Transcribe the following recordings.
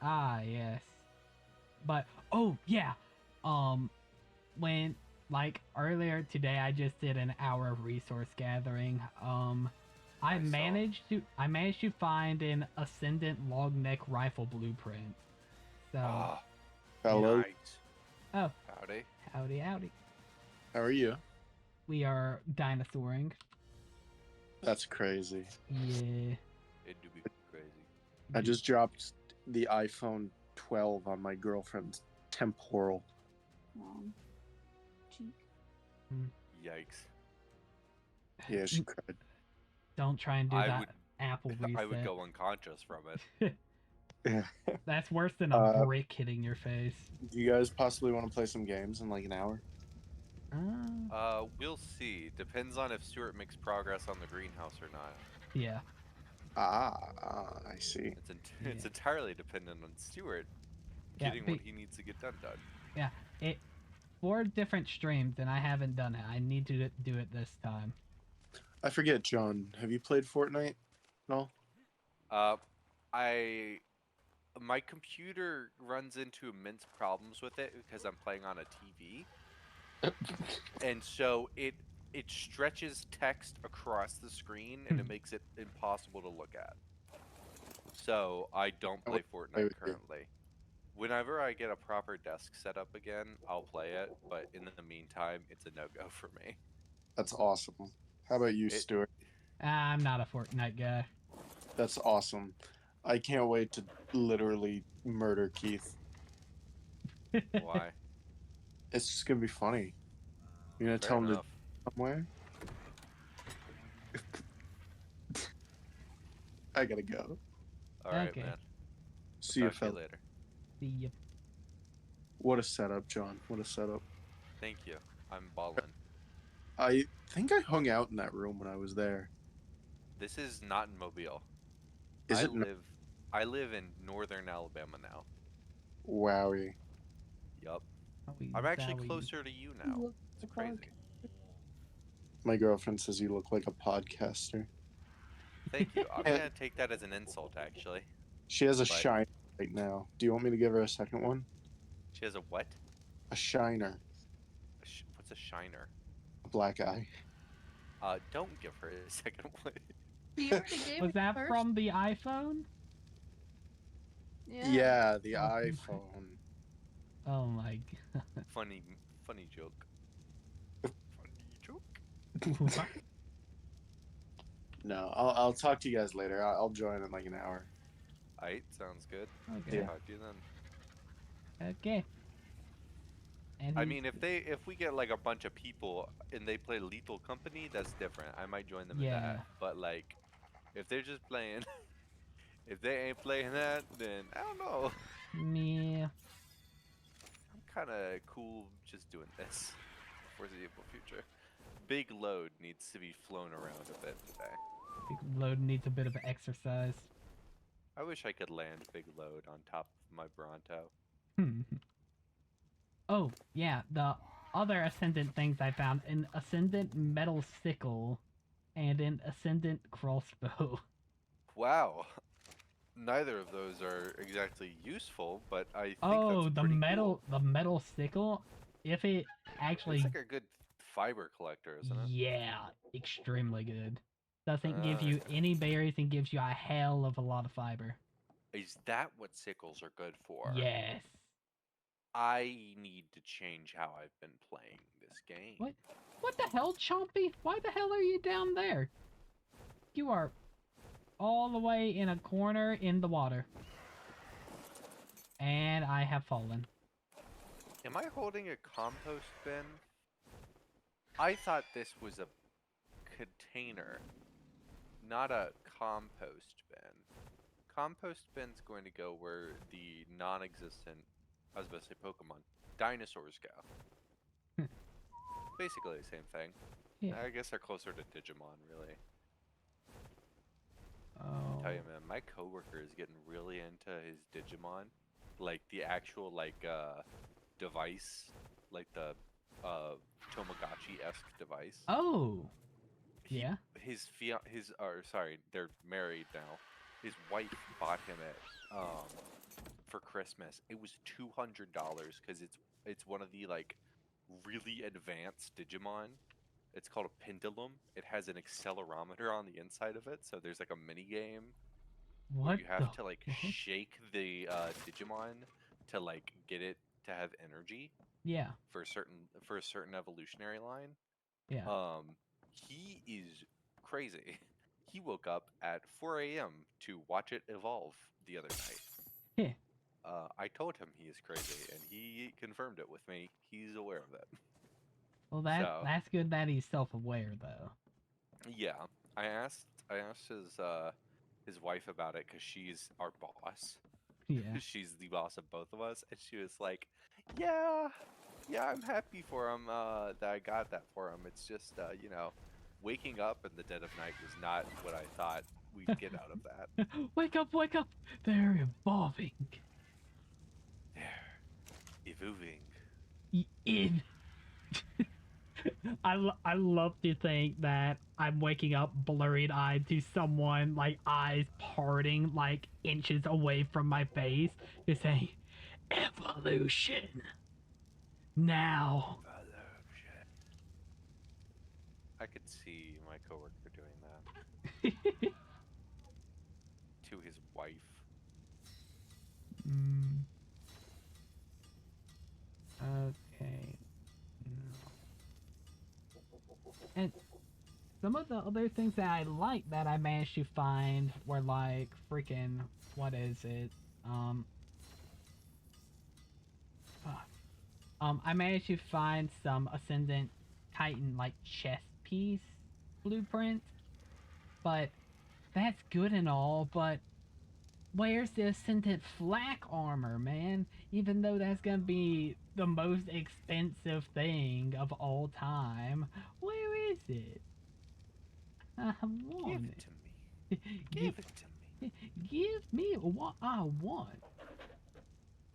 Ah, yes. But oh yeah, um, when like earlier today, I just did an hour of resource gathering. I saw. I managed to find an Ascendant long neck rifle blueprint. So Ah, yeah. Hello, nice. Oh, Howdy. howdy, howdy. how are you? We are dinosauring. That's crazy. Yeah. It do be crazy. I just dropped the iPhone 12 on my girlfriend's temporal. Cheek. Yikes. Yeah, she cried. Don't try and do I that would Apple I would reset. go unconscious from it. Yeah. That's worse than a brick hitting your face. Do you guys possibly want to play some games in like an hour? We'll see. Depends on if Stuart makes progress on the greenhouse or not. Yeah. I see. It's entirely dependent on Stuart Yeah, getting what he needs to get done. yeah. It 4 different streams and I haven't done it. I need to do it this time. I forget, John. Have you played Fortnite? No. I my computer runs into immense problems with it because I'm playing on a TV. And so it stretches text across the screen and it makes it impossible to look at. So I don't I play would play Fortnite with you. currently. Whenever I get a proper desk set up again, I'll play it, but in the meantime, it's a no-go for me. That's awesome. How about you, Stuart? I'm not a Fortnite guy. That's awesome. I can't wait to literally murder Keith. Why? It's just gonna be funny. You're gonna Fair tell him to enough. somewhere. I gotta go. All right, Okay. man. See We'll you, talk to you fella. later. See ya. What a setup, John. What a setup. Thank you. I'm balling. I think I hung out in that room when I was there. This is not in Mobile. Is it? I live in northern Alabama now. Wowie. Yup. Wowie I'm actually zowie. closer to you now. It's crazy. My girlfriend says you look like a podcaster. Thank you. I'm Eh, gonna take that as an insult, actually. She has a But shiner right now. Do you want me to give her a second one? she has a what? A shiner. What's a shiner? A black eye. Don't give her a second one. You already gave Was it that first? from the iPhone? Yeah, the Oh. iPhone. Oh my god. funny joke. Funny joke. No, I'll talk to you guys later. I'll join in like an hour. Aight, sounds good. Okay. Yeah. Talk to you then. Okay. And I mean, if we get like a bunch of people and they play Lethal Company, that's different. I might join them in Yeah. that. But like, if they're just playing, if they ain't playing that, then I don't know. me. I'm kind of cool just doing this. Foreseeable future. Big load needs to be flown around a bit today. Big Load needs a bit of exercise. I wish I could land big load on top of my Bronto. Oh, yeah, the other Ascendant things I found, an Ascendant metal sickle and an Ascendant crossbow. Wow. Neither of those are exactly useful, but I think Oh, that's the pretty metal cool. the metal sickle, if it actually It's like a good fiber collector, isn't it? yeah, extremely good. Doesn't give you Okay. any berries and gives you a hell of a lot of fiber. Is that what sickles are good for? Yes. I need to change how I've been playing this game. What? What the hell, Chompy? Why the hell are you down there? You are all the way in a corner in the water. And I have fallen. Am I holding a compost bin? I thought this was a container, not a compost bin. Compost bin's going to go where the non-existent, I was about to say Pokemon, dinosaurs go. Basically the same thing. Yeah. I guess they're closer to Digimon, really. Oh. Tell you, man, my coworker is getting really into his Digimon, like the actual device, like the Tamagotchi-esque device. Oh. Yeah. They're married now. His wife bought him it for Christmas. It was $200 because it's one of the like really advanced Digimon. It's called a Pendulum. It has an accelerometer on the inside of it, so there's like a mini game where What you the have to like heck? shake the Digimon to like get it to have energy Yeah, for a certain evolutionary line. yeah. He is crazy. He woke up at 4 a.m. to watch it evolve the other night. Heh. I told him he is crazy, and he confirmed it with me. He's aware of it. Well, So that's good that he's self-aware though. yeah, I asked his wife about it because she's our boss. Yeah. She's the boss of both of us, and she was like, "Yeah, yeah, I'm happy for him that I got that for him. It's just waking up in the dead of night was not what I thought we'd get out of that." Wake up, wake up! They're evolving. They're evolving. In. I love to think that I'm waking up blurry-eyed to someone like eyes parting like inches away from my face, just saying, "Evolution now." I could see my coworker doing that to his wife. Mm. Okay. And some of the other things that I like that I managed to find were like freaking what is it? Fuck. I managed to find some Ascendant Titan like chest piece blueprints, but that's good and all, but where's the Ascendant flak armor, man? Even though that's gonna be the most expensive thing of all time, where is it? I Give want it it. to me. Give it to me. Give me what I want.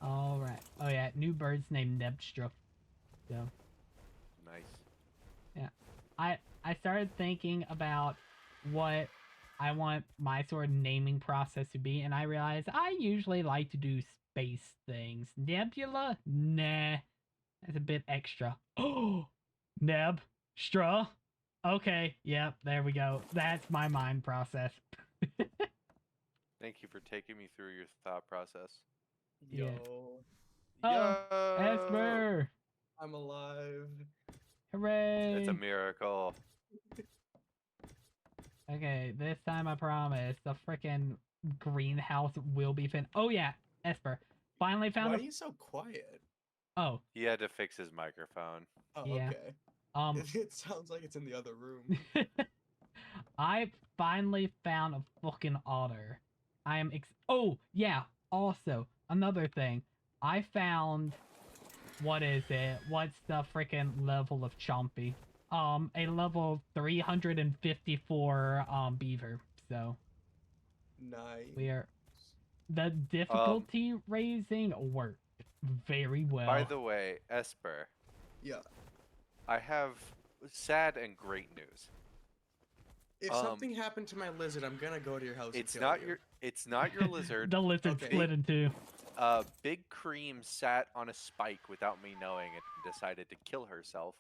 All right. Oh yeah, new bird's named Nebstra. So Nice. yeah, I started thinking about what I want my sort of naming process to be, and I realized I usually like to do space things. Nebula? Nah, that's a bit extra. Oh, Neb, Stra. Okay, yep, there we go. That's my mind process. Thank you for taking me through your thought process. Yeah. Yo, Oh, Yo! Esper! I'm alive. Hooray! It's a miracle. Okay, this time I promise the frickin' greenhouse will be fin. Oh yeah, Esper. Finally found Why a. are you so quiet? Oh, He had to fix his microphone. Oh, Yeah. okay. It sounds like it's in the other room. I finally found a fucking otter. I am oh, yeah, also, another thing. I found what is it? What's the freaking level of Chompy? A level 354 beaver. So Nice. we are the difficulty raising worked very well. By the way, Esper, Yeah. I have sad and great news. If something happened to my lizard, I'm gonna go to your house. It's and kill not you. your it's not your lizard. The lizard Okay. split in two. Big Cream sat on a spike without me knowing and decided to kill herself.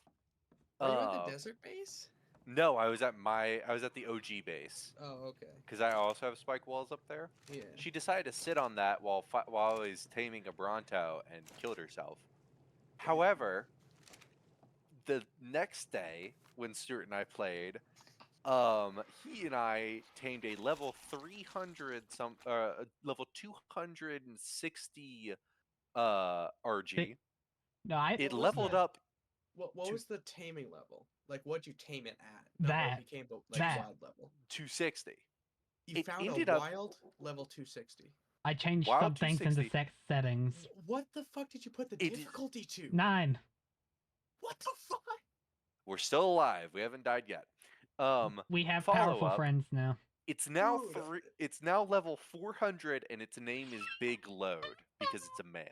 Are you at the desert base? No, I was at the OG base Oh, okay. because I also have spike walls up there. Yeah. She decided to sit on that while I was taming a Bronto and killed herself. However, the next day when Stuart and I played, he and I tamed a level 300 level 260 RG. No, It was leveled that? up. What to- was the taming level? Like, what'd you tame it at? Not That. what became the That. wild level. 260. You It found ended a up- wild level 260. I changed Wild some things in the 260. sex settings. What the fuck did you put the It is- difficulty to? 9. What the fuck? We're still alive. We haven't died yet. We have follow powerful up. friends now. It's now Dude. It's now level 400, and its name is Big Load because it's a man.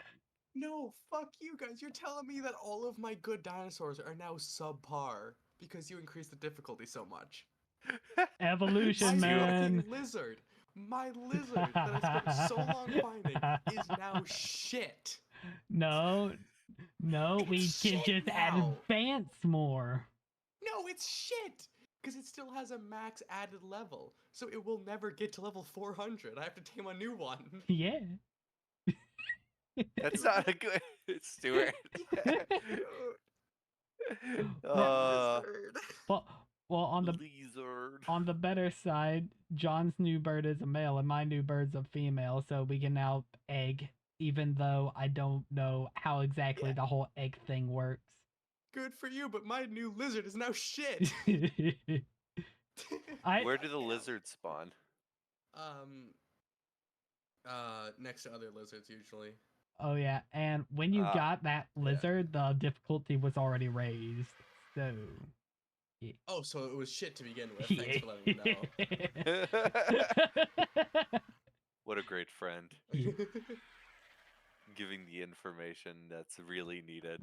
No, fuck you guys. You're telling me that all of my good dinosaurs are now subpar because you increased the difficulty so much. Evolution, My man. fucking lizard My lizard that I spent so long finding is now shit. No, we It's can shit just now. advance more. No, it's shit. Because it still has a max added level. So it will never get to level 400. I have to tame a new one. Yeah. That's not a good Stuart. Lizard. Well, on the lizard. better side, John's new bird is a male and my new bird's a female, so we can now egg, even though I don't know how exactly Yeah. the whole egg thing works. Good for you, but my new lizard is now shit. Where do the lizards spawn? Next to other lizards usually. Oh yeah, and when you got that lizard, the difficulty was already raised. So. Yeah. Oh, so it was shit to begin with. Thanks for letting me know. What a great friend. Giving the information that's really needed.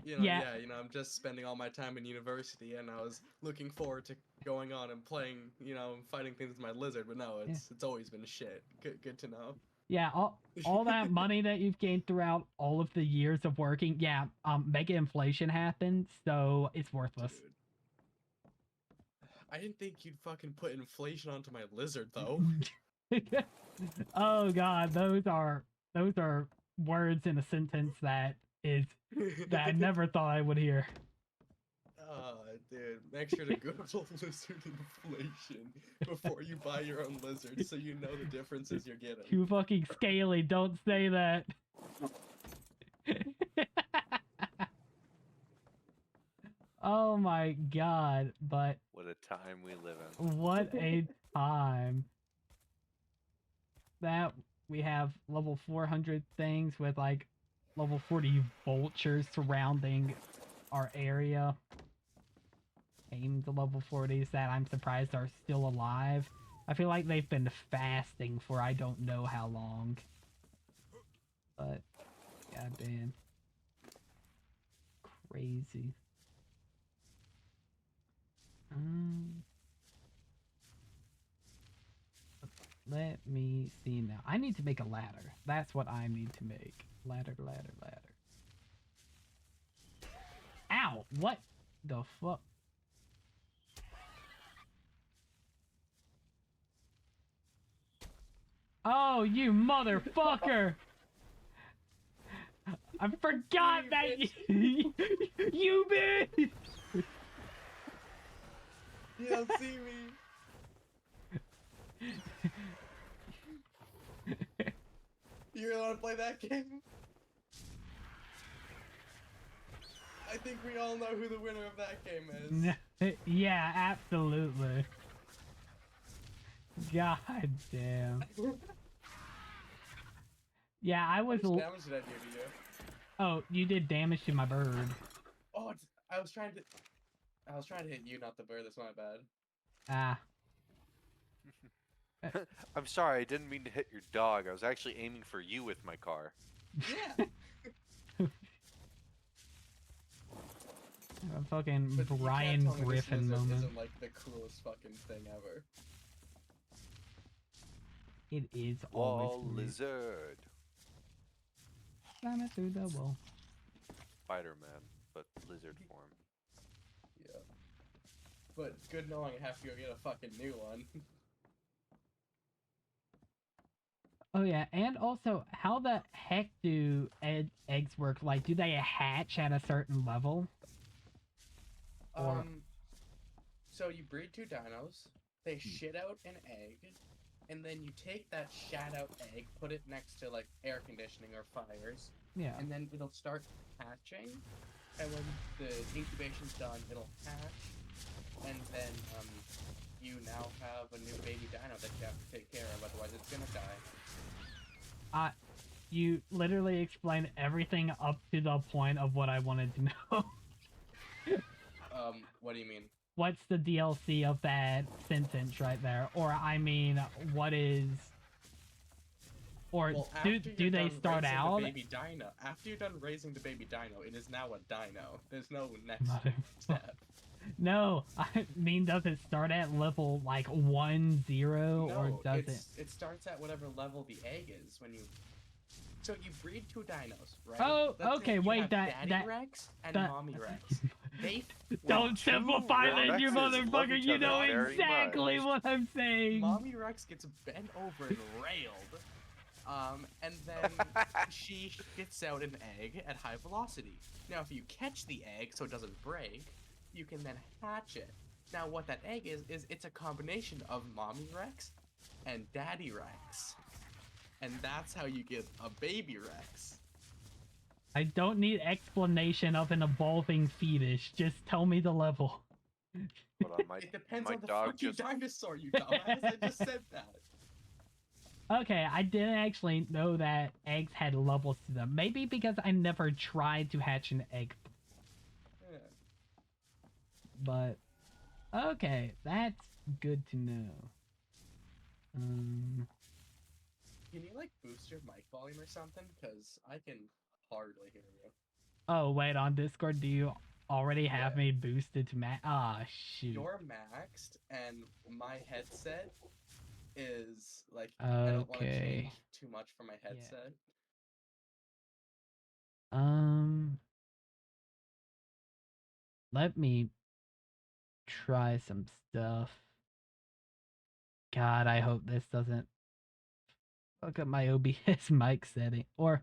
Yeah, I'm just spending all my time in university, and I was looking forward to going on and playing, fighting things with my lizard. But no, it's always been shit. Good to know. Yeah, all that money that you've gained throughout all of the years of working, mega inflation happened, so it's worthless. Dude. I didn't think you'd fucking put inflation onto my lizard, though. Oh god, those are words in a sentence that I never thought I would hear. Dude, make sure to Google lizard inflation before you buy your own lizard, so you know the differences you're getting. You fucking scaly, don't say that. Oh my god, but what a time we live in. What a time. That we have level 400 things with like level 40 vultures surrounding our area. Aimed to level 40s that I'm surprised are still alive. I feel like they've been fasting for I don't know how long. But goddamn. Crazy. Let me see now. I need to make a ladder. That's what I need to make. Ladder. Ow! What the fuck? Oh, you motherfucker! I forgot that you bitch! You don't see me. You really want to play that game? I think we all know who the winner of that game is. Yeah, absolutely. God damn. Yeah, I was. How much damage did I do to you? Oh, you did damage to my bird. Oh, I was trying to hit you, not the bird. That's my bad. Ah. I'm sorry, I didn't mean to hit your dog. I was actually aiming for you with my car. Yeah. A fucking But Brian you can't tell me this Griffin lizard moment. isn't like the coolest fucking thing ever. It is Wall always weird. lizard. Slam it through the wall. Spider-Man, but lizard form. Yeah. But good knowing I have to go get a fucking new one. Oh yeah, and also, how the heck do eggs work? Like, do they hatch at a certain level? Or... So you breed two dinos, they shit out an egg, and then you take that shat out egg, put it next to like air conditioning or fires, Yeah. and then it'll start hatching, and when the incubation's done, it'll hatch, and then you now have a new baby dino that you have to take care of, otherwise it's gonna die. You literally explained everything up to the point of what I wanted to know. What do you mean? What's the DLC of that sentence right there? Or I mean, what is... Or Well, do they start out? The baby dino, after you're done raising the baby dino, it is now a dino. There's no next step. No, I mean, does it start at level like 1-0 or No, does it? it starts at whatever level the egg is when you. So you breed two dinos, right? Oh, Let's say okay, you wait, have that- Daddy Rex and that- Mommy Rex. They Don't Two simplify this, you Rexes love motherfucker. each You other know very exactly much. what I'm saying. Mommy Rex gets bent over and railed, and then she shits out an egg at high velocity. Now, if you catch the egg so it doesn't break, you can then hatch it. Now, what that egg is it's a combination of Mommy Rex and Daddy Rex. And that's how you get a baby Rex. I don't need explanation of an evolving fetus. Just tell me the level. Hold on, It depends my on the dog fucking just dinosaur, you dumbass. I just said that. Okay, I didn't actually know that eggs had levels to them. Maybe because I never tried to hatch an egg. Yeah. But okay, that's good to know. Can you like boost your mic volume or something? Because I can hardly hear you. Oh wait, on Discord, do you already have Yeah. me boosted to max? Ah, shoot. You're maxed, and my headset is like I don't want to Okay. change too much for my headset. Let me try some stuff. God, I hope this doesn't fuck up my OBS mic setting. Or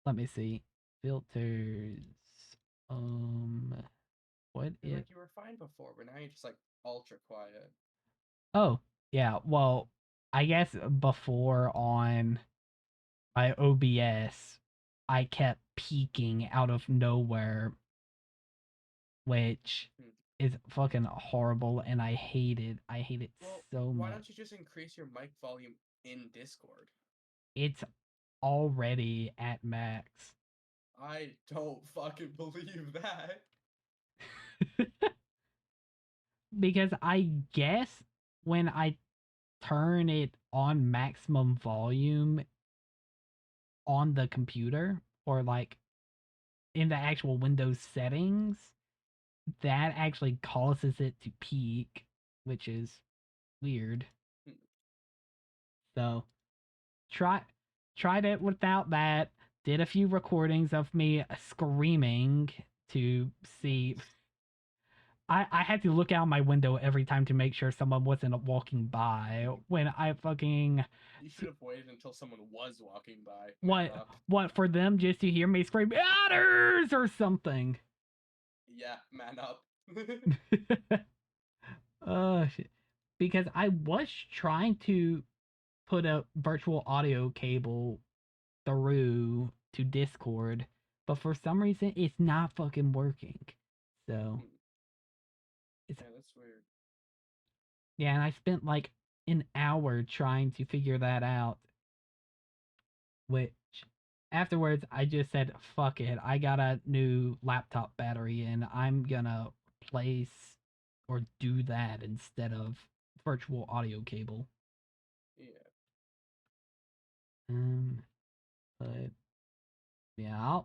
let me see. Filters. What I feel if like you were fine before, but now you're just like ultra quiet. Oh, yeah, well, I guess before on my OBS, I kept peaking out of nowhere, which Hmm. is fucking horrible, and I hate it. I hate it Well, so why much. don't you just increase your mic volume in Discord? It's already at max. I don't fucking believe that. Because I guess when I turn it on maximum volume on the computer, or like in the actual Windows settings, that actually causes it to peak, which is weird. Hmm. So tried it without that. Did a few recordings of me screaming to see. I had to look out my window every time to make sure someone wasn't walking by when I fucking You should have waited until someone was walking by. what for them just to hear me scream otters or something. Yeah, man up. Oh shit. Because I was trying to put a virtual audio cable through to Discord, but for some reason it's not fucking working. So Yeah, that's weird. yeah, and I spent like an hour trying to figure that out. Which afterwards I just said, fuck it. I got a new laptop battery and I'm gonna place or do that instead of virtual audio cable. Yeah. But yeah,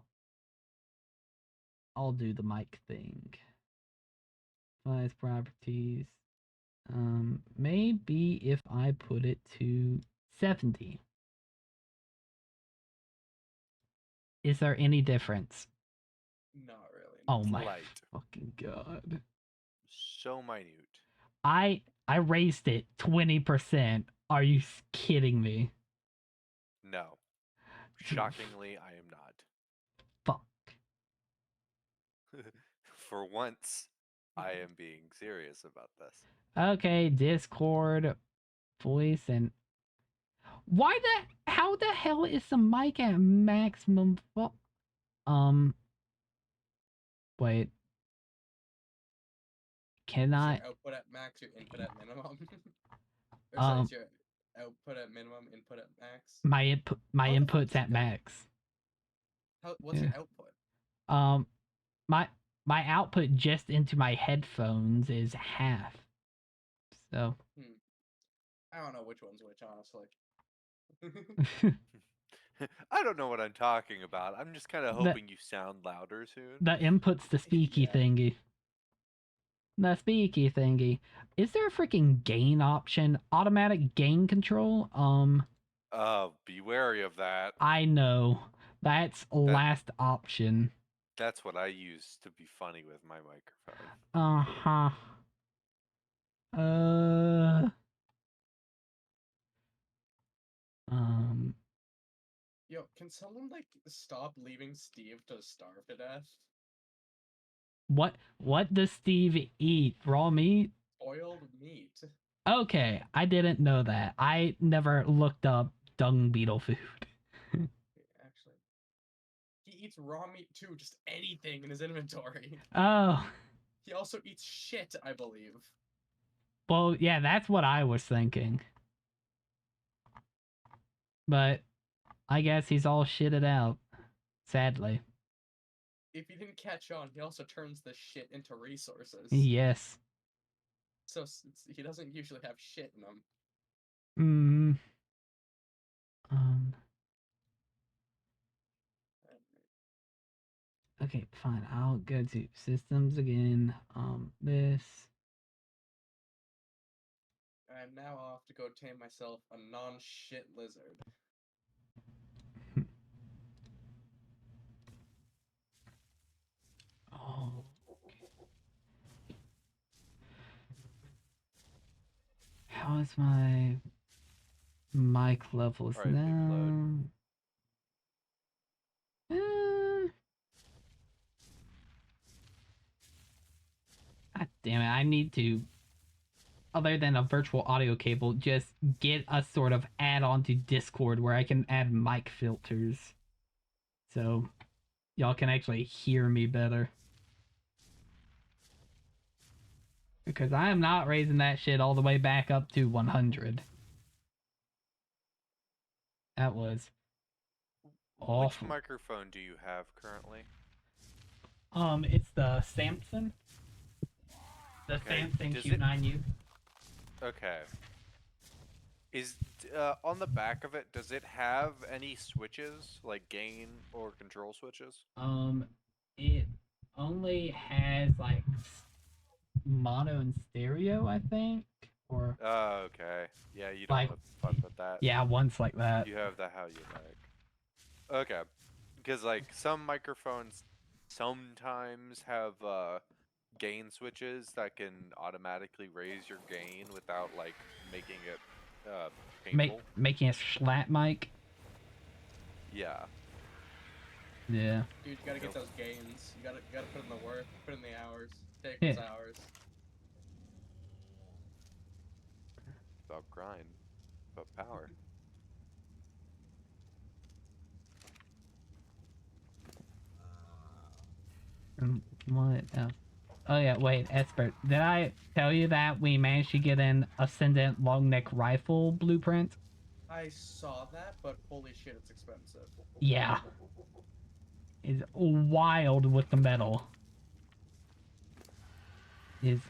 I'll do the mic thing. Device properties. Maybe if I put it to 70. Is there any difference? Not really. Oh my Light. fucking god. So minute. I raised it 20%. Are you kidding me? No. Shockingly, I am not. Fuck. For once, I am being serious about this. Okay, Discord, voice, and how the hell is the mic at maximum? Wait. Can Is I? your output at max, your input at minimum? Or sorry, is your output at minimum, input at max? My How the fuck input's does it at go? max. What's your output? My output just into my headphones is half. So. I don't know which one's which, honestly. I don't know what I'm talking about. I'm just kind of hoping you sound louder soon. The input's the speaky Yeah. thingy. the speaky thingy. Is there a freaking gain option? Automatic gain control? Be wary of that. I know. That's last option. That's what I use to be funny with my microphone. Uh-huh. Yo, can someone like stop leaving Steve to starve to death? What does Steve eat? Raw meat? Boiled meat. Okay, I didn't know that. I never looked up dung beetle food. Actually, he eats raw meat too. Just anything in his inventory. Oh, He also eats shit, I believe. well, yeah, that's what I was thinking. But I guess he's all shitted out, sadly. If you didn't catch on, he also turns the shit into resources. Yes. So he doesn't usually have shit in him. Okay, fine. I'll go to systems again. This. I'm now off to go tame myself a non-shit lizard. Oh. How is my mic levels Alright, maybe now? God damn it, I need to, other than a virtual audio cable, just get a sort of add-on to Discord where I can add mic filters. So y'all can actually hear me better. Because I am not raising that shit all the way back up to 100. That was awful. Which microphone do you have currently? It's the Samsung. The Okay, Samsung does it- Q9U. Okay. Is on the back of it, does it have any switches, like gain or control switches? It only has like mono and stereo, I think, or Oh, okay. Yeah, you don't like, want to fuck with that. yeah, one's like that. You have the how you like. Okay. Because like some microphones sometimes have gain switches that can automatically raise your gain without like making it painful. Making a slat mic. Yeah. Yeah. Dude, you gotta get those gains. You gotta put in the work, put in the hours, take Yeah. those hours. About grind. About power. What else? Oh yeah, wait, Esper, did I tell you that we managed to get an Ascendant long neck rifle blueprint? I saw that, but holy shit, it's expensive. Yeah. It's wild with the metal. Is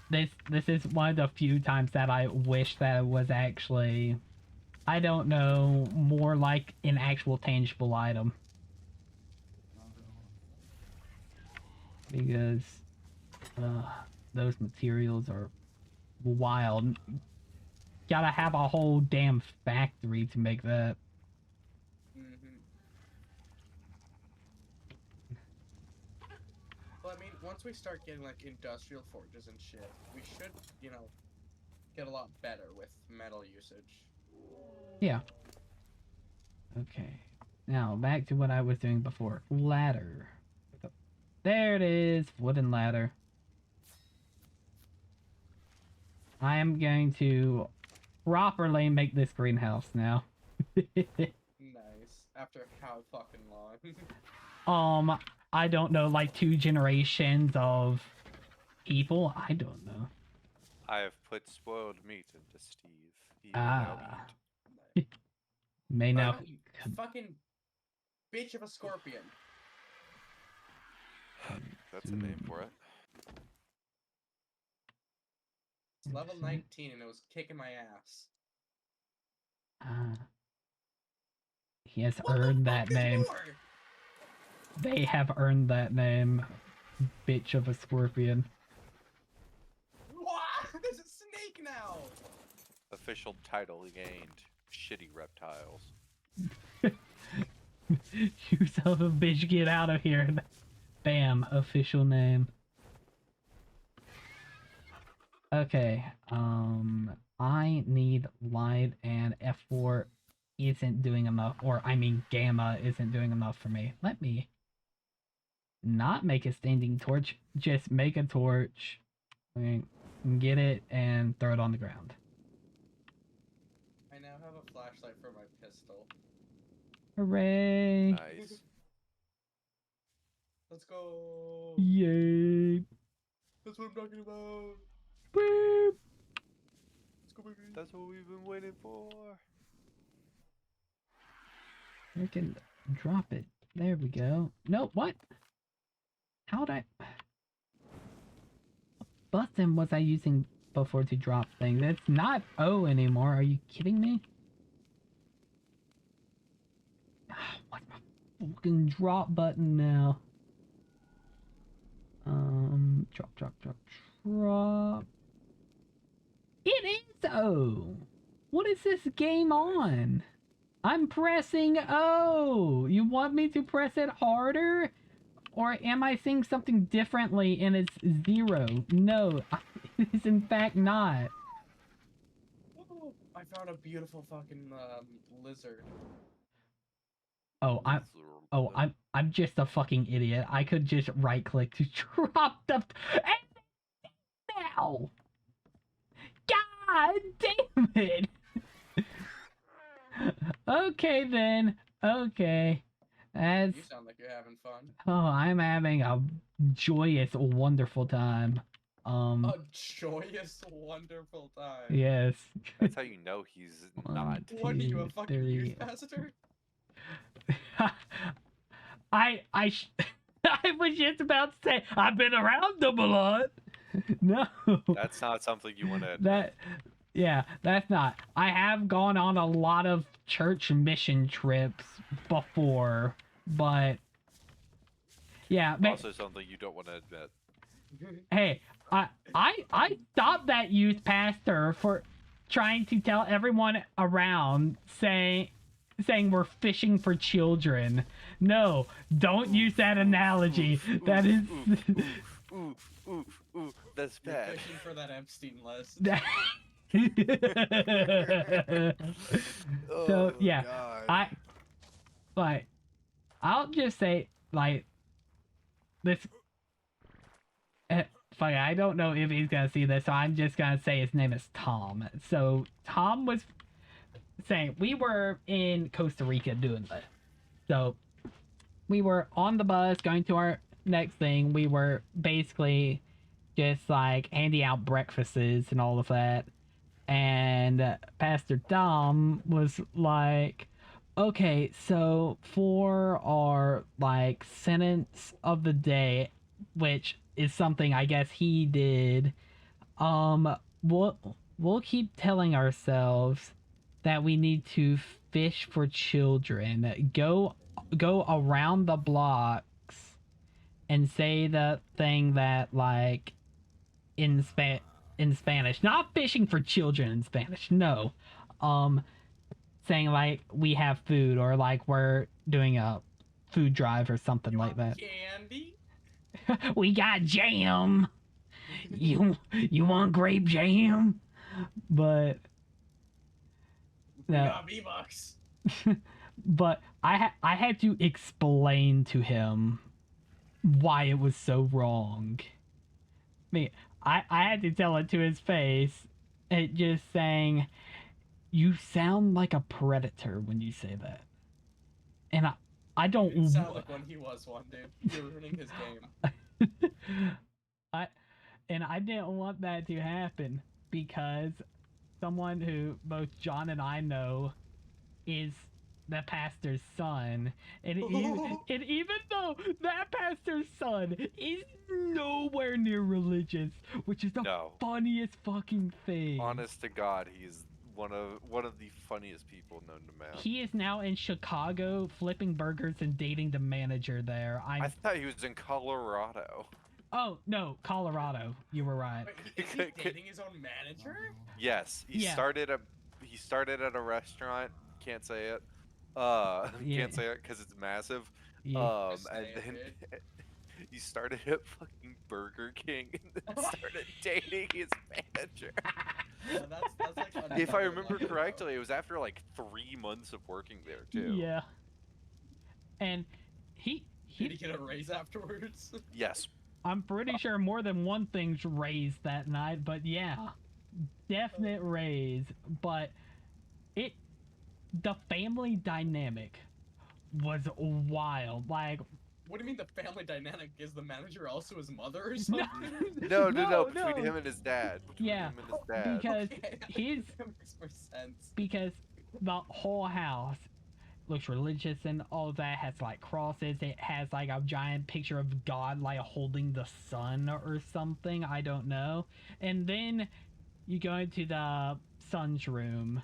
this is one of the few times that I wish that it was actually, I don't know, more like an actual tangible item. Because those materials are wild. Gotta have a whole damn factory to make that. Well, I mean, once we start getting like industrial forges and shit, we should, you know, get a lot better with metal usage. Yeah. Okay. Now back to what I was doing before. Ladder. There it is. Wooden ladder. I am going to properly make this greenhouse now. Nice. After how fucking long? I don't know, like 2 generations of people? I don't know. I have put spoiled meat into Steve. He will now eat. May now. Fucking bitch of a scorpion. That's a name for it. It's level 19 and it was kicking my ass. He has earned that name. More? They have earned that name. Bitch of a scorpion. official title gained. Shitty reptiles. You son of a bitch, get out of here. Bam, official name. Okay, I need light and F4 isn't doing enough, or I mean gamma isn't doing enough for me. Let me not make a standing torch, just make a torch, get it, and throw it on the ground. I now have a flashlight for my pistol. Hooray! Nice. Let's go. Yay! That's what I'm talking about. Boop! Let's go, baby. That's what we've been waiting for. I can drop it. There we go. No, what? How'd I... What button was I using before to drop things? It's not O anymore. Are you kidding me? What's my fucking drop button now? Drop. It is O! What is this game on? I'm pressing O! You want me to press it harder? Or am I saying something differently and it's 0? No, it is in fact not. Oh, I found a beautiful fucking lizard. I'm just a fucking idiot. I could just right click to drop the now. God damn it. Okay then. Okay. That's... You sound like you're having fun. Oh, I'm having a joyous, wonderful time. A joyous, wonderful time. Yes. That's how you know he's not. What are you, a 2, fucking 3. youth pastor? I was just about to say I've been around them a lot. No. That's not something you want to. That's not. I have gone on a lot of church mission trips before, but yeah. Also something you don't want to admit. Hey, I stopped that youth pastor for trying to tell everyone around saying we're fishing for children. No, don't use that analogy. That is that's You're bad. fishing for that Epstein list. So yeah, God. I'll just say like this. Fuck, I don't know if he's gonna see this, so I'm just gonna say his name is Tom. So Tom was saying we were in Costa Rica doing this. So we were on the bus going to our next thing. We were basically just like handing out breakfasts and all of that. And Pastor Tom was like, okay, so for our like sentence of the day, which is something I guess he did, we'll keep telling ourselves that we need to fish for children. Go around the blocks and say the thing that like in Spanish, not fishing for children in Spanish, no. Saying like we have food or like we're doing a food drive or something like that. Candy? We got jam. You want grape jam? But We no. got V-Bucks. But I had to explain to him why it was so wrong. I had to tell it to his face. It just saying, you sound like a predator when you say that. And I don't... It sounded like when he was one, dude. You're ruining his game. I didn't want that to happen because someone who both John and I know is the pastor's son, and even though that pastor's son is nowhere near religious, which is the funniest fucking thing. Honest to God, he's one of the funniest people known to man. He is now in Chicago flipping burgers and dating the manager there. I thought he was in Colorado. Oh no, Colorado. You were right. Wait, is he dating his own manager? Yes, he Yeah. started at a restaurant. Can't say it. Yeah. Can't say it because it's massive. Yeah. Just And say it, then dude. he started at fucking Burger King and then started dating his manager. That's like If I another remember level, though. correctly, it was after like 3 months of working there too. Yeah. And Did he he get a raise afterwards? Yes. I'm pretty sure more than one thing's raised that night, but yeah. Definite raise. But the family dynamic was wild. Like What do you mean the family dynamic? Is the manager also his mother or no, something? No. Between him and his dad. Between Yeah, him and his dad. because Okay, his that makes more sense. because the whole house looks religious and all of that, has like crosses. It has like a giant picture of God like holding the sun or something, I don't know. And then you go into the son's room.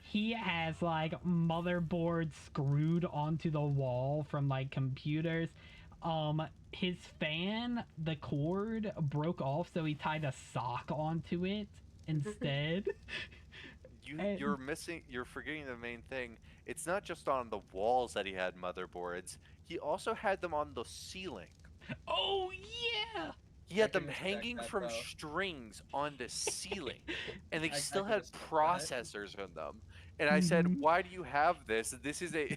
He has like motherboards screwed onto the wall from like computers. His fan, the cord broke off, so he tied a sock onto it instead. And- You're forgetting the main thing. It's not just on the walls that he had motherboards. He also had them on the ceiling. Oh yeah. He had I can them respect hanging that, from though. strings on the ceiling, and they I still can had respect that. processors in them. And I said, Mhm. "Why do you have this? This is a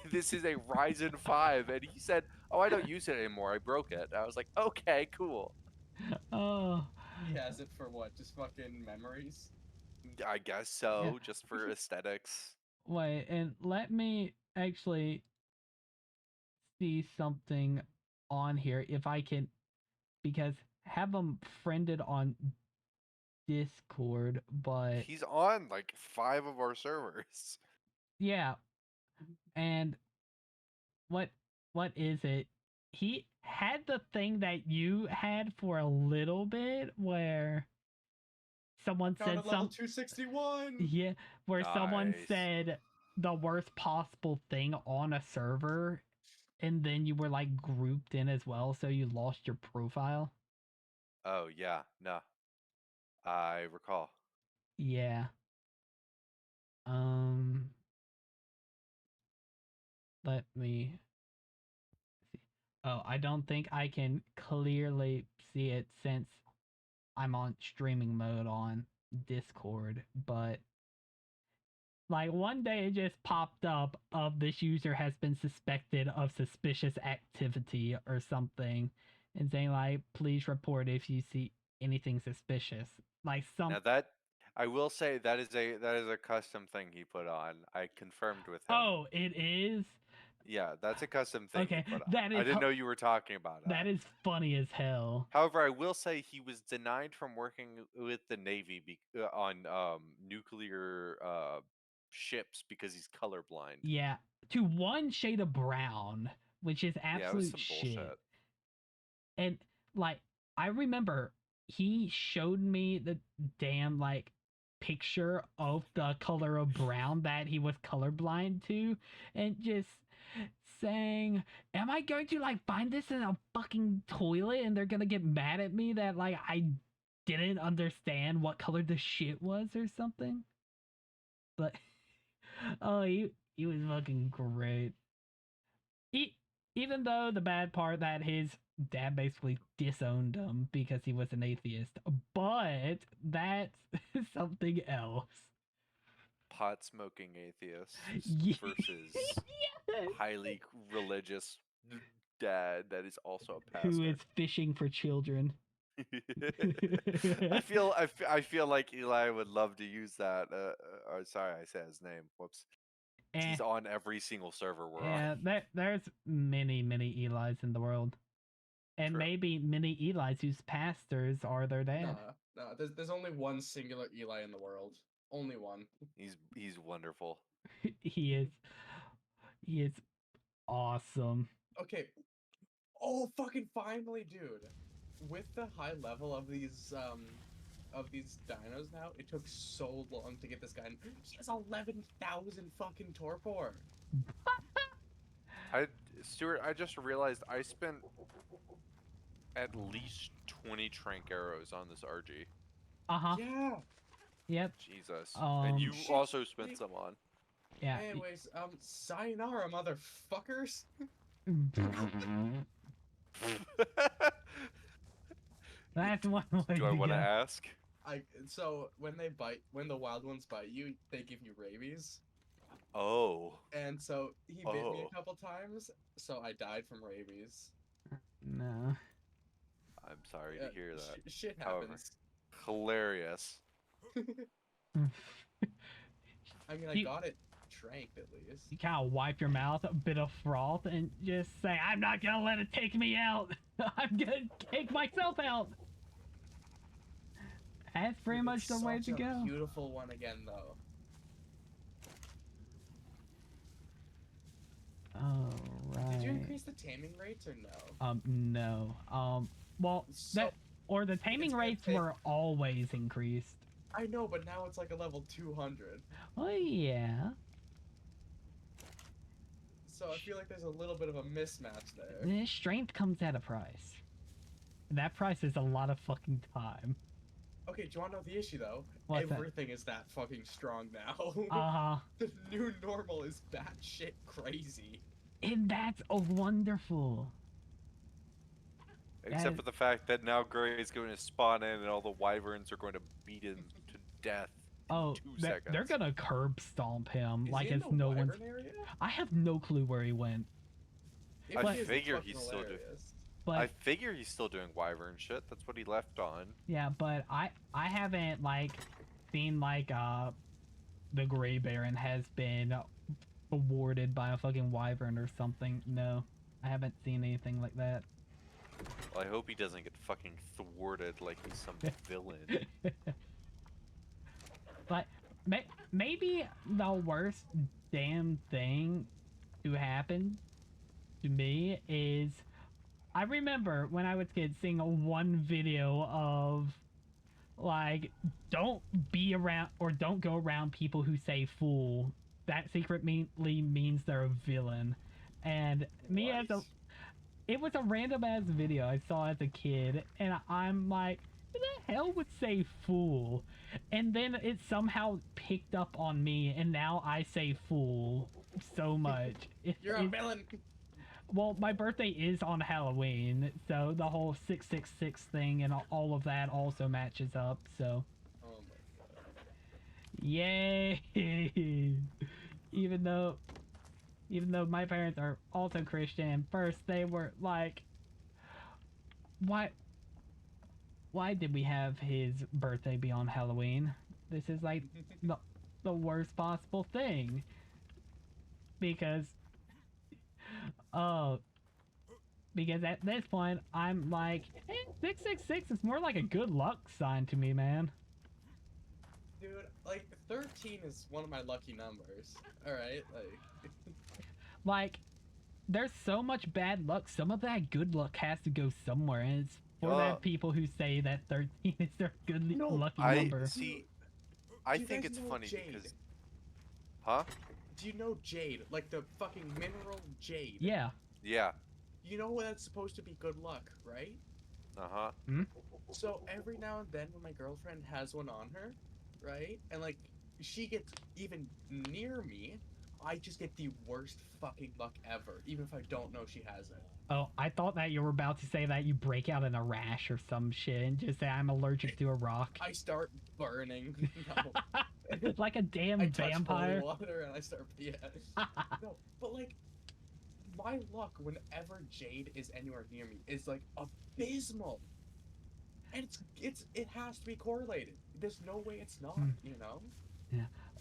Ryzen 5." And he said, "Oh, I don't use it anymore. I broke it." I was like, "Okay, cool. Oh. He has it for what? Just fucking memories? I guess so, just for aesthetics." Wait, and let me actually see something on here if I can, because have them friended on Discord, but He's on like 5 of our servers. yeah, and what what is it? He had the thing that you had for a little bit where someone Found said at level 261! yeah, where someone Nice. said the worst possible thing on a server and then you were like grouped in as well, so you lost your profile. Oh yeah, no, I recall. Yeah. Um let me see. Oh, I don't think I can clearly see it since I'm on streaming mode on Discord, but like one day it just popped up of this user has been suspected of suspicious activity or something and saying like please report if you see anything suspicious. Like some Now that I will say that is a custom thing he put on. I confirmed with him. oh, it is? Yeah, that's a custom thing he Okay, put on. that I is didn't know you were talking about that is funny as hell. However, I will say he was denied from working with the Navy on nuclear ships because he's colorblind. Yeah, to one shade of brown, which is Yeah, it was absolute some shit. bullshit. And like I remember he showed me the damn like picture of the color of brown that he was colorblind to and just saying, am I going to like find this in a fucking toilet and they're gonna get mad at me that like I didn't understand what color the shit was or something? But oh, he was fucking great. He, even though the bad part that his dad basically disowned him because he was an atheist, but that's something else. Pot smoking atheists Ye- versus Yes. highly religious dad that is also a Who pastor. is fishing for children? I feel like Eli would love to use that. Sorry, I said his name. Whoops. Eh, He's on every single server we're yeah, on. there's many Eli's in the world, and True. maybe many Eli's whose pastors are their dad. No, there's only one singular Eli in the world. Only one. He's wonderful. He is awesome. Okay. Oh, fucking finally, dude. With the high level of these dinos now, it took so long to get this guy. He has 11,000 fucking torpor. Stuart, I just realized I spent at least 20 trank arrows on this RG. Uh-huh. Yeah. Yep. Jesus. And you Shit, also spent wait. some on. Yeah. Anyways, sayonara, motherfuckers. That's one way Do I to want to go. ask? So when the wild ones bite you, they give you rabies. Oh. And so he bit me Oh. a couple times, so I died from rabies. No. I'm sorry to hear that. Shit However. happens. Hilarious. I mean, I You- got it tranked at least. You kind of wipe your mouth, a bit of froth, and just say, I'm not gonna let it take me out. I'm gonna take myself out. That's pretty much the way Such to a go. Beautiful one again, though. Alright. Did you increase the taming rates or no? No. Well, So that, or the taming gonna rates take- were always increased. I know, but now it's like a level 200. Oh, yeah. So I feel like there's a little bit of a mismatch there. The strength comes at a price. That price is a lot of fucking time. Okay, do you want to know the issue though? What's that? Everything is that fucking strong now. Uh-huh. The new normal is batshit crazy. And that's a wonderful. Except is- for the fact that now Gray is going to spawn in and all the wyverns are going to beat him to death. Oh, 2 they're seconds. gonna curb stomp him Is like he in it's the no one's. wyvern area? I have no clue where he went, If I he is, it's figure fucking he's still doing- hilarious. but I figure he's still doing wyvern shit. That's what he left on. yeah, but I haven't like seen like the Gray Baron has been awarded by a fucking wyvern or something. No, I haven't seen anything like that. Well, I hope he doesn't get fucking thwarted like he's some villain. But maybe the worst damn thing to happen to me is I remember when I was a kid seeing one video of like don't be around or don't go around people who say fool. That secretly means they're a villain. And me as a What? it was a random ass video I saw as a kid, and I'm like, who the hell would say fool? And then it somehow picked up on me, and now I say fool so much. You're a villain. Well, my birthday is on Halloween, so the whole 666 thing and all of that also matches up, so. Oh my god. Yay! Even though my parents are also Christian, first they were like, why did we have his birthday be on Halloween? This is like the worst possible thing. Because at this point I'm like, 666 is more like a good luck sign to me, man. Dude, like 13 is one of my lucky numbers. Alright, like Like, there's so much bad luck. Some of that good luck has to go somewhere, and it's for Yeah. that people who say that 13 is their good No, lucky I number. see. I Do you think guys it's know funny Jade? because, huh? do you know jade? Like the fucking mineral jade. Yeah. Yeah. You know that's supposed to be good luck, right? Uh huh. So every now and then when my girlfriend has one on her, right? And like she gets even near me, I just get the worst fucking luck ever, even if I don't know she has it. Oh, I thought that you were about to say that you break out in a rash or some shit and just say I'm allergic to a rock. I start burning. No. Like a damn I touch holy vampire. water and I start no, but like my luck whenever Jade is anywhere near me is like abysmal. And it has to be correlated. There's no way it's not, you know?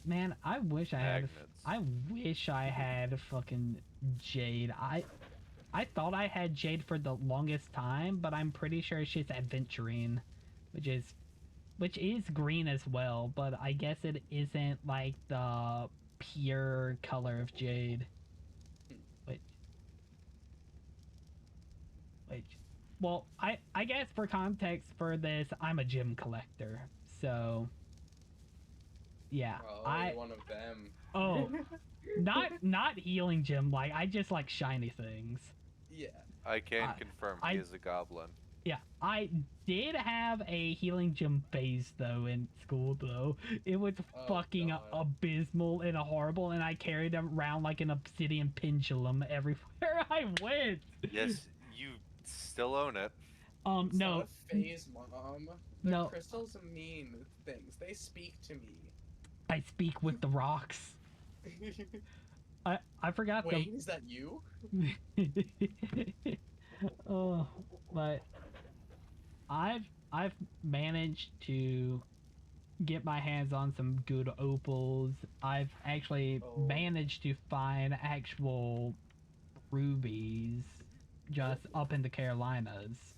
Man, I wish I had. Magnets. I wish I had fucking Jade. I thought I had Jade for the longest time, but I'm pretty sure it's just Adventurine, which is green as well, but I guess it isn't like the pure color of Jade. Which, well, I guess for context for this, I'm a gem collector, so yeah, Oh, you're one of them. Oh, not healing gem, like I just like shiny things. Yeah. I can I- confirm I- he is a goblin. Yeah, I did have a healing gem phase though in school though. It was Oh, fucking God. abysmal and horrible, and I carried it around like an obsidian pendulum everywhere I went. Yes, you still own it. It's No, not a phase, Mom. The no, crystals mean things. They speak to me. I speak with the rocks. I forgot Wayne, is that you? oh, but I've managed to get my hands on some good opals. I've actually Oh. managed to find actual rubies just up in the Carolinas.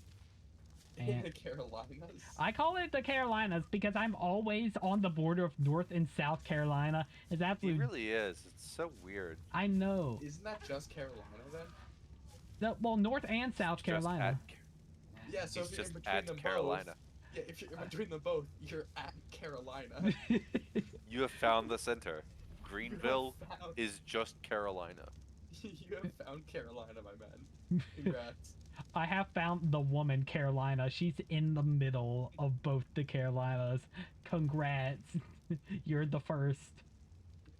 In And the Carolinas? I call it the Carolinas because I'm always on the border of North and South Carolina. It's He absolutely really is. It's so weird. I know. Isn't that just Carolina then? No, well, North and South Just Carolina. Yeah, so He's if you're just in between at them Carolina. both. Yeah, if you're in between them both, you're at Carolina. You have found the center. Greenville You have found, is just Carolina. you have found Carolina, my man. Congrats. I have found the woman Carolina. She's in the middle of both the Carolinas. Congrats. You're the first.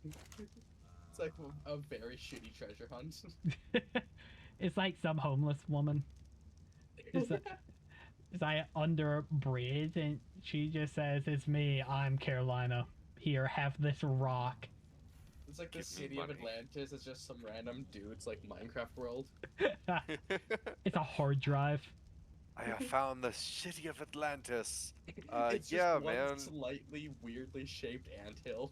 It's like a very shitty treasure hunt. It's like some homeless woman. It's like under a bridge and she just says, "It's me, I'm Carolina. Here, have this rock." It's like the Give me city of money. Atlantis is just some random dude's like Minecraft world. It's a hard drive. I have found the city of Atlantis. It's just Yeah, one man. slightly weirdly shaped anthill.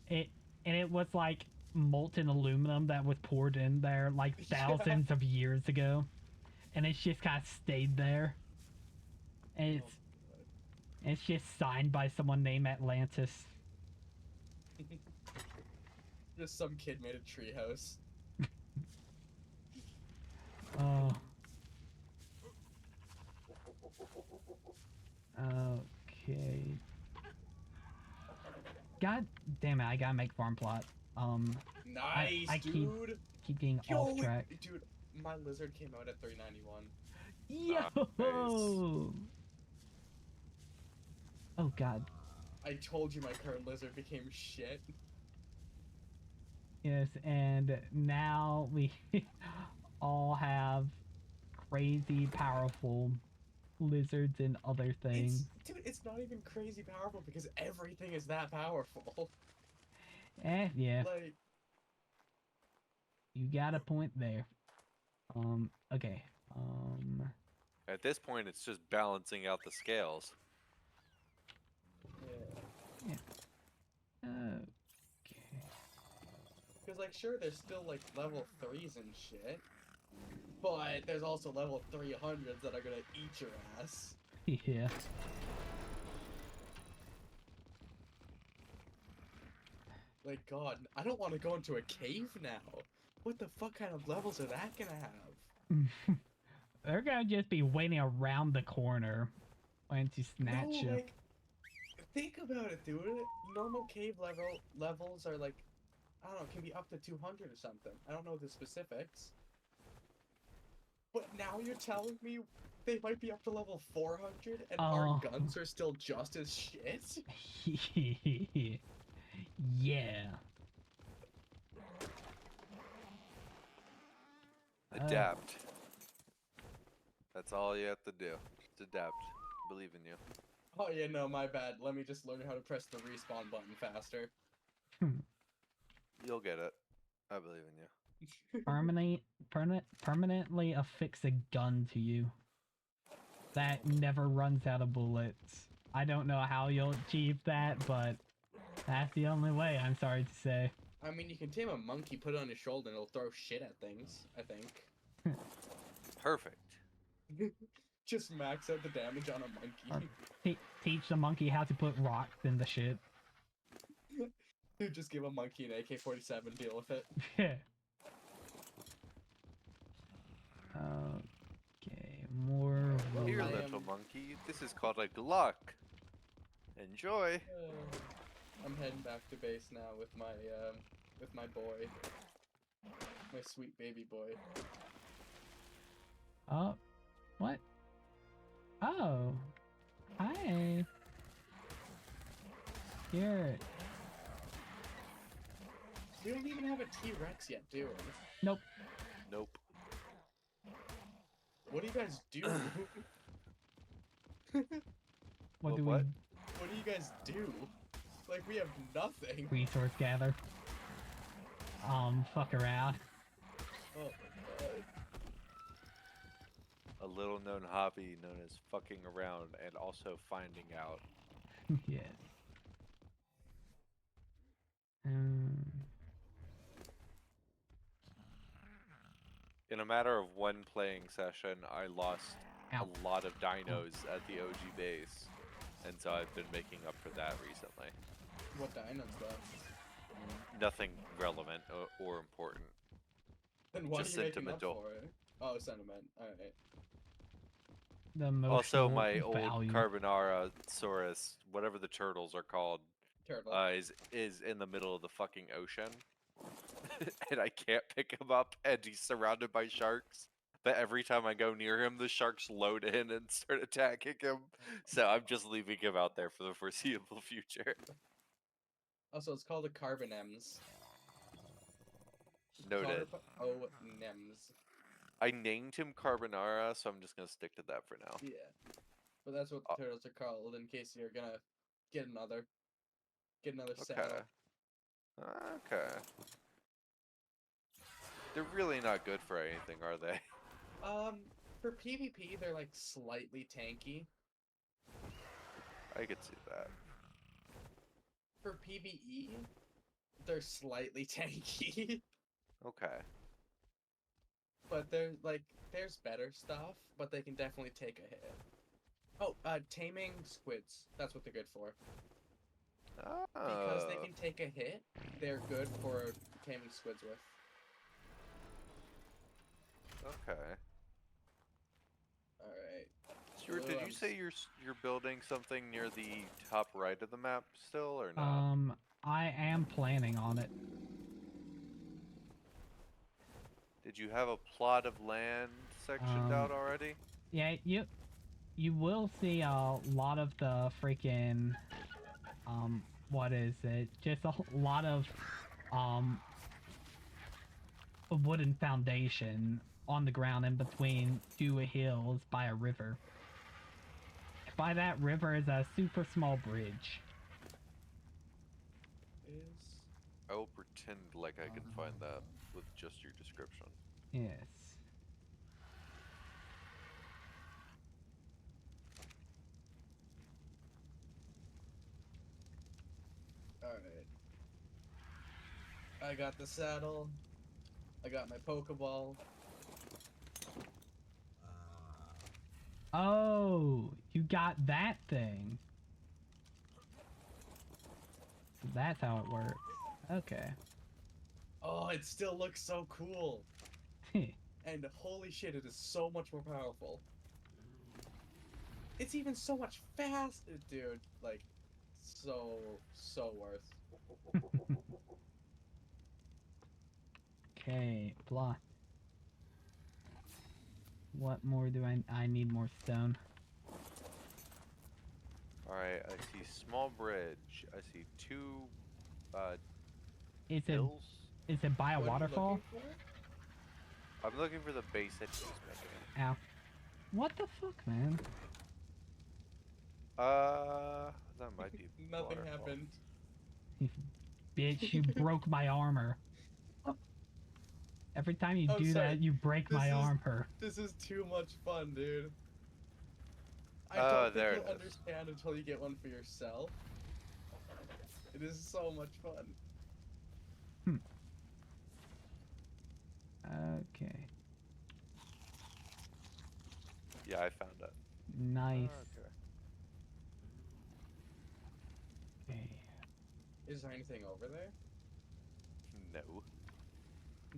It was like molten aluminum that was poured in there like Yeah. thousands of years ago, and it's just kind of stayed there. And it's just signed by someone named Atlantis. Just some kid made a treehouse. Oh. Okay. God damn it! I gotta make farm plot. Nice, I keep dude. getting Yo, off track. dude, my lizard came out at 391. Yo! Oh god. I told you my current lizard became shit. Yes, and now we all have crazy powerful lizards and other things. Dude, it's not even crazy powerful because everything is that powerful. Yeah, Like, you got a point there. Okay. At this point, it's just balancing out the scales. yeah. Okay. Because, like, sure, there's still, like, level 3s and shit. But there's also level 300s that are gonna eat your ass. Yeah. Like, God, I don't want to go into a cave now. What the fuck kind of levels are that gonna have? They're gonna just be waiting around the corner when to snatch No, you. like, think about it, dude. Normal cave levels are like, I don't know, can be up to 200 or something. I don't know the specifics. But now you're telling me they might be up to level 400 and our Oh. guns are still just as shit? Yeah. Adapt. That's all you have to do. Just adapt. Believe in you. Oh yeah, no, my bad. Let me just learn how to press the respawn button faster. You'll get it. I believe in you. Permanently affix a gun to you that never runs out of bullets. I don't know how you'll achieve that, but that's the only way, I'm sorry to say. I mean, you can tame a monkey, put it on your shoulder, and it'll throw shit at things, I think. Perfect. Just max out the damage on a monkey. Teach the monkey how to put rocks in the shit. Dude, just give a monkey an AK-47, deal with it. Okay, more. Here, I little am- monkey. This is called a Glock. Enjoy. I'm heading back to base now with my boy. My sweet baby boy. Oh, what? Oh, hi. Here. We don't even have a T-Rex yet, do we? Nope. Nope. What do you guys do? What do What? What do you guys do? Like, we have nothing. we resource gather? Fuck around. Oh my god. A little known hobby known as fucking around and also finding out. Yes. Um, In a matter of one playing session, I lost Ow. a lot of dinos at the OG base, and so I've been making up for that recently. What dinos left? Nothing relevant or important. Then why Just are you making up sentimental. for it? Oh, sentiment. Alright. the emotional Also, my old value. Carbonara Saurus, whatever the turtles are called, Turtle. is in the middle of the fucking ocean, and I can't pick him up, and he's surrounded by sharks. But every time I go near him, the sharks load in and start attacking him. So I'm just leaving him out there for the foreseeable future. Also, it's called a Carbon Ems. Noted. Nems. I named him Carbonara, so I'm just gonna stick to that for now. Yeah. But that's what the turtles are called in case you're gonna get another saddle. Okay. They're really not good for anything, are they? For PvP, they're like slightly tanky. I could see that. For PvE, they're slightly tanky. Okay. But there's better stuff, but they can definitely take a hit. Oh, taming squids. That's what they're good for. Because they can take a hit, they're good for taming squids with. Okay. Alright. Stuart, did you say you're building something near the top right of the map still, or not? I am planning on it. Did you have a plot of land sectioned out already? Yeah, you will see a lot of the freaking what is it? Just a lot of a wooden foundation on the ground in between two hills by a river. By that river is a super small bridge. I will pretend like I can find that with just your description. Yes. Alright. I got the saddle. I got my Pokeball. Oh, you got that thing. So that's how it works. Okay. Oh, it still looks so cool. And holy shit, it is so much more powerful. It's even so much faster, dude. Like, so worth. Okay, blah. What more do I need more stone? Alright, I see small bridge. I see two Is hills. it by a What are you waterfall? looking for? I'm looking for the base that he's making. Ow. What the fuck, man? That might be Nothing waterfall. happened. Bitch, you broke my armor. Every time you I'm do sorry. that, you break my armor. This is too much fun, dude. I Oh, don't there think it you'll is. understand until you get one for yourself. It is so much fun. Okay. Yeah, I found it. Nice. Okay. Okay. Is there anything over there? No.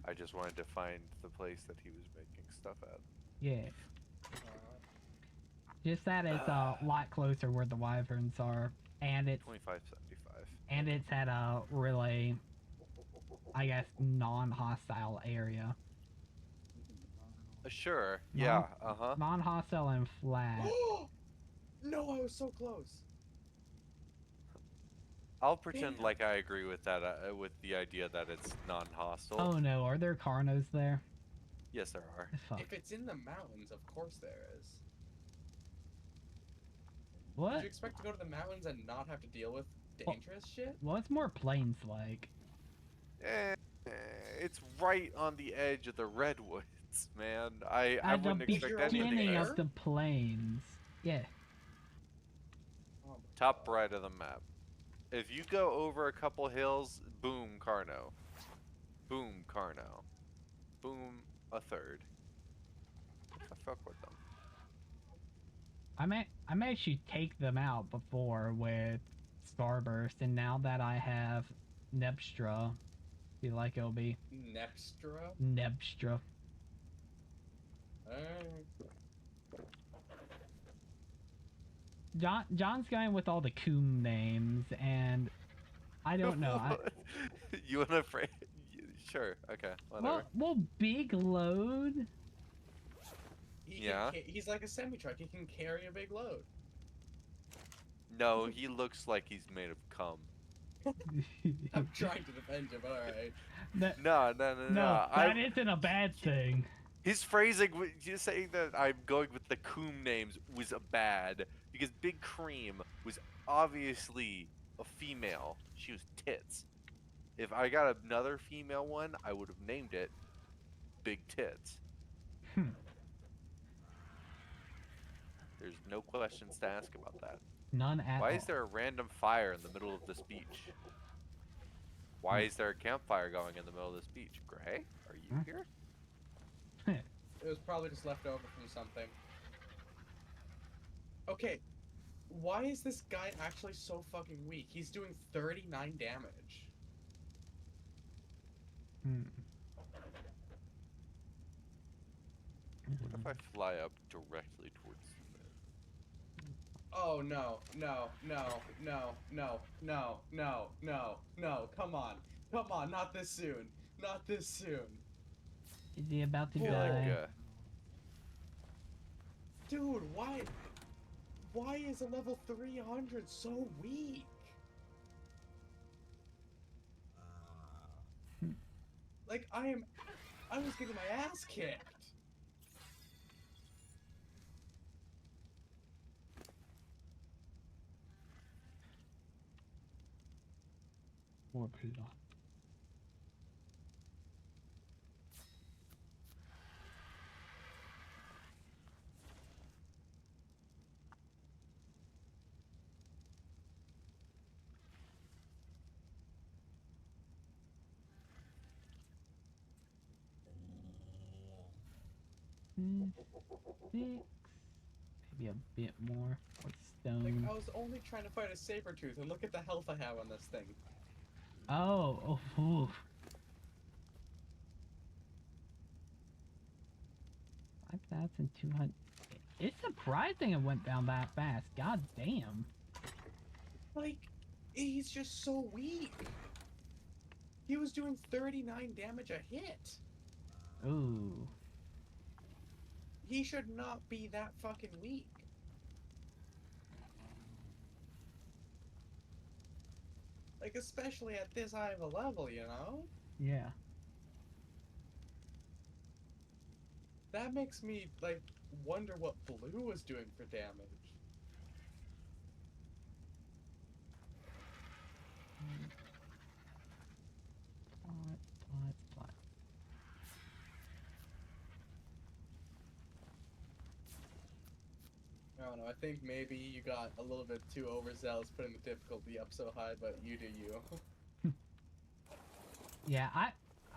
I just wanted to find the place that he was making stuff at. Yeah. Just that it's a lot closer where the wyverns are, and it's 2575. and it's at a really, I guess, non-hostile area. Sure. Yeah. Uh-huh. Non-hostile and flat. No, I was so close. I'll pretend Damn. like I agree with that, with the idea that it's non-hostile. Oh no, are there Carnos there? Yes, there are. Fuck. If it's in the mountains, of course there is. Did What? you expect to go to the mountains and not have to deal with Well- dangerous shit? What's more plains like? Eh, it's right on the edge of the redwoods, man. I At the wouldn't expect anything beginning less. of the plains. Yeah. Oh my Top God. right of the map. If you go over a couple hills, boom, Carno. Boom, Carno. Boom, a third. I fuck with them. I may actually take them out before with Starburst, and now that I have Nebstra, feel like it'll be Nextra? Nebstra. John's going with all the coom names, and I don't know. You wanna phrase? Sure. Okay. Whatever. Well, big load. Yeah. He's like a semi-truck. He can carry a big load. No, he looks like he's made of cum. I'm trying to defend him, but alright. That- No. no, that isn't a bad thing. His phrasing, just saying that I'm going with the coom names was bad because Big Cream was obviously a female. She was tits. If I got another female one, I would have named it Big Tits. Hmm. There's no questions to ask about that. None at Why all. is there a random fire in the middle of this beach? Why is there a campfire going in the middle of this beach? Gray, are you Hmm? here? It was probably just left over from something. Okay, why is this guy actually so fucking weak? He's doing 39 damage. Hmm. What if I fly up directly towards the moon? Oh no, no, no, no, no, no, no, no, no, come on. Come on, not this soon. Not this soon. Is he about to I feel die? like, Dude, why is a level 300 so weak? Like, I was getting my ass kicked. More Pluton. Six. Maybe a bit more. With Like, stone. I was only trying to fight a saber tooth, and look at the health I have on this thing. Oh, oof. 5,200. It's surprising it went down that fast. God damn. Like, he's just so weak. He was doing 39 damage a hit. Ooh. He should not be that fucking weak. Like, especially at this high of a level, you know? Yeah. That makes me, like, wonder what blue was doing for damage. Plot. I don't know, I think maybe you got a little bit too overzealous putting the difficulty up so high, but you do you. Yeah,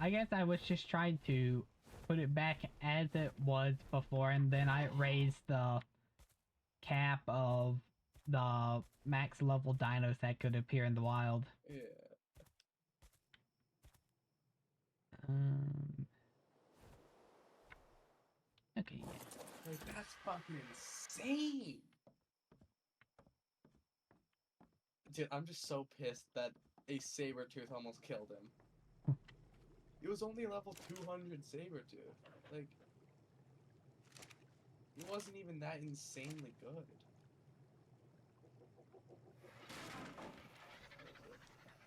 I guess I was just trying to put it back as it was before, and then I raised the cap of the max level dinos that could appear in the wild. Yeah. Okay, yeah. Like, that's fucking insane! Dude, I'm just so pissed that a Sabertooth almost killed him. It was only level 200 Sabertooth. Like, It wasn't even that insanely good.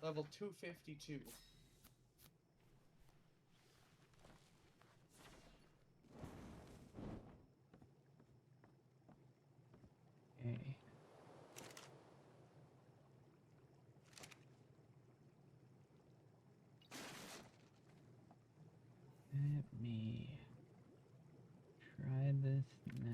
Level 252. Okay. Let me try this now.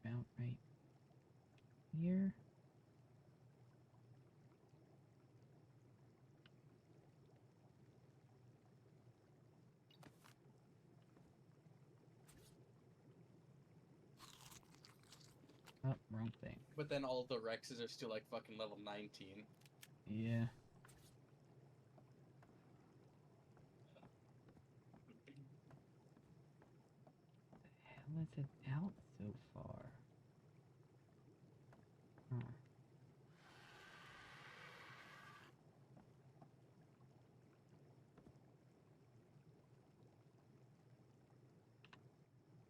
About right here. Oh, wrong thing. But then all the Rexes are still like fucking level 19. Yeah. Hell is it out so far? Huh.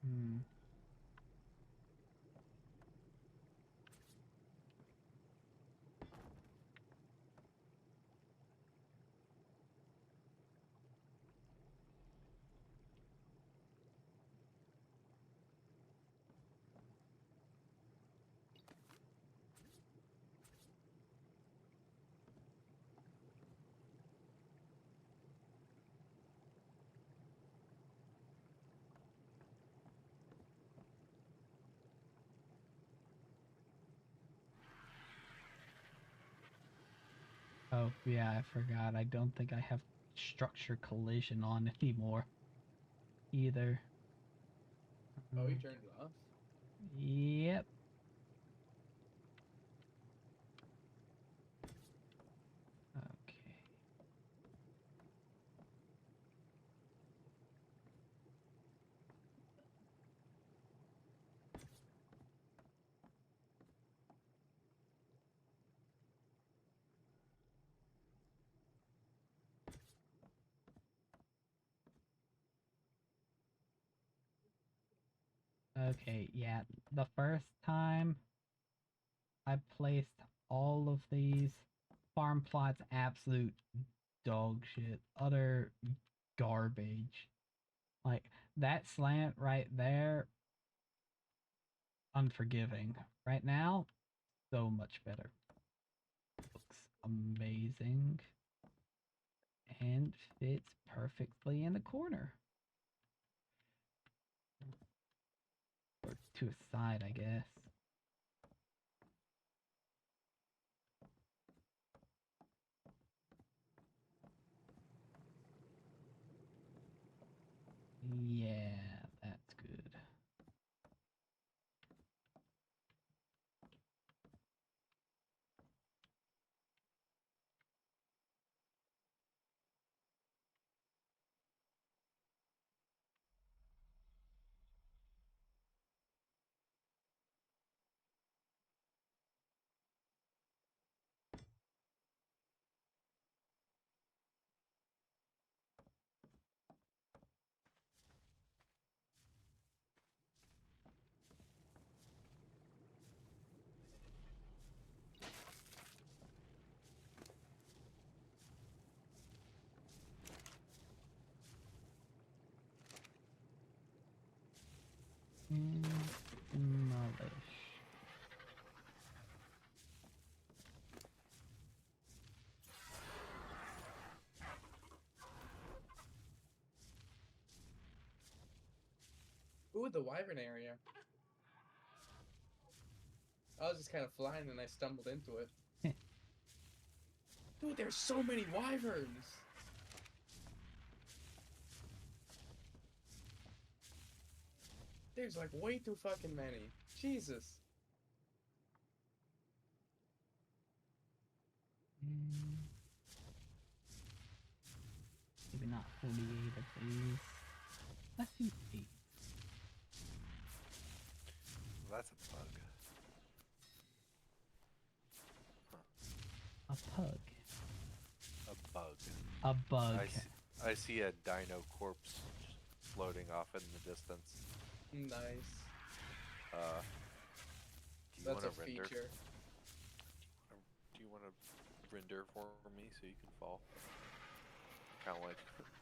Hmm. Oh, yeah, I forgot. I don't think I have structure collision on anymore either. Oh, you turned it off? Yep. Okay. Okay, yeah. The first time I placed all of these farm plots, absolute dog shit. Utter garbage. Like, that slant right there, unforgiving. Right now, so much better. Looks amazing. And fits perfectly in the corner. Or to a side, I guess. Yeah, that's good. And demolish. Ooh, the Wyvern area. I was just kind of flying and I stumbled into it. Dude, there's so many Wyverns! There's like way too fucking many. Jesus. Mm. Maybe not 48 of these. Let's do 8. That's a bug. A pug. A bug. A bug. I see a dino corpse floating off in the distance. Nice. Do you That's want a to render? feature. Do you want to render for me so you can fall? Kind of like,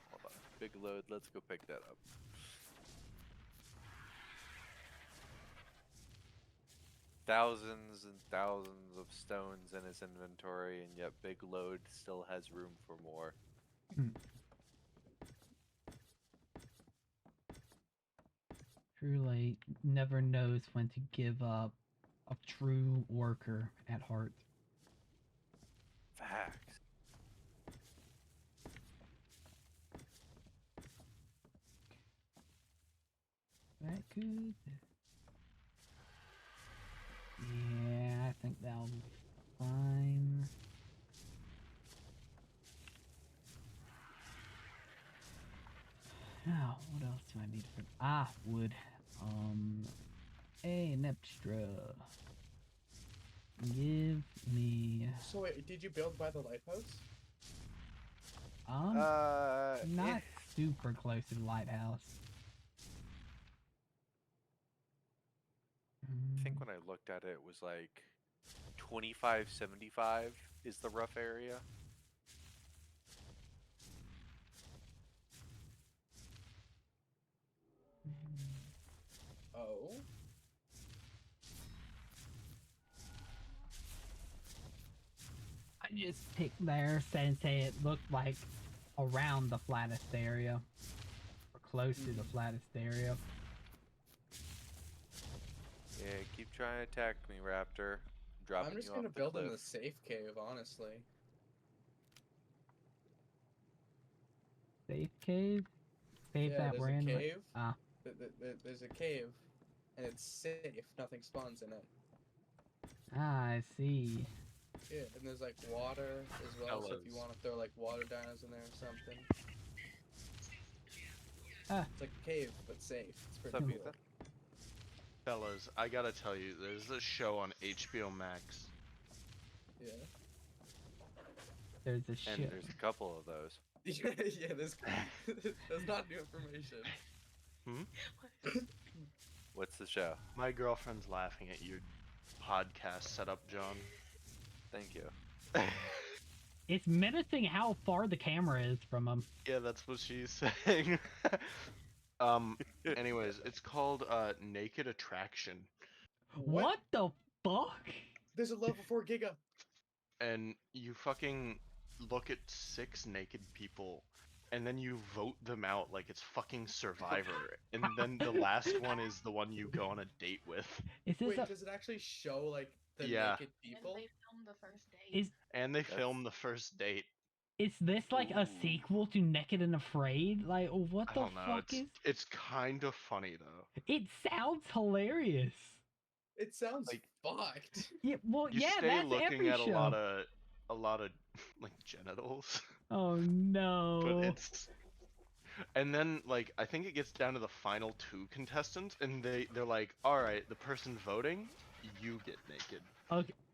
hold on, big load. Let's go pick that up. Thousands and thousands of stones in his inventory, and yet big load still has room for more. Truly never knows when to give up. A true worker at heart. Facts. That good. Yeah, I think that'll be fine. Now, what else do I need for? Wood. Hey, Nepstra. Give me. So wait, did you build by the lighthouse? Not super close to the lighthouse. I think when I looked at it, it was like 2575 is the rough area. Oh. I just picked there since it looked like around the flattest area. Or close to the flattest area. Yeah, keep trying to attack me, Raptor. Dropping I'm just you gonna off the build cliff. in the safe cave, honestly. Safe cave? Cave Yeah, that there's we're a in? cave. Ah. There's a cave, and it's safe. Nothing spawns in it. I see. Yeah, and there's like water as well. So if you Fellas. want to throw like water dinos in there or something, Ah. it's like a cave but safe. It's pretty What's up, cool. Ethan? Fellas, I gotta tell you, there's a show on HBO Max. Yeah. There's a And ship. there's a couple of those. Yeah, that's not new information. What's the show? My girlfriend's laughing at your podcast setup, John. Thank you. It's menacing how far the camera is from him. Yeah, that's what she's saying. Anyways, it's called Naked Attraction, What the fuck? There's a level 4 Giga. and you fucking look at 6 naked people, and then you vote them out like it's fucking Survivor, and then the last one is the one you go on a date with. Is this Wait, a, does it actually show like the Yeah. naked people? And they filmed the first date. is And they That's- film the first date. is this like a Ooh. sequel to Naked and Afraid? Like what I the don't know. fuck It's kind of funny though. It sounds hilarious. It sounds Like- fucked. Yeah, well, You yeah, stay that's looking every at show. a lot of like genitals. Oh no. But it's, and then like I think it gets down to the final 2 contestants, and they're like, all right, the person voting, you get naked.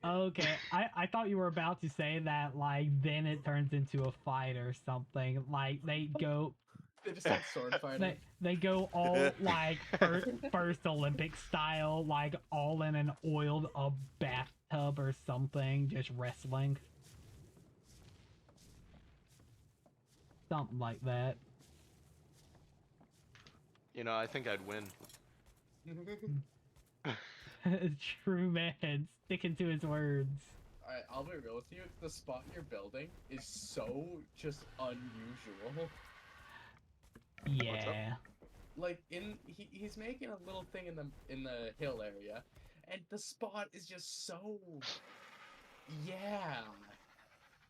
Okay, I thought you were about to say that, like, then it turns into a fight or something. Like, they go, They just have sword fighting. they go all, like, first Olympic style, like, all in an oiled bathtub or something, just wrestling. Something like that. You know, I think I'd win. True man, sticking to his words. Alright, I'll be real with you. The spot you're building is so just unusual. Yeah. Like he's making a little thing in the hill area, and the spot is just so. Yeah.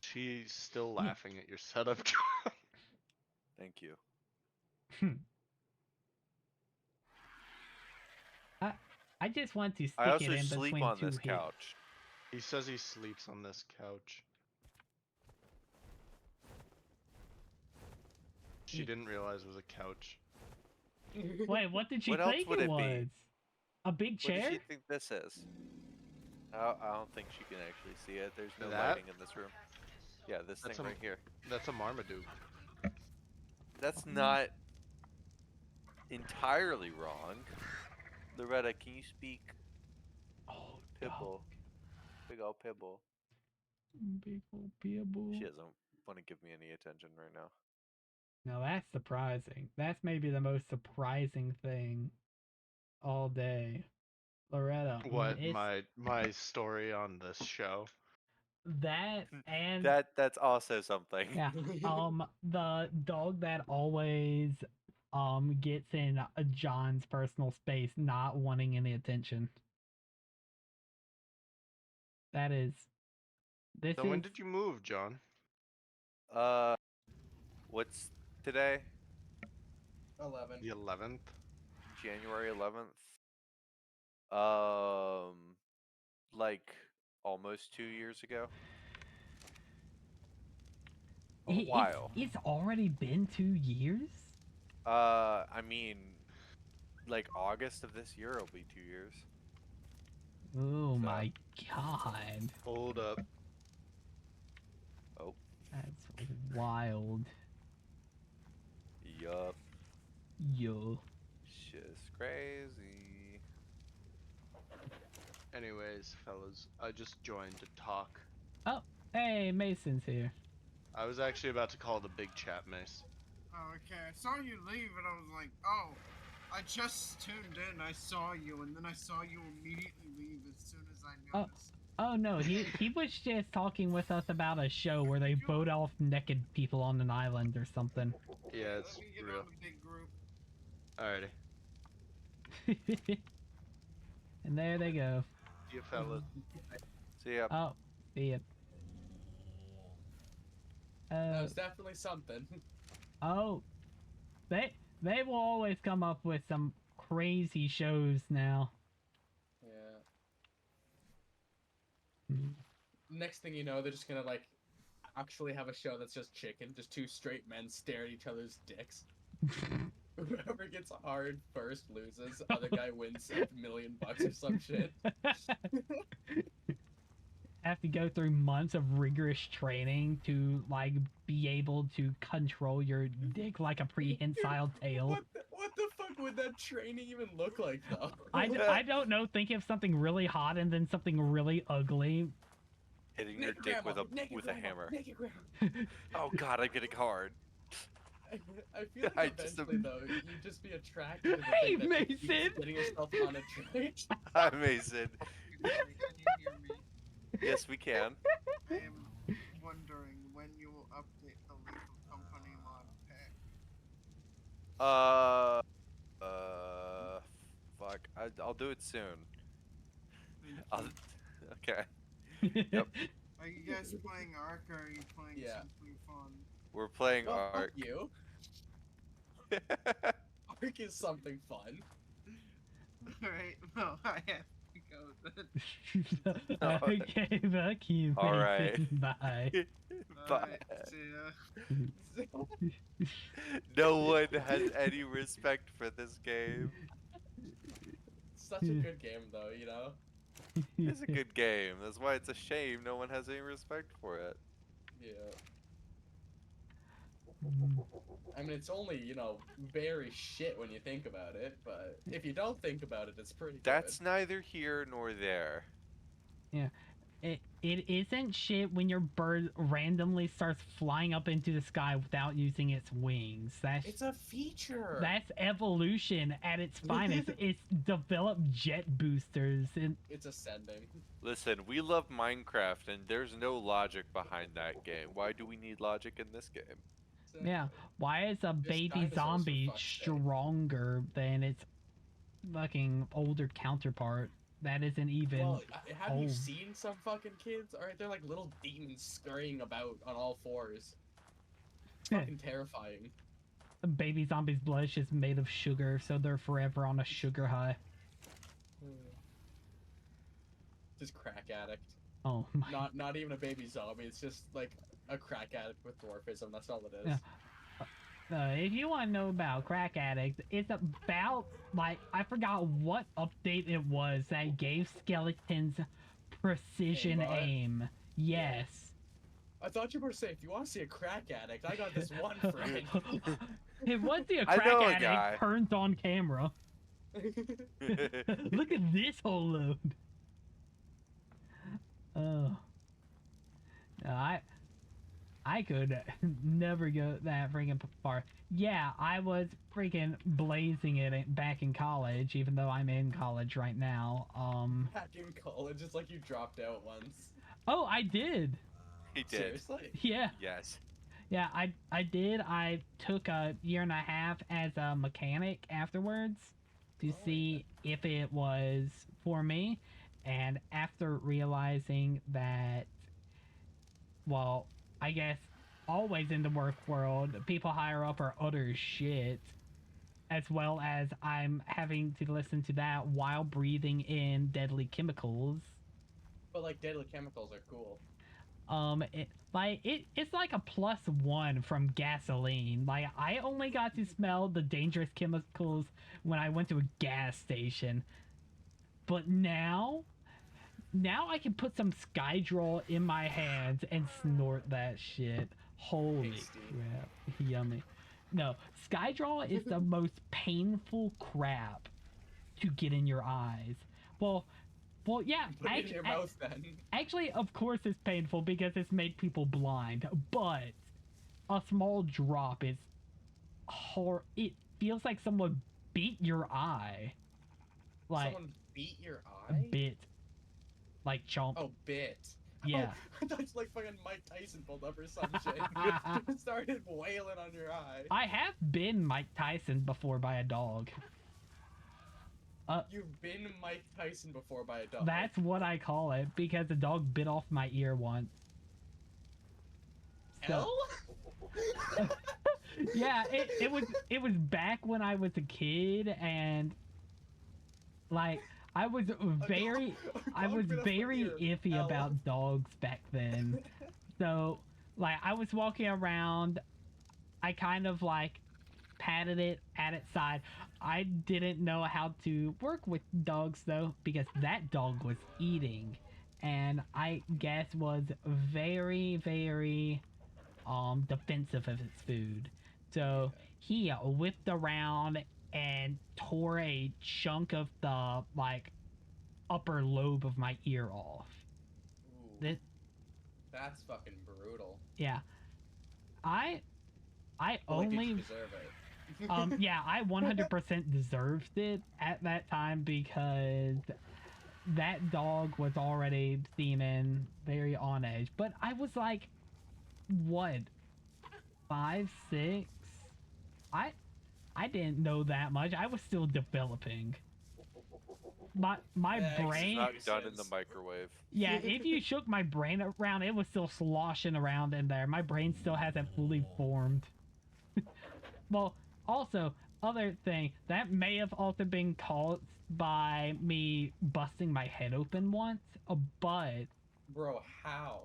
She's still laughing at your setup. Thank you. I just want to stick I also it in sleep between on two this hits. couch. He says he sleeps on this couch. She didn't realize it was a couch. Wait, what did she What else think would it it be? was? A big What chair? does she think this is? I don't think she can actually see it. There's no That? lighting in this room. Yeah, this That's thing a- right here. That's a Marmaduke. That's not entirely wrong. Loretta, can you speak Oh, Pibble? Big ol' Pibble. Big old pibble. She doesn't want to give me any attention right now. Now that's surprising. That's maybe the most surprising thing all day. Loretta. What It's my story on this show? that and That's also something. yeah. The dog that always gets in John's personal space, not wanting any attention. That is. This So is. when did you move, John? What's today? 11. The 11th. January 11th. Like almost 2 years ago. A while. It's already been 2 years. I mean, like August of this year will be 2 years. Oh So- my god. Hold up. Oh, That's wild. yup. Yo. Shit's crazy. Anyways, fellas, I just joined to talk. Hey, Mason's here. I was actually about to call the big chat, Mace. Oh, okay. I saw you leave, and I was like, oh, I just tuned in. I saw you, and then I saw you immediately leave as soon as I noticed. Oh no, he was just talking with us about a show where they vote off naked people on an island or something. Yeah, it's Let me get real. on the big group. Alrighty. And there they go. See you, fellas. So yeah, Oh, see it. That was definitely something. Oh, they will always come up with some crazy shows now. Yeah. Mm. Next thing you know, they're just gonna like actually have a show that's just chicken, just two straight men stare at each other's dicks. Whoever gets hard first loses. Other guy wins $1 million or some shit. Have to go through months of rigorous training to like be able to control your dick like a prehensile tail. What the fuck would that training even look like though? I don't know. Think of something really hot and then something really ugly. hitting your Naked dick grandma, with naked a grandma, hammer. naked grandma. Oh god, I'm getting hard. I feel like I just- eventually though, you'd just be attracted to the Hey, thing that keeps Mason! getting yourself on a train. Hi, Mason. Can you hear me? Yes, we can. I am wondering when you will update the Lethal Company mod pack. Fuck. I'll do it soon. Thank I'll, you. okay. Yep. Are you guys playing Ark or are you playing Yeah. Simply Fun? We're playing Well, fuck Ark. you. Ark is something fun. Alright, well, I have to go then. Okay, fuck you. All Mason. right. Bye. Bye. Alright, see ya. No one has any respect for this game. Such a good game though, you know? It's a good game. That's why it's a shame no one has any respect for it. Yeah. I mean, it's only, you know, very shit when you think about it, but if you don't think about it, it's pretty That's good. neither here nor there. It isn't shit when your bird randomly starts flying up into the sky without using its wings. It's a feature! That's evolution at its finest. It's developed jet boosters and It's ascending. Listen, we love Minecraft and there's no logic behind that game. Why do we need logic in this game? yeah. Why is a baby dinosaurs, for zombie fuck's sake. stronger than its fucking older counterpart? That isn't even. Well, have you old. seen some fucking kids? Alright, they're like little demons scurrying about on all fours. It's Yeah. fucking terrifying. A baby zombie's blood is just made of sugar, so they're forever on a sugar high. Just crack addict. Oh my. Not even a baby zombie, it's just like a crack addict with dwarfism, that's all it is. Yeah. If you want to know about crack addicts, it's about, like, I forgot what update it was that gave skeletons precision Aimbot? aim. Yes. I thought you were saying, if you want to see a crack addict, I got this one friend. If once the I crack know a addict guy. turns on camera. Look at this whole load. Oh. No, I could never go that freaking far. Yeah, I was freaking blazing it back in college, even though I'm in college right now. Back in college, it's like you dropped out once. Oh, I did. He did. Seriously? Yeah. Yes. Yeah, I did. I took a year and a half as a mechanic afterwards to Oh, see if it was for me. And after realizing that, well, I guess always in the work world, people higher up are utter shit. As well as I'm having to listen to that while breathing in deadly chemicals. But like deadly chemicals are cool. It's like a +1 from gasoline. Like, I only got to smell the dangerous chemicals when I went to a gas station. But now I can put some Skydrol in my hands and snort that shit. Holy Tasty. crap. Yummy. No, Skydrol is the most painful crap to get in your eyes. Well, yeah. Put it in your mouth then. Actually, of course it's painful because it's made people blind, but a small drop is it feels like someone beat your eye. Like, Someone beat your a eye? bit. Like chomp. Oh, bit. Yeah. Oh, I thought it's like fucking Mike Tyson pulled up or some shit. Just started wailing on your eye. I have been Mike Tyson before by a dog. You've been Mike Tyson before by a dog. That's what I call it because the dog bit off my ear once. Hell? Yeah, it was back when I was a kid and like I was very iffy about dogs back then. So like I was walking around, I kind of like patted it at its side. I didn't know how to work with dogs though because that dog was eating and I guess was very defensive of its food. So he whipped around and tore a chunk of the like upper lobe of my ear off. Ooh, that's fucking brutal. Yeah. I Like, only did you deserve it? yeah, I 100% deserved it at that time because that dog was already seeming very on edge. But I was like, what, 5, 6? I didn't know that much. I was still developing. My Yeah, brain. Not Makes done in the sense. microwave. Yeah, if you shook my brain around, it was still sloshing around in there. My brain still hasn't fully formed. Well, also, other thing, that may have also been caused by me busting my head open once, but Bro, how?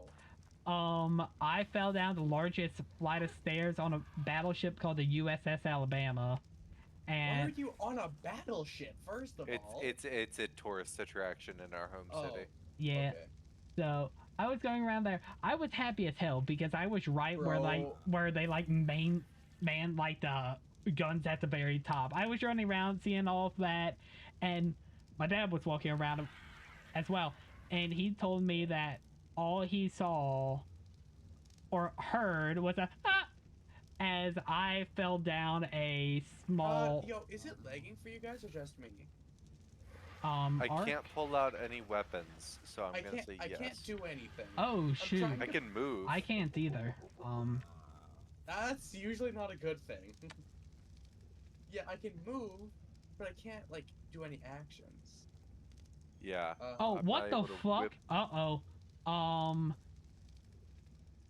I fell down the largest flight of stairs on a battleship called the USS Alabama, Why are and you on a battleship, first of all? It's a tourist attraction in our home Oh, city. yeah, okay. so I was going around there. I was happy as hell because I was right Bro. where they like man like the guns at the very top. I was running around seeing all of that, and my dad was walking around as well, and he told me that all he saw or heard was a ah, as I fell down a small Yo, is it lagging for you guys or just me? I arc. can't pull out any weapons, so I'm gonna say I yes. can't do anything. Oh shoot! trying I can move. I can't either. That's usually not a good thing. Yeah, I can move, but I can't like do any actions. Yeah. Oh, I'm what not the able to fuck? whip-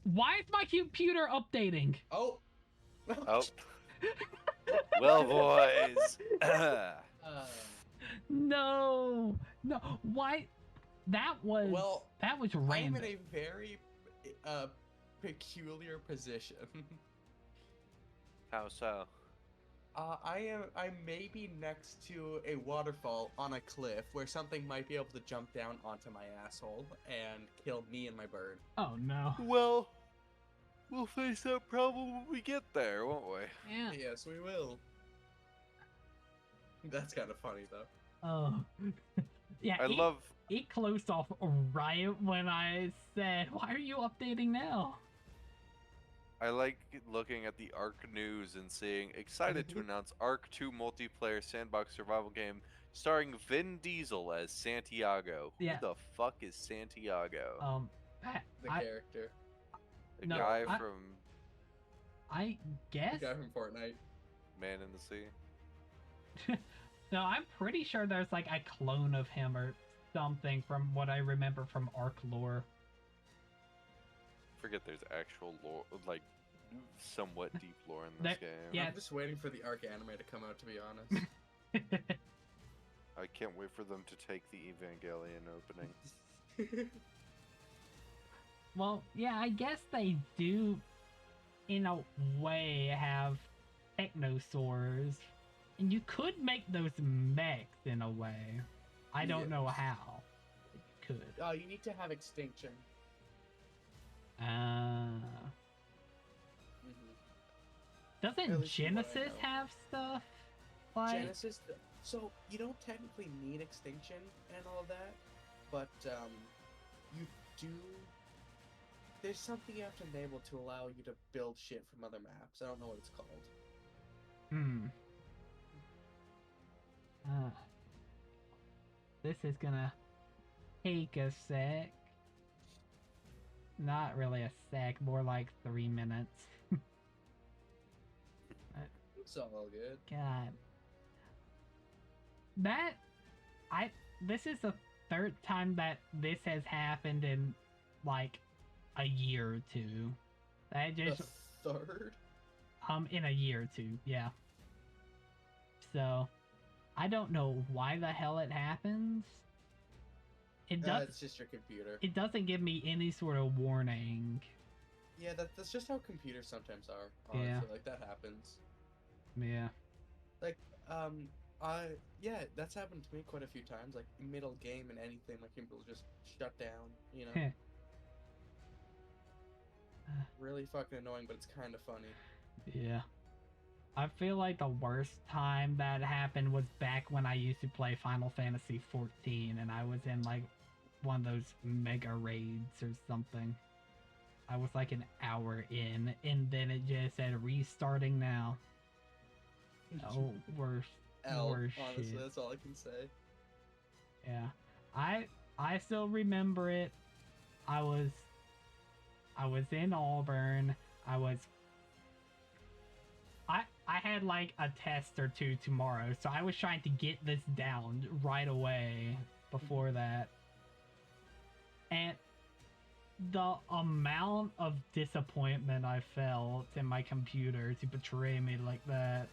Why is my computer updating? Oh. Oh. Well, boys. No, why? That was Well, I'm random. in a very peculiar position. How so? I may be next to a waterfall on a cliff where something might be able to jump down onto my asshole and kill me and my bird. Oh no. Well, we'll face that problem when we get there, won't we? Yeah. Yes, we will. That's kind of funny though. Oh. Yeah. I love. It closed off right when I said, "Why are you updating now?" I like looking at the Ark news and seeing excited to announce Ark 2 multiplayer sandbox survival game starring Vin Diesel as Santiago. Yeah. Who the fuck is Santiago? The character. The no, guy I- from I The guess. guy from Fortnite. Man in the Sea. No, I'm pretty sure there's like a clone of him or something from what I remember from Ark lore. Forget there's actual lore, like somewhat deep lore in this There- game. yeah. I'm just waiting for the Ark anime to come out, to be honest. I can't wait for them to take the Evangelion opening. Well, yeah, I guess they do, in a way, have technosaurs, and you could make those mechs in a way. I don't know Yes. how. You could. You need to have extinction. Uh, Mm-hmm. doesn't At least from what I Genesis know. have stuff like? Genesis. So you don't technically need extinction and all that, but you do. There's something you have to enable to allow you to build shit from other maps. I don't know what it's called. Hmm. This is gonna take a sec. Not really a sec, more like 3 minutes. It's all good. God. This is the third time that this has happened in like a year or two. That The just third. in a year or two, yeah. So I don't know why the hell it happens. It's just your computer. It doesn't give me any sort of warning. Yeah, that's just how computers sometimes are. Yeah. Honestly, like that happens. Yeah. That's happened to me quite a few times. Like middle game and anything, my computer will just shut down. You know. Heh. Really fucking annoying, but it's kind of funny. Yeah. I feel like the worst time that happened was back when I used to play Final Fantasy 14 and I was in like one of those mega raids or something. I was like an hour in and then it just said restarting now. Oh, worst. Worst Honestly, shit. that's all I can say. Yeah. I still remember it. I was in Auburn. I had like a test or two tomorrow, so I was trying to get this down right away before that. And the amount of disappointment I felt in my computer to betray me like that.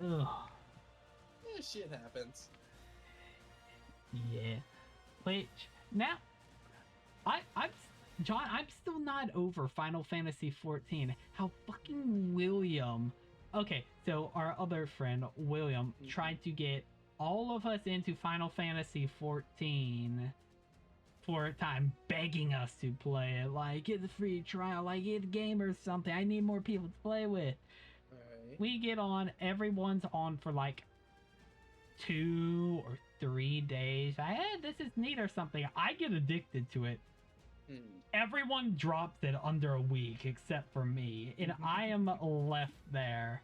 Ugh. Yeah, shit happens. Yeah. Which now John, I'm still not over Final Fantasy 14. How fucking William. Okay, so our other friend William tried to get all of us into Final Fantasy 14 for a time, begging us to play it. Like, get the free trial, like get a game or something. I need more people to play with. Alright. We get on, everyone's on for like 2 or 3 days. This is neat or something. I get addicted to it. Everyone drops it under a week except for me, and I am left there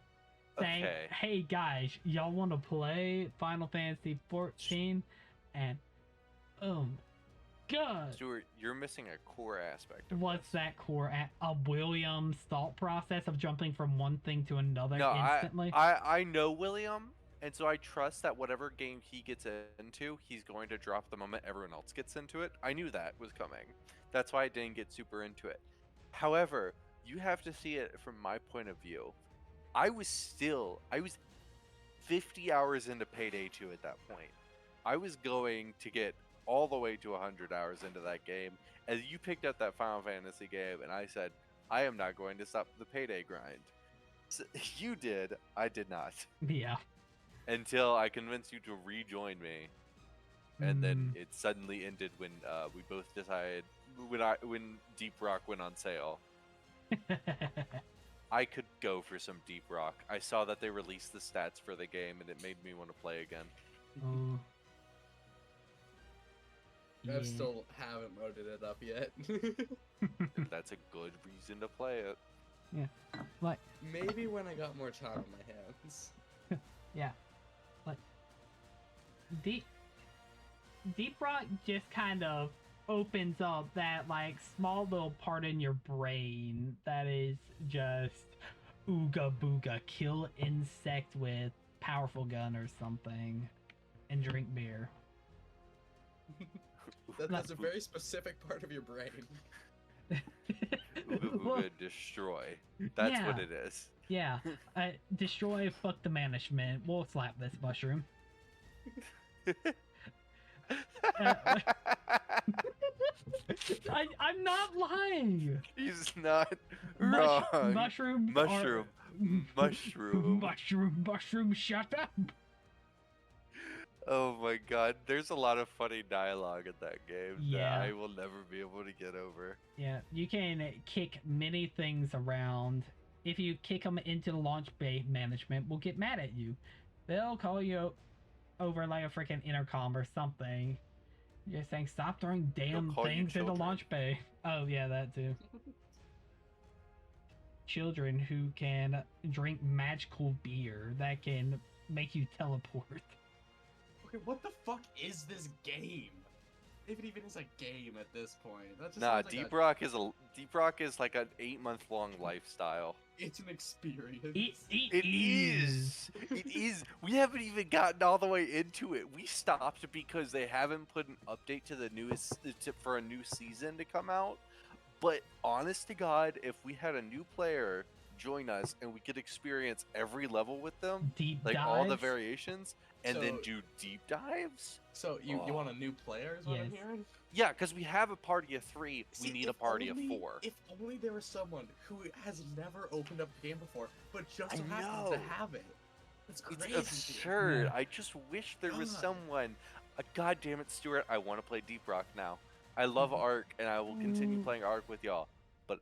saying, Okay. hey guys, y'all want to play Final Fantasy 14? And oh my god, Stuart, you're missing a core aspect of what's this. that core a William's thought process of jumping from one thing to another No, instantly? I know William, and so I trust that whatever game he gets into, he's going to drop the moment everyone else gets into it. I knew that was coming. That's why I didn't get super into it. However, you have to see it from my point of view. I was 50 hours into Payday 2 at that point. I was going to get all the way to 100 hours into that game as you picked up that Final Fantasy game, and I said, I am not going to stop the payday grind. You did, I did not. Yeah. Until I convinced you to rejoin me. And then Mm. it suddenly ended when we both decided when Deep Rock went on sale. I could go for some Deep Rock. I saw that they released the stats for the game, and it made me want to play again. Oh. I Yeah. still haven't loaded it up yet. And that's a good reason to play it. Like, Maybe when I got more time on my hands. yeah. Like, Deep Rock just kind of opens up that, like, small little part in your brain that is just ooga booga, kill insect with powerful gun or something, and drink beer. That's a very specific part of your brain. Ooga Well, Booga destroy. That's what yeah. it is. yeah. Destroy, fuck the management. We'll slap this mushroom. I'm not lying. He's not Mush- wrong. mushrooms Mushroom. Mushroom. Mushroom, shut up. Oh my god, there's a lot of funny dialogue in that game that Yeah. I will never be able to get over. Yeah, you can kick many things around. If you kick them into the launch bay, management will get mad at you. They'll call you over like a freaking intercom or something. You're saying, stop throwing damn call you things into children. launch bay. Oh, yeah, that too. Children who can drink magical beer that can make you teleport. Okay, what the fuck is this game? If it even is a game at this point. That just Nah, sounds like Deep Rock is like an 8-month-long lifestyle. It's an experience. It is. It is. We haven't even gotten all the way into it. We stopped because they haven't put an update to the newest for a new season to come out. But honest to God, if we had a new player join us and we could experience every level with them, Deep like dives. all the variations, and then So- do deep dives. So you Oh. want a new player is what I'm Yes. hearing? Yeah, because we have a party of 3. We See, need a if party only- of 4. If only there was someone who has never opened up the game before, but just so I happens to know. have it. It's It's crazy. absurd. Yeah. I just wish there was God. someone. God damn it, Stuart! I want to play Deep Rock now. I love Ark, and I will continue Mm. playing Ark with y'all. But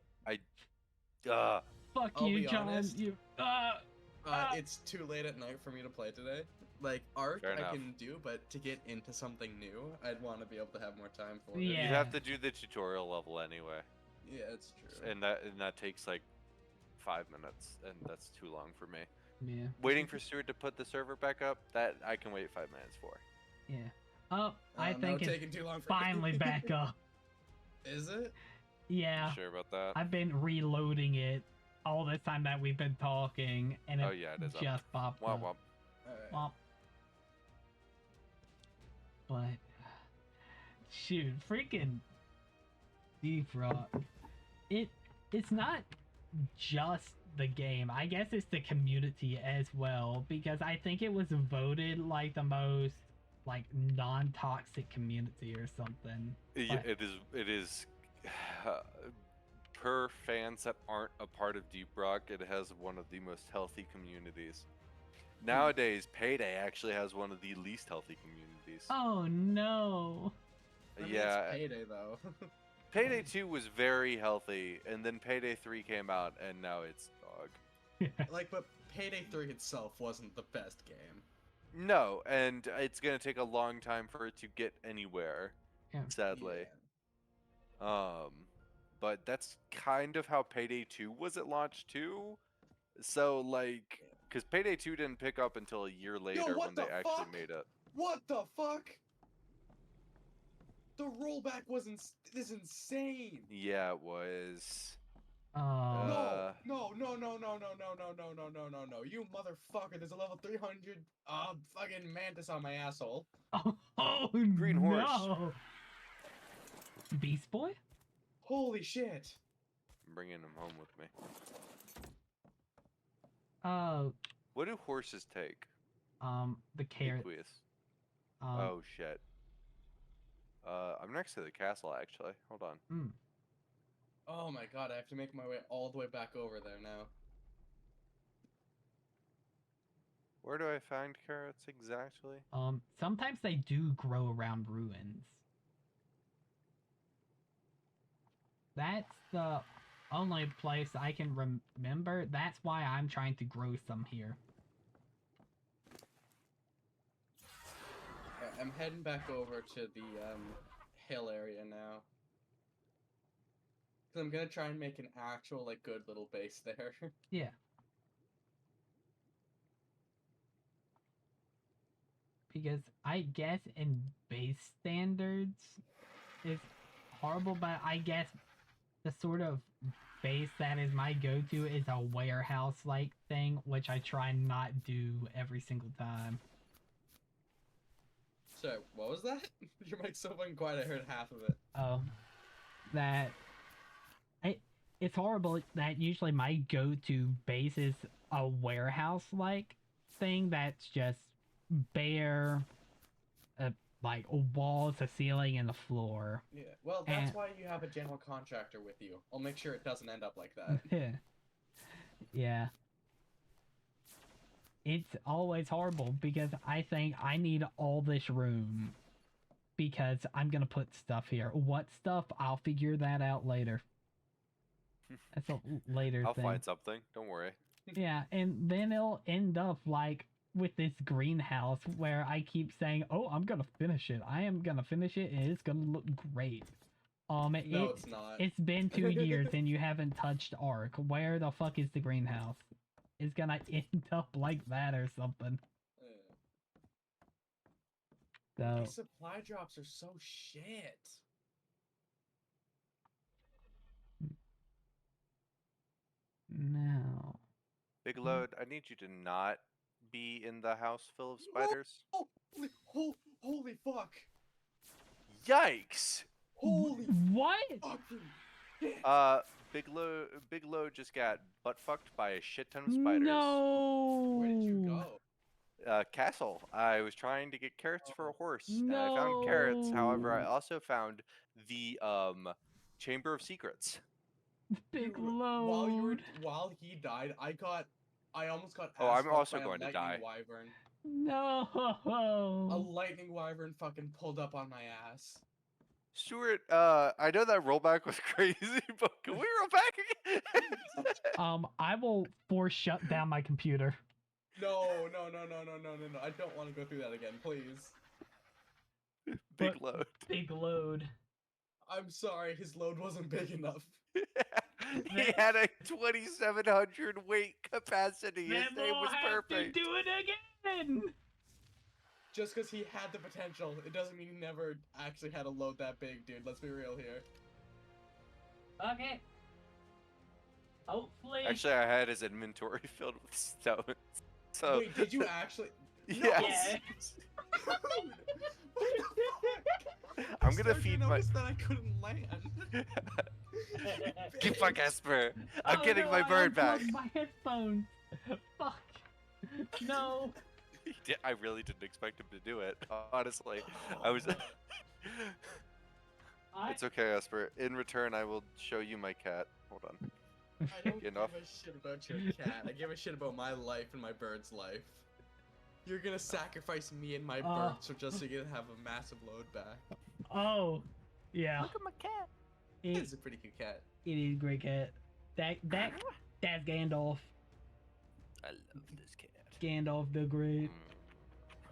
Fuck I'll you, be John. honest. You. It's too late at night for me to play today. Like Ark, Fair I enough. can do, but to get into something new, I'd want to be able to have more time for it. Yeah. you have to do the tutorial level anyway, Yeah, it's true. and that takes like 5 minutes, and that's too long for me. Yeah. Waiting for Stuart to put the server back up, that I can wait 5 minutes for. Yeah. Oh, I No, think it's taking too long for finally me. back up. Is it? Yeah. You sure about that? I've been reloading it all this time that we've been talking, and Oh, it yeah, it is up. just popped Womp up. womp. Alright. Womp. But shoot, freaking Deep Rock. It's not just the game. I guess it's the community as well, because I think it was voted like the most like non-toxic community or something. Yeah, But- it is. Per fans that aren't a part of Deep Rock, it has one of the most healthy communities. Nowadays, Payday actually has one of the least healthy communities. Oh no. I mean, Yeah, It's payday though. Payday 2 was very healthy, and then Payday 3 came out, and now it's dog. Like, but Payday 3 itself wasn't the best game. No, and it's gonna take a long time for it to get anywhere, Yeah. sadly. Yeah. But that's kind of how Payday 2 was at launch too. So like, because Payday 2 didn't pick up until a year later what when they the actually fuck? made it. What the fuck? The rollback is insane. Yeah, it was. Oh. No, no. You motherfucker, there's a level 300 fucking mantis on my asshole. Oh, Green horse. no. Beast Boy? Holy shit. I'm bringing him home with me. Oh, What do horses take? the carrot. Aqueous. Um, Oh shit. I'm next to the castle actually. Hold on. Oh my god, I have to make my way all the way back over there now. Where do I find carrots exactly? Sometimes they do grow around ruins. That's the only place I can remember. That's why I'm trying to grow some here. I'm heading back over to the hill area now. Cause I'm gonna try and make an actual like good little base there. Yeah. Because I guess in base standards it's horrible, but I guess the sort of base that is my go-to is a warehouse-like thing, which I try not do every single time. So what was that? Your mic's so fucking quiet. I heard half of it. Oh, that it's horrible that usually my go-to base is a warehouse-like thing that's just bare, like walls, a ceiling, and the floor. Yeah. Well, that's And- why you have a general contractor with you. I'll make sure it doesn't end up like that. Yeah. It's always horrible because I think I need all this room because I'm gonna put stuff here. What stuff? I'll figure that out later. That's a later I'll thing. find something. Don't worry. Yeah, and then it'll end up like with this greenhouse where I keep saying, "Oh, I'm gonna finish it. I am gonna finish it, and it's gonna look great." No, it's not. It's been 2 years and you haven't touched Ark. Where the fuck is the greenhouse? It's gonna end up like that or something. So These supply drops are so shit. now, Big load. I need you to not be in the house full of spiders. Oh, holy fuck! Yikes! Holy what? fucking shit! Big load just got butt fucked by a shit ton of spiders. No. Where did you go? Castle. I was trying to get carrots for a horse, and I found carrots. However, I No. also found the Chamber of Secrets. Big Dude, load. while he died, I almost got. Oh, I'm ass fucked also by a going to lightning die. Wyvern. A No. lightning wyvern fucking pulled up on my ass. Stuart, I know that rollback was crazy, but can we roll back again? I will force shut down my computer. No. I don't want to go through that again, please. Big But- load. Big load. I'm sorry, his load wasn't big enough. He had a 2,700 weight capacity. His Then name we'll was have perfect. to do it again. Just because he had the potential, it doesn't mean he never actually had a load that big, dude. Let's be real here. Okay. Hopefully. Actually, I had his inventory filled with stones. So Wait, did you actually? yes. Yeah. I'm gonna feed my. noticed that I couldn't land. Get fuck Esper. I'm Oh, getting no, my I bird back. unplugged my headphones. Fuck. No. I really didn't expect him to do it. Honestly, I was. It's okay, Esper. In return, I will show you my cat. Hold on. I don't give Enough. a shit about your cat. I give a shit about my life and my bird's life. You're gonna sacrifice me and my bird so just so you can have a massive load back. Oh. Yeah. at my cat. It's a pretty good cat. It is a great cat. That's Gandalf. I love this cat. Gandalf the Great.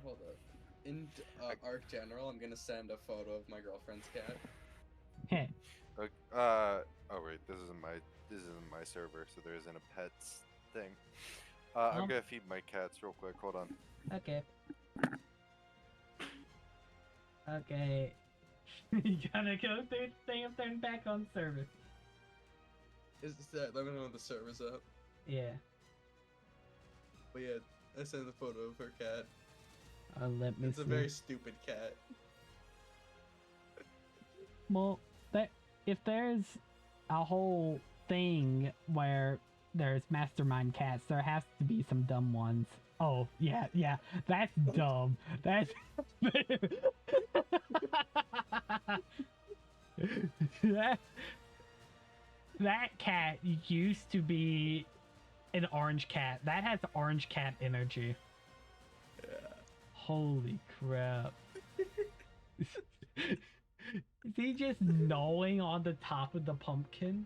Hold up. In Arc General, I'm gonna send a photo of my girlfriend's cat. Heh. Oh wait, this isn't my server, so there isn't a pets thing. I'm gonna feed my cats real quick. Hold on. Okay. Okay. You gotta go through the thing and turn back on service. Is that? Let me know when the server's up. Yeah. But yeah, I sent a photo of her cat. Let me It's see. a very stupid cat. Well, if there's a whole thing where there's mastermind cats, there has to be some dumb ones. Oh, yeah, that's dumb. That's... That cat used to be an orange cat. That has orange cat energy. Holy crap. Is he just gnawing on the top of the pumpkin?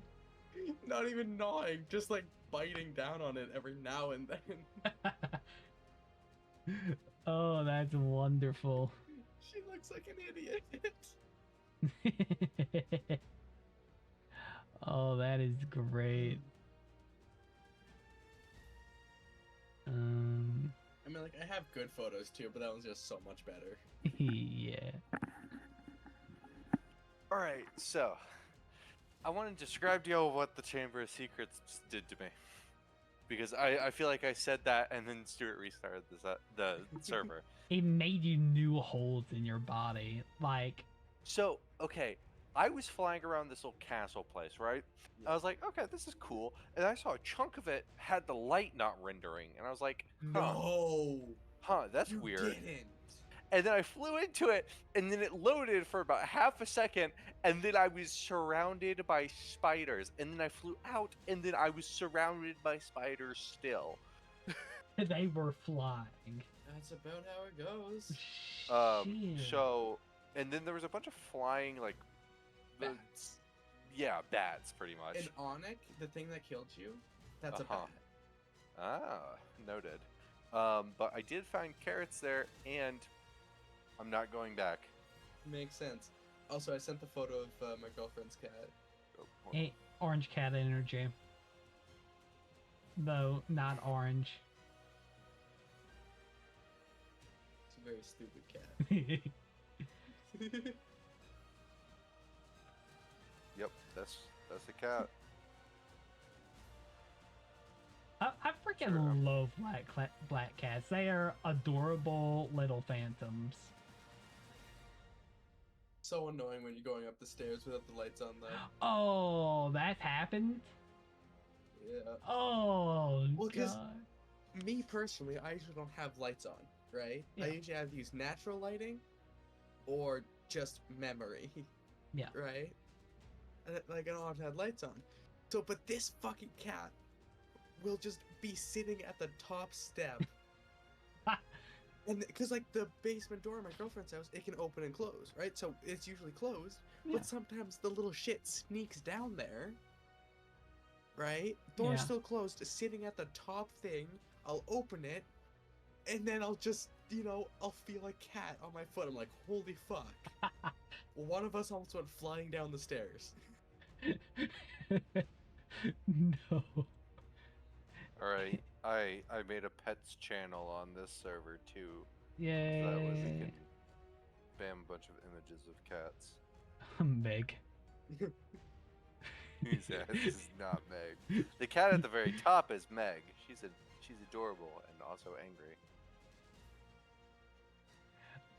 Not even gnawing, just like biting down on it every now and then. Oh, that's wonderful. She looks like an idiot. Oh, that is great. I mean, like, I have good photos too, but that one's just so much better. Yeah. Alright, so I want to describe to y'all what the Chamber of Secrets did to me. Because I feel like I said that and then Stuart restarted the server. It made you new holes in your body. Like, So, okay, I was flying around this little castle place, right? I was like, okay, this is cool. And I saw a chunk of it had the light not rendering. And I was like, that's you weird. Didn't. And then I flew into it, and then it loaded for about half a second, and then I was surrounded by spiders. And then I flew out, and then I was surrounded by spiders still. they were flying. That's about how it goes. Shit. So, and then there was a bunch of flying, like, Bats. yeah, bats, pretty much. And Onyx, the thing that killed you, that's a Uh-huh. bat. Ah, noted. But I did find carrots there, and I'm not going back. Makes sense. Also, I sent the photo of my girlfriend's cat. Oh, hold on. Hey, orange cat energy. Though, not orange. It's a very stupid cat. Yep, that's a cat. I freaking Sure. love black cats. They are adorable little phantoms. So annoying when you're going up the stairs without the lights on, though. Oh, that happened? Yeah. Oh, Well, 'cause- God. Me personally, I usually don't have lights on, right? Yeah. I usually have to use natural lighting or just memory. Yeah. Right? And, like, I don't have to have lights on. So, but this fucking cat will just be sitting at the top step. And because, like, the basement door of my girlfriend's house, it can open and close, right? So it's usually closed, Yeah. but sometimes the little shit sneaks down there, right? Door's Yeah. still closed, sitting at the top thing. I'll open it, and then I'll just, I'll feel a cat on my foot. I'm like, holy fuck. One of us almost went flying down the stairs. No. Alright, I made a pets channel on this server too. So Yay. that way we can spam a bunch of images of cats. Meg. Who's that? This is not Meg. The cat at the very top is Meg. She's adorable and also angry.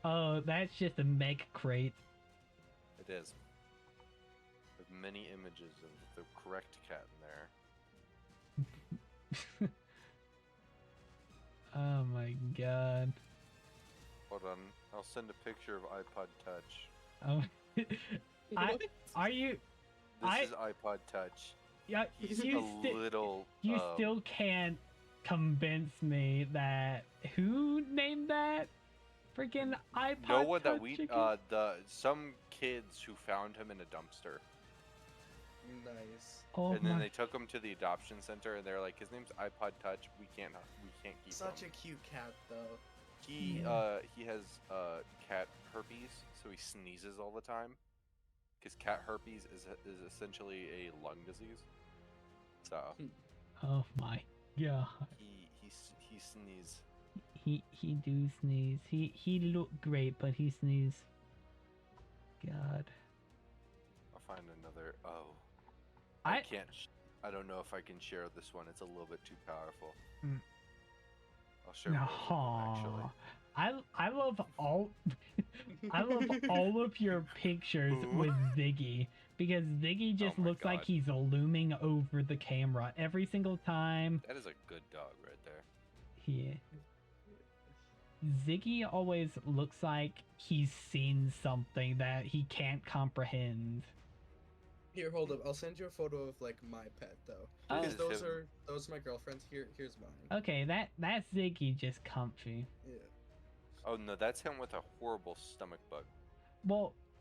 Oh, that's just a Meg crate. It is. With many images of the correct cat in there. Oh my god. Hold on, I'll send a picture of iPod Touch. Oh. Are you? This is iPod Touch. Yeah, He's you a little. You still can't convince me that who named that freaking iPod. No one that Touch we again? some kids who found him in a dumpster, Nice. Oh and then my. they took him to the adoption center, and they're like, his name's iPod Touch. We can't keep Such him. a cute cat, though. He Yeah. he has cat herpes, so he sneezes all the time. Because cat herpes is essentially a lung disease. So Oh my god. he sneezes. He do sneeze. He look great, but he sneeze. God. I'll find another. Oh, I- I can't. I don't know if I can share this one. It's a little bit too powerful. Mm. I'll share both of them, actually. No. I love all I love all of your pictures Ooh. with Ziggy because Ziggy just my looks like God. he's looming over the camera every single time. That is a good dog right there. Yeah. Ziggy always looks like he's seen something that he can't comprehend. Here, hold up. I'll send you a photo of like my pet though, Oh. because This is those are my girlfriends. Here's mine. Okay, that's Ziggy just comfy. Yeah. Oh no, that's him with a horrible stomach bug.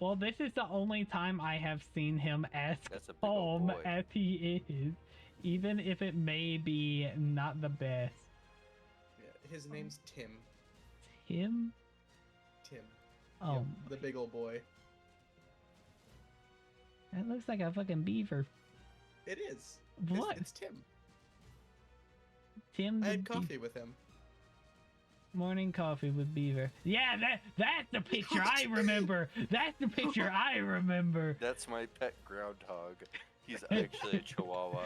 Well, this is the only time I have seen him as That's a big old calm boy. as he is, even if it may be not the best. Yeah. His name's Tim. Him? Tim. Oh, Yep, the big old boy. that looks like a fucking beaver. It is. What? It's Tim. Tim I the had coffee with him. Morning coffee with beaver. Yeah, that's the picture I remember. That's the picture I remember. That's my pet groundhog. He's actually a chihuahua.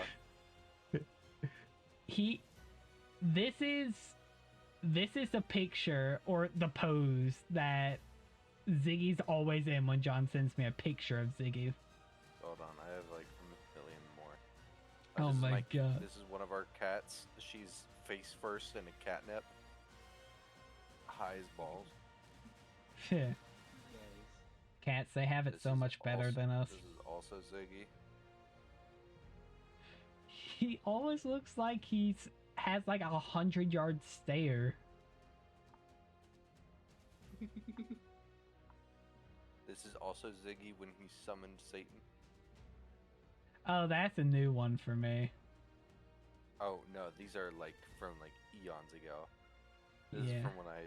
This is the picture or the pose that Ziggy's always in when John sends me a picture of Ziggy. Hold on, I have like a million more. Oh this is my God. This is one of our cats. She's face first in a catnip. High as balls. Nice. Cats, they have it This so is much better also- than us. This is also Ziggy. He always looks like has like 100-yard stare. This is also Ziggy when he summoned Satan. Oh, that's a new one for me. Oh no, these are like from like eons ago. This Yeah. is from when I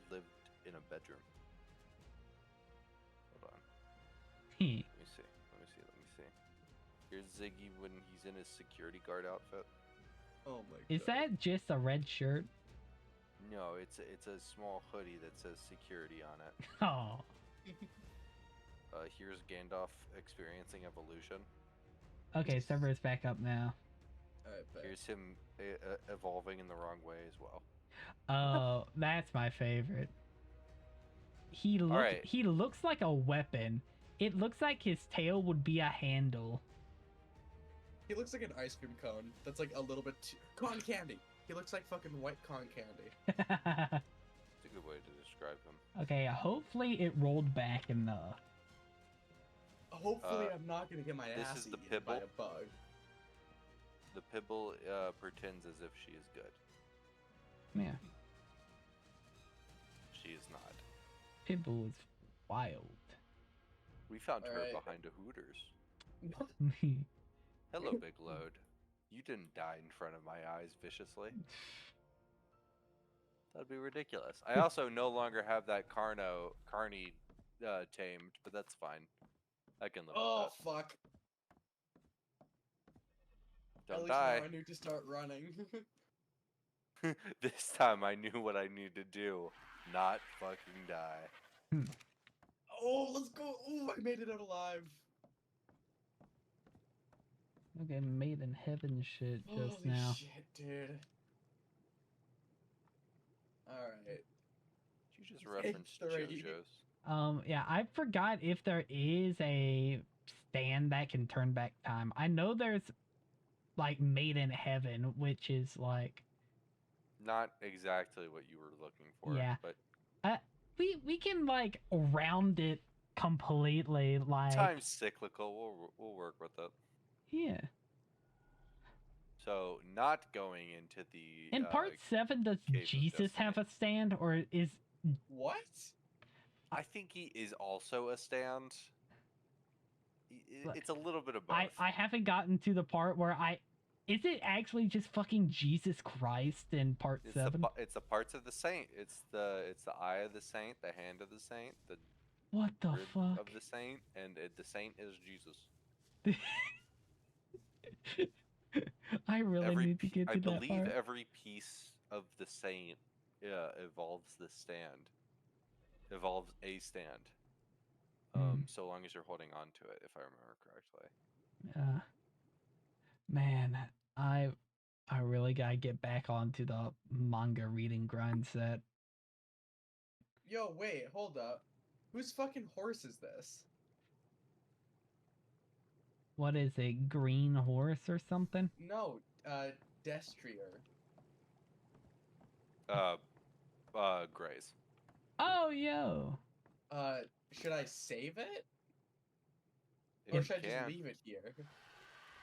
lived in a bedroom. Hold on. Let me see. Let me see. Let me see. Here's Ziggy when he's in his security guard outfit. Oh my god. Is that just a red shirt? No, it's a small hoodie that says security on it. Oh. Here's Gandalf experiencing evolution. Okay, server's back up now. Alright, bet. Here's him evolving in the wrong way as well. Oh, that's my favorite. He Alright. looks like a weapon. It looks like his tail would be a handle. He looks like an ice cream cone. That's like a little bit cotton candy. He looks like fucking white cotton candy. It's a good way to describe him. Okay, hopefully it rolled back enough. Hopefully, I'm not gonna get my this ass is the eaten by Pibble. a bug. The Pibble pretends as if she is good. Yeah, She is not. Pitbull is wild. We found her Alright. behind a Hooters. Hello, Big Load. You didn't die in front of my eyes viciously. That'd be ridiculous. I also no longer have that Carney tamed, but that's fine. I can live Oh with fuck! that. At Don't least die. now I knew to start running. This time I knew what I needed to do. Not fucking die. Oh, let's go! Oh, I made it out alive. Okay, made in heaven shit just Holy now. shit, dude. Alright. You just referenced Three. JoJo's. Yeah, I forgot if there is a stand that can turn back time. I know there's like Made in Heaven, which is like Not exactly what you were looking for, Yeah. but we can like round it completely like time's cyclical. We'll work with it. yeah. So not going into the In part 7, does Cave of Jesus have a Destiny. stand or is What? I think he is also a stand. Look, It's a little bit of both. I haven't gotten to the part where is it actually just fucking Jesus Christ in part It's 7? it's the parts of the saint. It's the eye of the saint, the hand of the saint, the What the rib fuck? of the saint, and the saint is Jesus. I really need to get to I that believe part. every piece of the saint evolves the stand. Evolves a stand. So long as you're holding on to it, if I remember correctly. Man, I really gotta get back onto the manga reading grind set. Yo, wait, hold up. Whose fucking horse is this? What is it, Green Horse or something? No, Destrier. Grays. Oh, yo! Should I save it? If Or you should I just can, leave it here?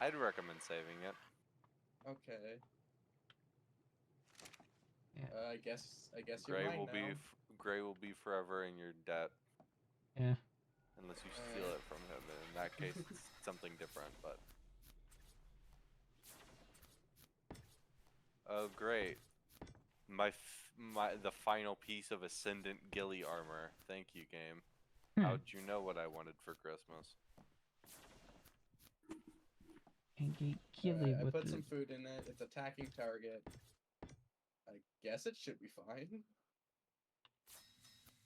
I'd recommend saving it. Okay. Yeah. I guess you're Gray right will now. be Gray will be forever in your debt. Yeah. Unless you steal it from him, and in that case, it's something different. But oh, great! The final piece of Ascendant Ghillie armor. Thank you, game. How'd you know what I wanted for Christmas? And get killed I with put the... some food in it. It's attacking target. I guess it should be fine.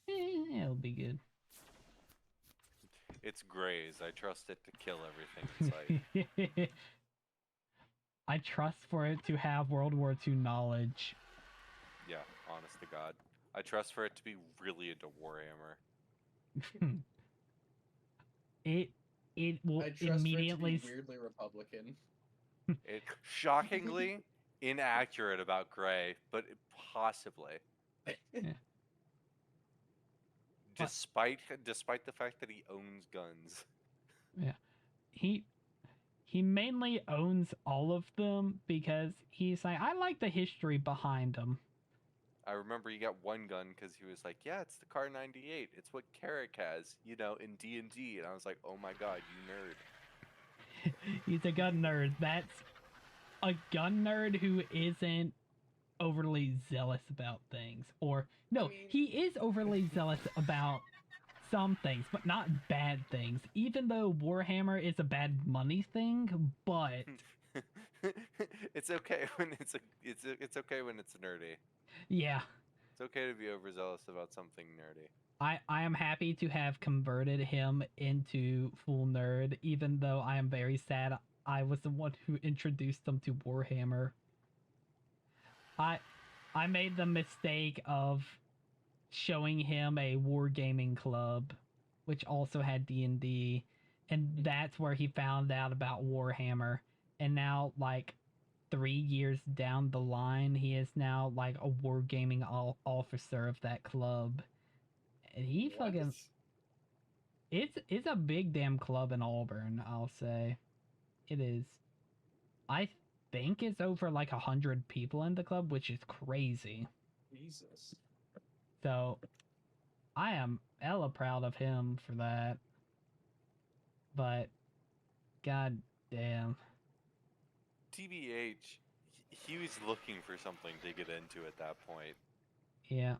It'll be good. It's Gray's. I trust it to kill everything in sight. I trust for it to have World War II knowledge. Yeah, honest to God. I trust for it to be really into Warhammer. It will I trust immediately... for it to be weirdly Republican. It shockingly inaccurate about Gray, but possibly. Despite the fact that he owns guns. Yeah. He mainly owns all of them because he's like, I like the history behind them. I remember he got one gun because he was like, yeah, it's the Car 98. It's what Carrick has, you know, in D&D. And I was like, oh my god, you nerd. He's a gun nerd. That's a gun nerd who isn't overly zealous about things. Or, no, I mean... he is overly zealous about some things, but not bad things. Even though Warhammer is a bad money thing, but... it's okay when it's okay when it's nerdy. Yeah. It's okay to be overzealous about something nerdy. I am happy to have converted him into full nerd, even though I am very sad I was the one who introduced him to Warhammer. I made the mistake of showing him a wargaming club, which also had D&D, and that's where he found out about Warhammer. And now, like, 3 years down the line, he is now like a wargaming officer of that club. And he fucking... It's a big damn club in Auburn, I'll say. It is. I think it's over like 100 people in the club, which is crazy. Jesus. So, I am hella proud of him for that. But, god damn. TBH, he was looking for something to get into at that point. Yeah.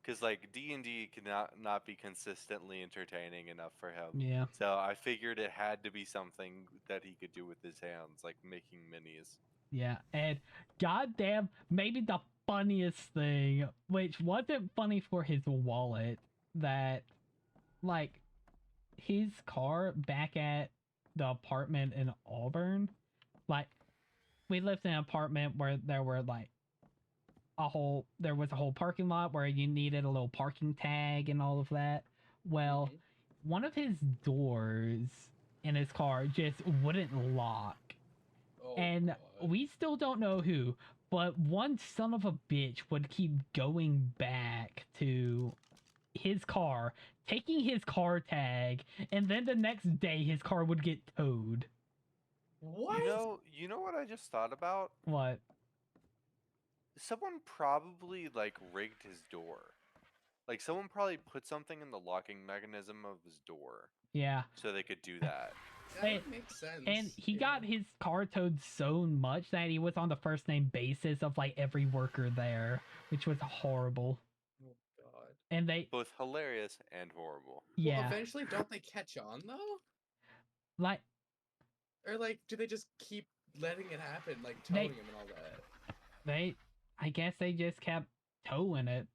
Because, like, D&D cannot not be consistently entertaining enough for him. Yeah. So I figured it had to be something that he could do with his hands, like making minis. Yeah, and goddamn, maybe the funniest thing, which wasn't funny for his wallet, that, like, his car back at the apartment in Auburn, like, we lived in an apartment where there were, like, there was a whole parking lot where you needed a little parking tag and all of that. Well, one of his doors in his car just wouldn't lock. Oh, And God. we still don't know who, but one son of a bitch would keep going back to his car, taking his car tag, and then the next day his car would get towed. What? You know what I just thought about? What? Someone probably, like, rigged his door. Like, someone probably put something in the locking mechanism of his door Yeah. so they could do that. That makes sense. And he yeah. got his car towed so much that he was on the first name basis of, like, every worker there, which was horrible. Oh, God. And they... Both hilarious and horrible. Yeah. Well, eventually, don't they catch on, though? Like... Or, like, do they just keep letting it happen, like, towing him and all that? I guess they just kept towing it.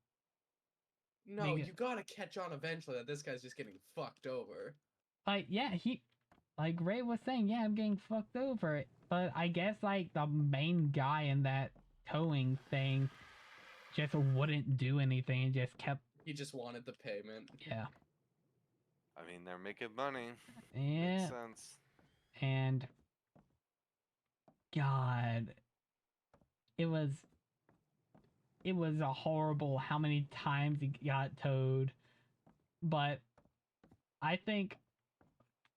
No, you gotta catch on eventually that this guy's just getting fucked over. Like, yeah, like Ray was saying, yeah, I'm getting fucked over. But I guess, like, the main guy in that towing thing just wouldn't do anything and just kept... He just wanted the payment. Yeah. I mean, they're making money. Yeah. Makes sense. And... God... It was a horrible how many times he got towed. But I think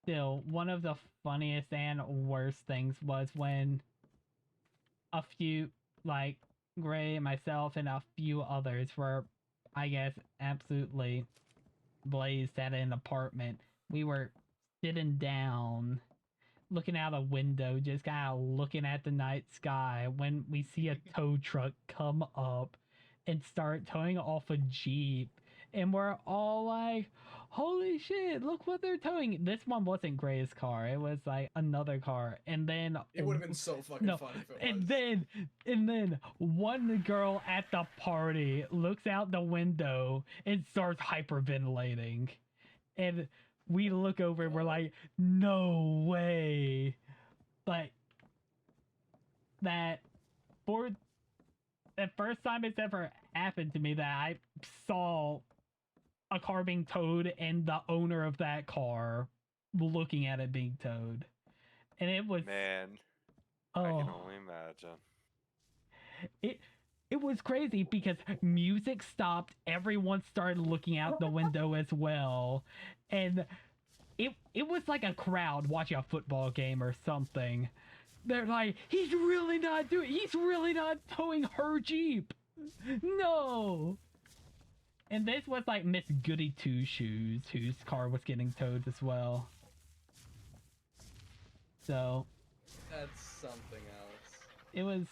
still, one of the funniest and worst things was when a few, like Gray, myself, and a few others were, I guess, absolutely blazed at an apartment. We were sitting down, looking out a window, just kind of looking at the night sky when we see a tow truck come up and start towing off a Jeep. And we're all like, holy shit, look what they're towing. This one wasn't Gray's car, it was like another car. And then It would have been so fucking no, funny if it and was. then one girl at the party looks out the window and starts hyperventilating. And we look over and we're like, no way. But that for the first time it's ever happened to me that I saw a car being towed and the owner of that car looking at it being towed. And it was Man, oh, I can only imagine. it was crazy because music stopped, everyone started looking out the window as well, and it was like a crowd watching a football game or something. They're like, he's really not towing her Jeep. No. And this was like Miss Goody Two Shoes, whose car was getting towed as well. So That's something else. it was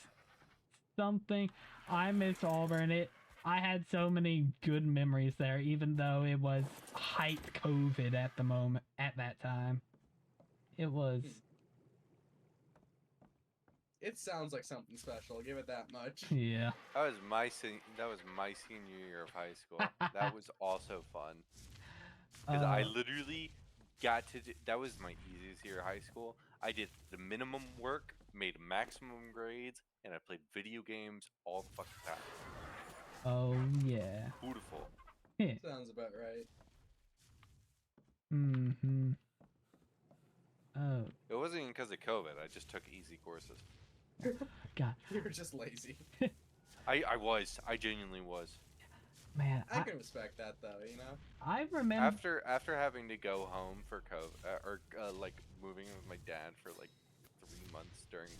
something. I miss Auburn. I had so many good memories there, even though it was height COVID at the moment at that time. It was. It sounds like something special. I'll give it that much. Yeah. That was my senior year of high school. That was also fun because I literally got to that was my easiest year of high school. I did the minimum work, made maximum grades, and I played video games all the fucking time. Oh yeah. Beautiful. Sounds about right. Mm-hmm. Oh It wasn't even because of COVID. I just took easy courses. God, You were just lazy. I genuinely was. man. I can respect that though, you know? I remember. After having to go home for COVID, or like moving with my dad for like 3 months during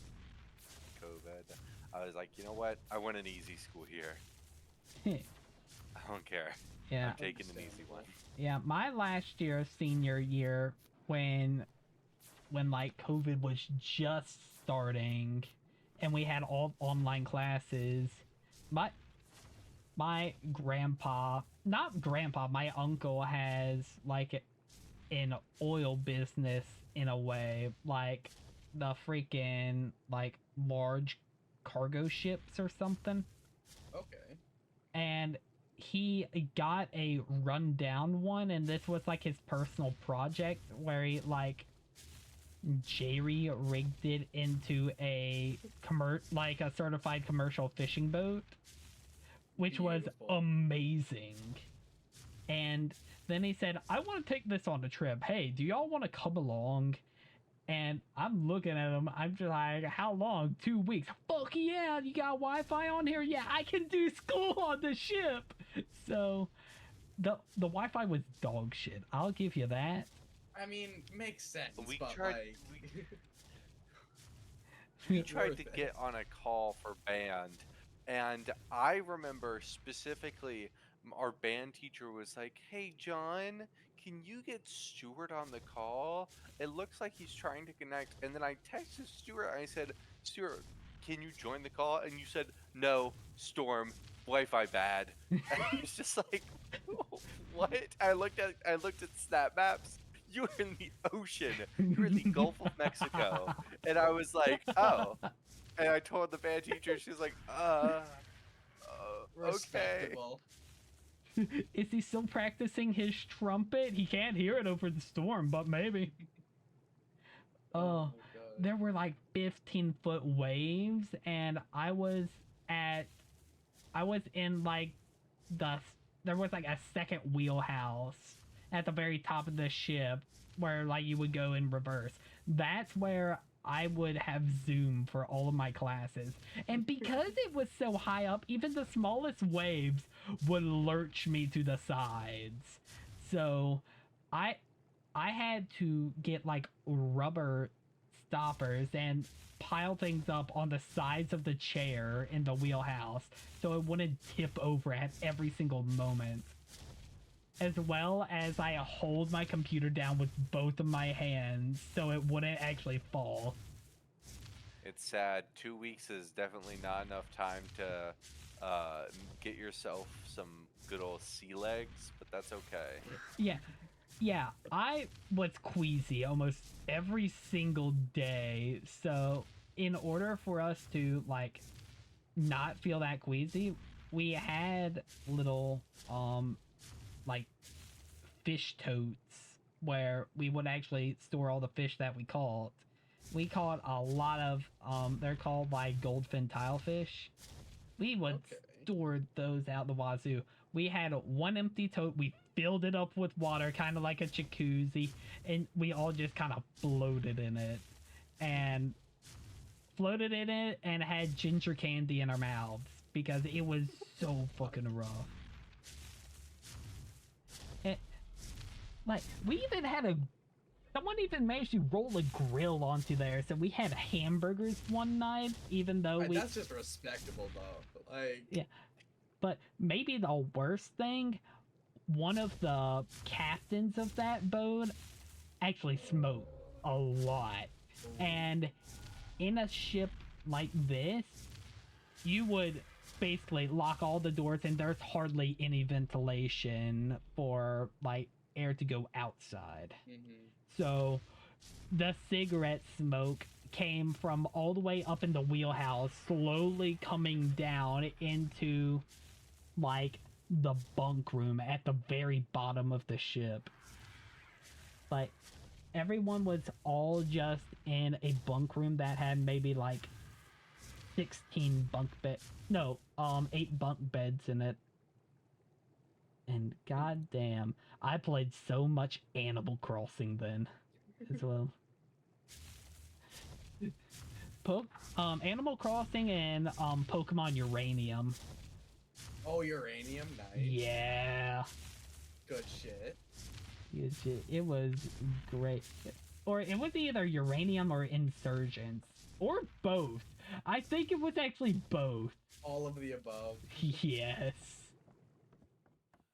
COVID, I was like, you know what? I want an easy school here. I don't care. Yeah. I'm taking an easy one. Yeah, my last year, senior year, when like COVID was just starting, and we had all online classes, my grandpa, not grandpa, my uncle has like an oil business in a way, like the freaking like large cargo ships or something. Okay. And he got a rundown one, and this was like his personal project where he like jerry rigged it into a certified commercial fishing boat, which was Beautiful. amazing. And then he said, I want to take this on a trip. Hey, do y'all want to come along? And I'm looking at him. I'm just like, how long? 2 weeks. Fuck yeah, you got Wi-Fi on here? Yeah, I can do school on the ship. So the Wi-Fi was dog shit. I'll give you that. I mean, makes sense, We but tried- like... We tried to Worth it. get on a call for band, and I remember specifically our band teacher was like, "Hey, John, can you get Stuart on the call? It looks like he's trying to connect." And then I texted Stuart. I said, "Stuart, can you join the call?" And you said, "No, Storm, Wi-Fi bad." And I was just like, "What?" I looked at Snap Maps. You were in the ocean. You were in the Gulf of Mexico. And I was like, "Oh." And I told the band teacher. She's like, okay. Respectable. Is he still practicing his trumpet? He can't hear it over the storm, but maybe. Oh, my God. there were like 15-foot waves, and I was in like there was like a second wheelhouse at the very top of the ship where like you would go in reverse. That's where I would have Zoom for all of my classes. And because it was so high up, even the smallest waves would lurch me to the sides. So I I had to get like rubber stoppers and pile things up on the sides of the chair in the wheelhouse so it wouldn't tip over at every single moment. As well as I hold my computer down with both of my hands so it wouldn't actually fall. It's sad. 2 weeks is definitely not enough time to get yourself some good old sea legs, but that's okay. Yeah, I was queasy almost every single day. So in order for us to like not feel that queasy, we had little like fish totes where we would actually store all the fish that we caught. We caught a lot of they're called like goldfin tilefish. We would Okay. store those out the wazoo. We had one empty tote, we filled it up with water, kind of like a jacuzzi, and we all just kind of floated in it. And had ginger candy in our mouths because it was so fucking rough. Like, we even had someone even managed to roll a grill onto there, so we had hamburgers one night, even though Right, we... that's just respectable, though. Like, Yeah. But maybe the worst thing, one of the captains of that boat actually smoked a lot. And in a ship like this, you would basically lock all the doors and there's hardly any ventilation for, like, air to go outside. Mm-hmm. So the cigarette smoke came from all the way up in the wheelhouse, slowly coming down into like the bunk room at the very bottom of the ship. But everyone was all just in a bunk room that had maybe like 16 bunk beds. No, 8 bunk beds in it. And goddamn, I played so much Animal Crossing then as well. Animal Crossing and Pokemon Uranium. oh, uranium, nice. Yeah. Good shit. It was great. Or it was either Uranium or Insurgents. Or both. I think it was actually both. All of the above. Yes.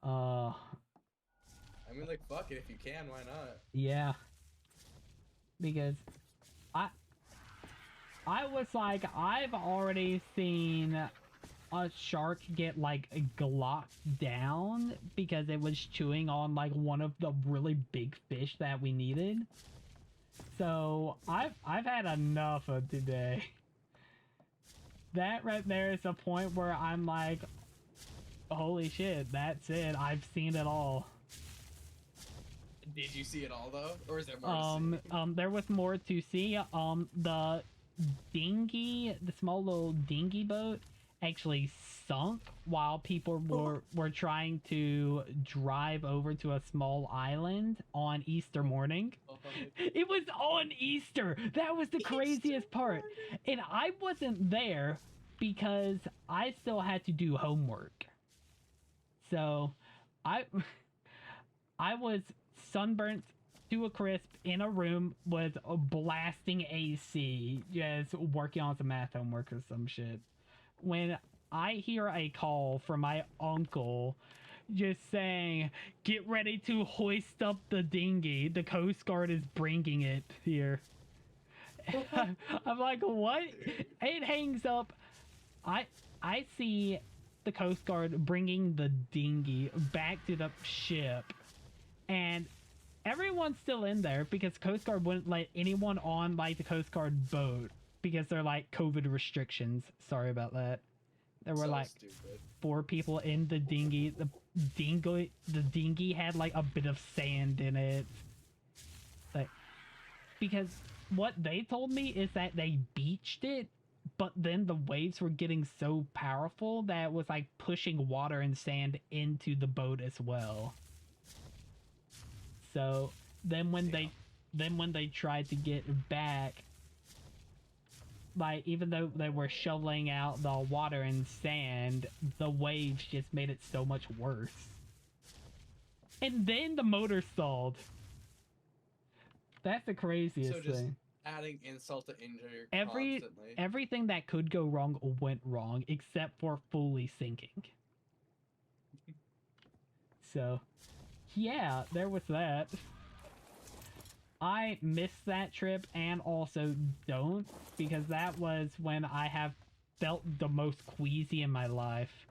I mean, like, fuck it. If you can, why not? Yeah. Because I was like, I've already seen a shark get like glocked down because it was chewing on like one of the really big fish that we needed. So I've had enough of today. That right there is a point where I'm like, holy shit, that's it. I've seen it all. Did you see it all, though? Or is there more to see? There was more to see. The dinghy, the small little dinghy boat actually sunk while people were trying to drive over to a small island on Easter morning. It was on Easter. That was the craziest part. And I wasn't there because I still had to do homework. So I was sunburnt to a crisp in a room with a blasting AC, just working on some math homework or some shit. When I hear a call from my uncle just saying, get ready to hoist up the dinghy, the Coast Guard is bringing it here. I'm like, what? It hangs up. I see the Coast Guard bringing the dinghy back to the ship, and everyone's still in there because Coast Guard wouldn't let anyone on like the Coast Guard boat because they're like COVID restrictions. Sorry about that. There were So like stupid. 4 people in the dinghy. The dinghy had like a bit of sand in it. Like, because what they told me is that they beached it, but then the waves were getting so powerful that it was like pushing water and sand into the boat as well. So then when they tried to get back, like even though they were shoveling out the water and sand, the waves just made it so much worse. And then the motor stalled. That's the craziest So just thing. adding insult to injury Every- constantly. Everything that could go wrong went wrong, except for fully sinking. So, yeah, there was that. I missed that trip and also don't, because that was when I have felt the most queasy in my life.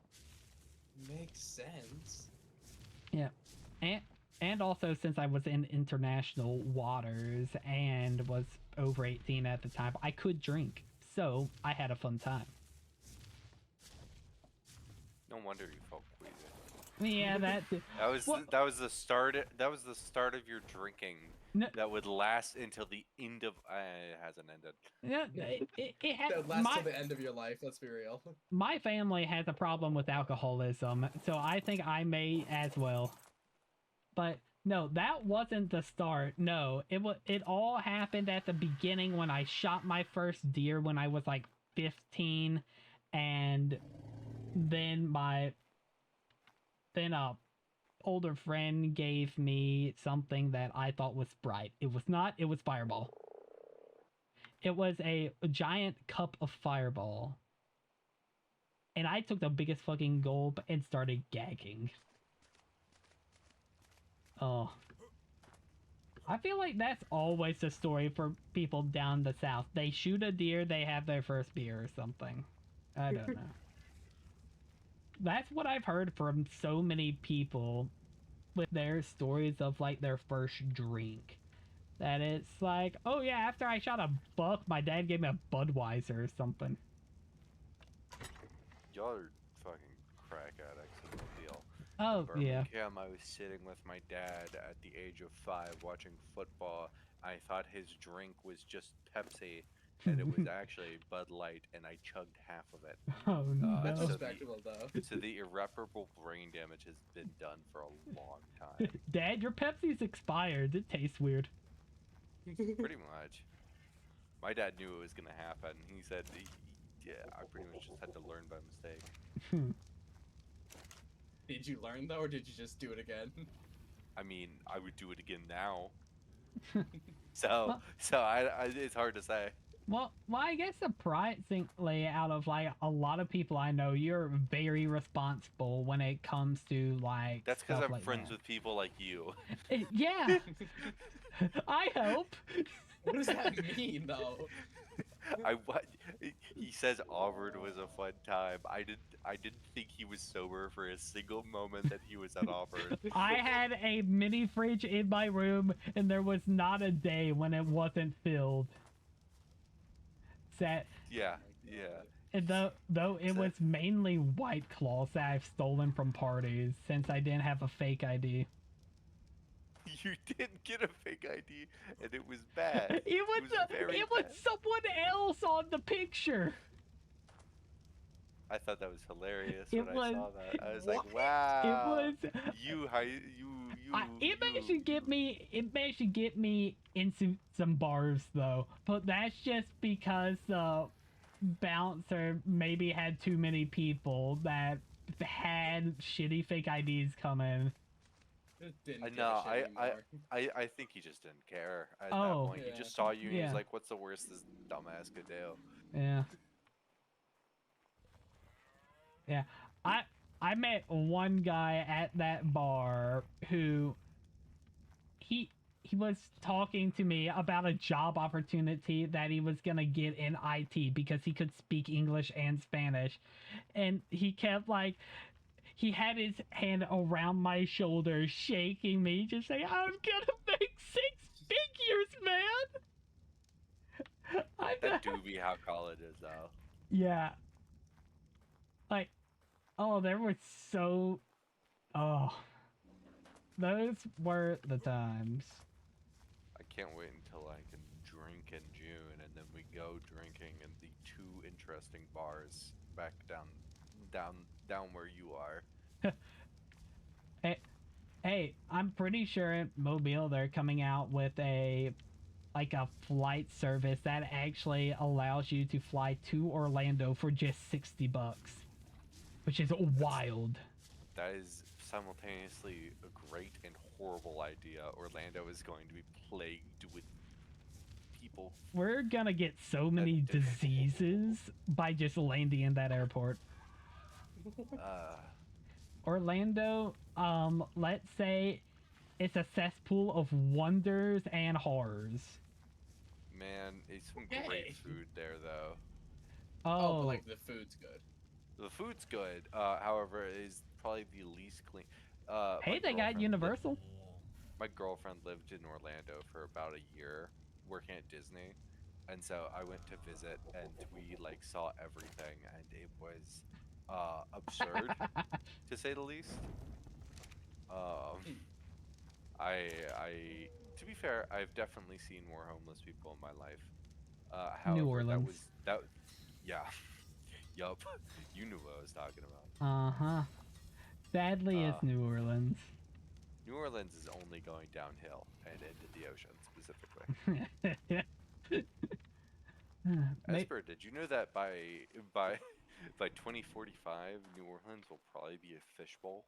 Makes sense. Yeah. And also since I was in international waters and was over 18 at the time, I could drink. So I had a fun time. No wonder you felt queasy. Yeah, that Well- That was the start. That was the start of your drinking. No. That would last until the end of. It hasn't ended. yeah, it had That lasts till the end of your life, let's be real. my family has a problem with alcoholism, so I think I may as well. But no, that wasn't the start. No, it all happened at the beginning when I shot my first deer when I was like 15, and then a older friend gave me something that I thought was Sprite. It was not, it was Fireball. It was a giant cup of Fireball. And I took the biggest fucking gulp and started gagging. Oh. I feel like that's always the story for people down the south. They shoot a deer, they have their first beer or something. I don't know. That's what I've heard from so many people with their stories of like their first drink. That it's like, oh yeah, after I shot a buck, my dad gave me a Budweiser or something. Y'all are fucking crack addicts in Mobile. Oh, yeah. Birmingham, I was sitting with my dad at the age of 5 watching football. I thought his drink was just Pepsi, and it was actually Bud Light, and I chugged half of it. Oh no. That's so respectable, though. So the irreparable brain damage has been done for a long time. Dad, your Pepsi's expired. It tastes weird. Pretty much. My dad knew it was gonna happen. He said, "Yeah, I pretty much just had to learn by mistake." Did you learn, though, or did you just do it again? I mean, I would do it again now. So it's hard to say. Well, I guess surprisingly, out of like a lot of people I know, you're very responsible when it comes to like. That's because stuff I'm like friends that. with people like you. Yeah. I hope. What does that mean, though? He says Auburn was a fun time. I didn't think he was sober for a single moment that he was at Auburn. I had a mini fridge in my room, and there was not a day when it wasn't filled. That Yeah. and though it was mainly White Claws that I've stolen from parties since I didn't have a fake ID. You didn't get a fake ID, and it was bad. It was very it was bad. someone else on the picture. I thought that was hilarious It when I saw was- that. I was What? like, wow. It was. It managed to get me. It managed to get me into some bars though, but that's just because the bouncer maybe had too many people that had shitty fake IDs come in. Just didn't give a No, shit anymore. I think he just didn't care at that Oh. point. Yeah. He just saw you and Yeah. he's like, what's the worst this dumbass could do? Yeah. Yeah. I met one guy at that bar who he was talking to me about a job opportunity that he was gonna get in IT because he could speak English and Spanish. And he kept like he had his hand around my shoulder shaking me, just saying, I'm gonna make 6 figures, man. That do be how college is, though. Yeah. Like, oh, there were so. Oh. Those were the times. I can't wait until I can drink in June, and then we go drinking in the 2 interesting bars back down where you are. Hey, I'm pretty sure in Mobile they're coming out with a flight service that actually allows you to fly to Orlando for just $60, which is wild. That is simultaneously a great and horrible idea. Orlando is going to be plagued with people. We're gonna get so many diseases by just landing in that airport. Orlando, let's say it's a cesspool of wonders and horrors. Man, it's some Okay. great food there though. Oh, but like the food's good. The food's good. However, it is probably the least clean. Hey, they got Universal. My girlfriend lived in Orlando for about a year, working at Disney, and so I went to visit, and we like saw everything, and it was absurd to say the least. To be fair, I've definitely seen more homeless people in my life. However, New Orleans. Yeah, yup, you knew what I was talking about. Uh-huh. Sadly, it's New Orleans. New Orleans is only going downhill and into the ocean specifically. Esper, did you know that by 2045, New Orleans will probably be a fishbowl?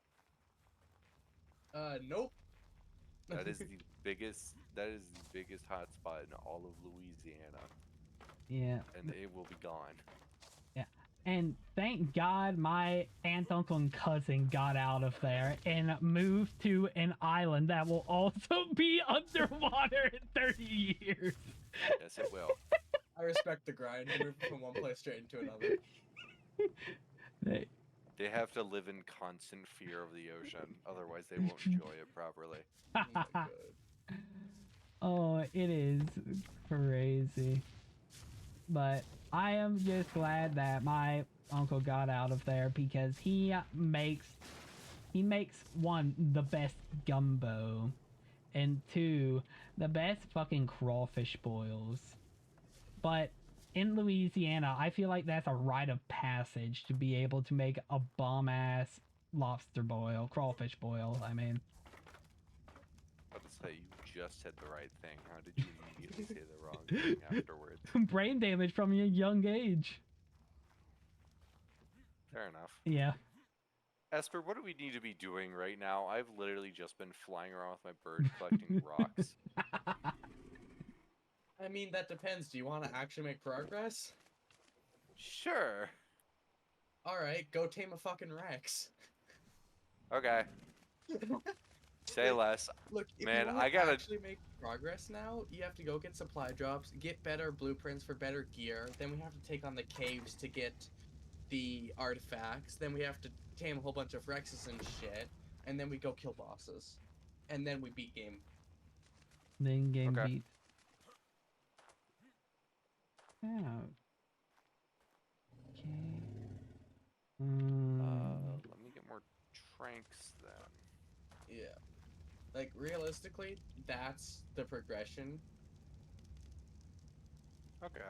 Nope. That is the biggest hotspot in all of Louisiana. Yeah. And it will be gone. Yeah. And thank God my aunt, uncle, and cousin got out of there and moved to an island that will also be underwater in 30 years. Yes, it will. I respect the grind. Move from one place straight into another. They have to live in constant fear of the ocean, otherwise they won't enjoy it properly. Oh, my God. Oh, it is crazy. But I am just glad that my uncle got out of there because he makes one, the best gumbo, and two, the best fucking crawfish boils. But in Louisiana, I feel like that's a rite of passage to be able to make a bomb-ass lobster boil, crawfish boil, I mean. I was about to say, you just said the right thing. How did you immediately say the wrong thing afterwards? Brain damage from a young age. Fair enough. Yeah. Esper, what do we need to be doing right now? I've literally just been flying around with my bird collecting rocks. I mean, that depends. Do you want to actually make progress? Sure. Alright, go tame a fucking Rex. Okay. Say less. Look, if Man, you want I gotta actually make progress now, you have to go get supply drops, get better blueprints for better gear, then we have to take on the caves to get the artifacts, then we have to tame a whole bunch of Rexes and shit, and then we go kill bosses. And then we beat game. Then game Okay. beat. Oh. Okay. let me get more tranks then. Yeah. Like, realistically, that's the progression. Okay,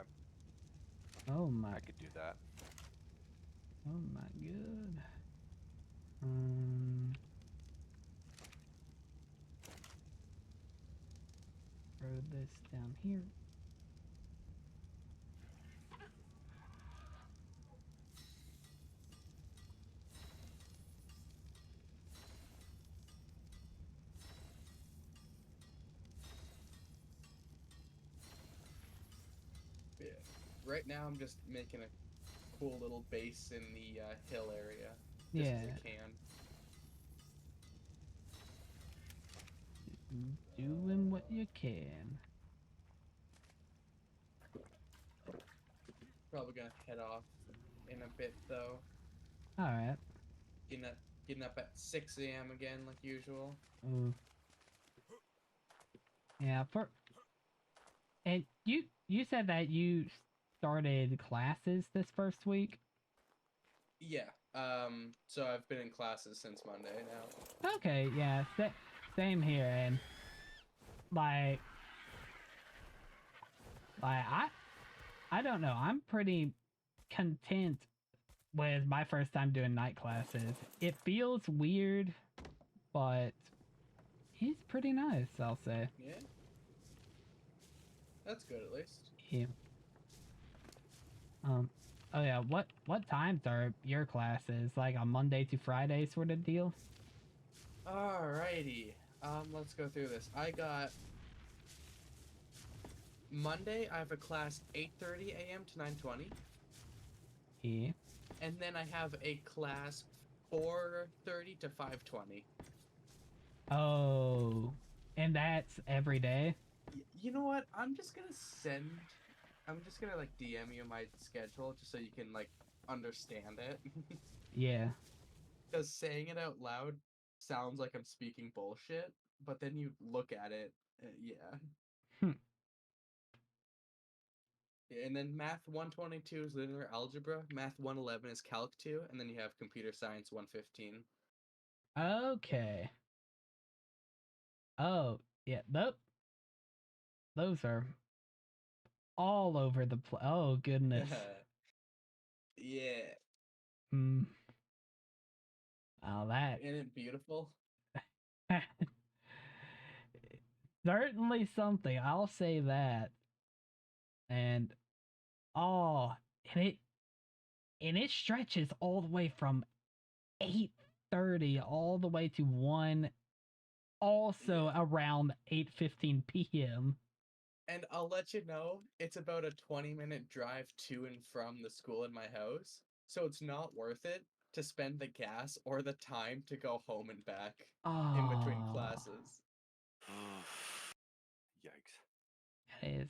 Oh my. I could do that. Oh my god. Throw this down here. Yeah. Right now, I'm just making a cool little base in the hill area. Just Yeah. as I can. Doing what you can. Probably gonna head off in a bit though. Alright. Getting up at 6 a.m. again like usual. Ooh. Yeah, and you said that you started classes this first week? Yeah. So I've been in classes since Monday now. Okay, yeah, same here, and like I don't know, I'm pretty content with my first time doing night classes. It feels weird, but it's pretty nice, I'll say. Yeah. That's good at least. Yeah. Oh yeah, what times are your classes? Like a Monday to Friday sort of deal? Alrighty. Let's go through this. I got Monday I have a class 8:30 a.m. to 9:20, Yeah. and then I have a class 4:30 to 5:20. Oh, and that's every day? You know what? I'm just gonna like DM you my schedule just so you can like understand it. Yeah. Because saying it out loud sounds like I'm speaking bullshit, but then you look at it, yeah. Hmm. Yeah, and then Math 122 is linear algebra, Math 111 is Calc 2, and then you have Computer Science 115. Okay. Oh, yeah. Those are all over the place. Oh, goodness. Yeah. Hmm. Oh, that. Isn't it beautiful? Certainly something. I'll say that. And oh, and it stretches all the way from 8:30 all the way to 1, also around 8:15 p.m. And I'll let you know, it's about a 20-minute drive to and from the school in my house, so it's not worth it to spend the gas or the time to go home and back in between Oh, classes. Yikes.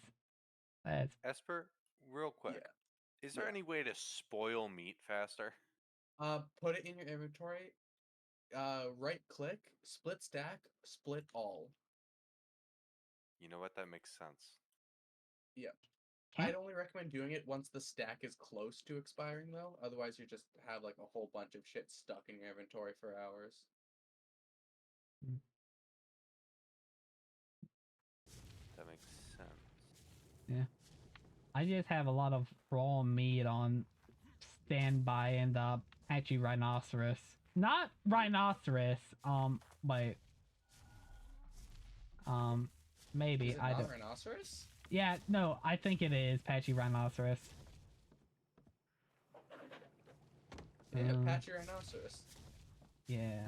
that's Esper, real quick. Yeah. Is there any way to spoil meat faster? Put it in your inventory. Right click, split stack, split all. You know what? That makes sense. Yeah. Can't- I'd only recommend doing it once the stack is close to expiring though. Otherwise you just have like a whole bunch of shit stuck in your inventory for hours. That makes sense. yeah. I just have a lot of raw meat on standby and actually rhinoceros. Not rhinoceros. Wait. Maybe Is it I not don't. rhinoceros? Yeah, no, I think it is Patchy Rhinoceros. Yeah, Patchy Rhinoceros. Yeah.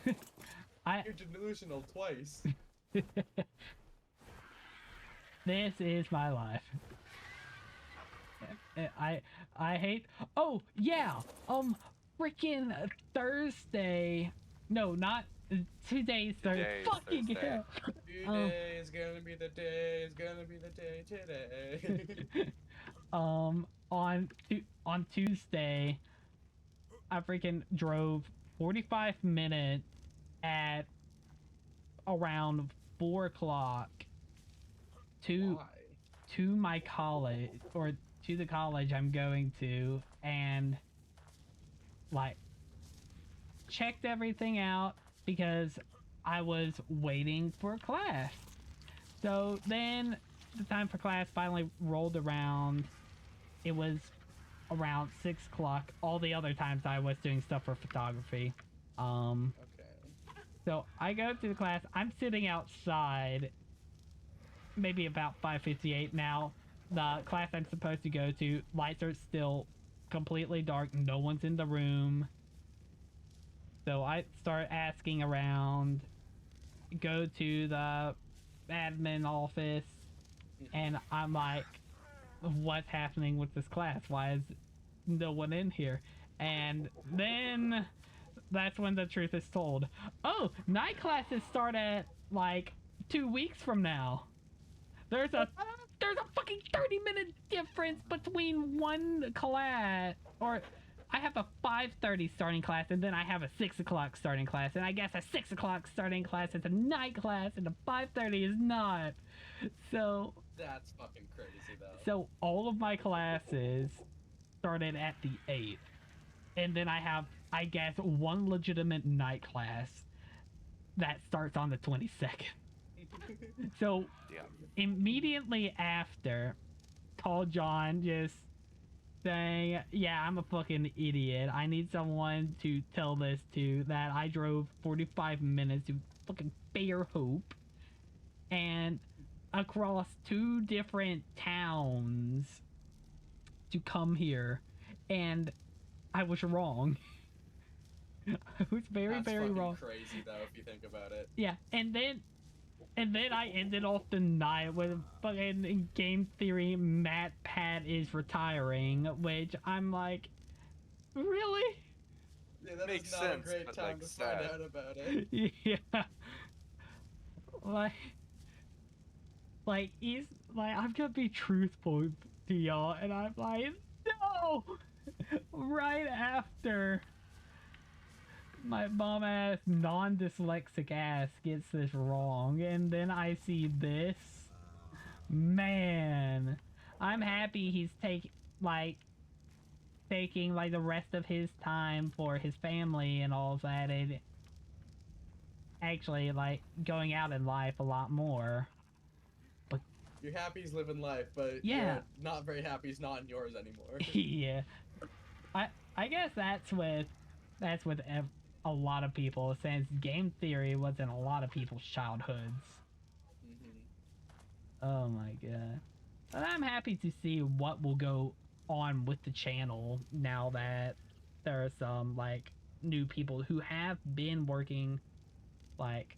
You're delusional twice. This is my life. I hate. Oh yeah. Freaking Thursday. No, not today's Thursday. Today's Fucking Thursday. hell. Today is gonna be the day. It's gonna be the day today. On Tuesday, I freaking drove 45 minutes at around 4 o'clock to Why? my college, or to the college I'm going to, and like checked everything out because I was waiting for class. So then the time for class finally rolled around. It was around 6 o'clock. All the other times I was doing stuff for photography. Okay. So I go to the class. I'm sitting outside, maybe about 5:58 now. The class I'm supposed to go to, lights are still completely dark. No one's in the room. So I start asking around, go to the admin office, and I'm like, what's happening with this class? Why is no one in here? And then that's when the truth is told. Oh, night classes start at like 2 weeks from now. There's a fucking 30-minute difference between one class, or I have a 5:30 starting class, and then I have a 6 o'clock starting class, and I guess a 6 o'clock starting class is a night class, and a 5:30 is not. So that's fucking crazy though. So all of my classes started at the 8th, and then I have, I guess, one legitimate night class that starts on the 22nd. So immediately after, call John just saying, yeah, I'm a fucking idiot. I need someone to tell this to, that I drove 45 minutes to fucking Fairhope and across 2 different towns to come here, and I was wrong. I was very That's very fucking wrong. crazy though if you think about it. Yeah, and then And then I ended off the night with fucking in game theory MatPat is retiring, which I'm like, really? Yeah, that Makes is not sense, a great but, time like, to sad. find out about it. Yeah. Like he's like, I'm gonna be truthful to y'all, and I'm like, no! Right after my bum ass non-dyslexic ass gets this wrong, and then I see this. Man, I'm happy he's taking like the rest of his time for his family and all of that, and actually like going out in life a lot more. You're happy he's living life, but Yeah. you're not very happy he's not in yours anymore. Yeah, I guess that's with a lot of people, since game theory was in a lot of people's childhoods. Oh my god. But I'm happy to see what will go on with the channel now that there are some like new people who have been working like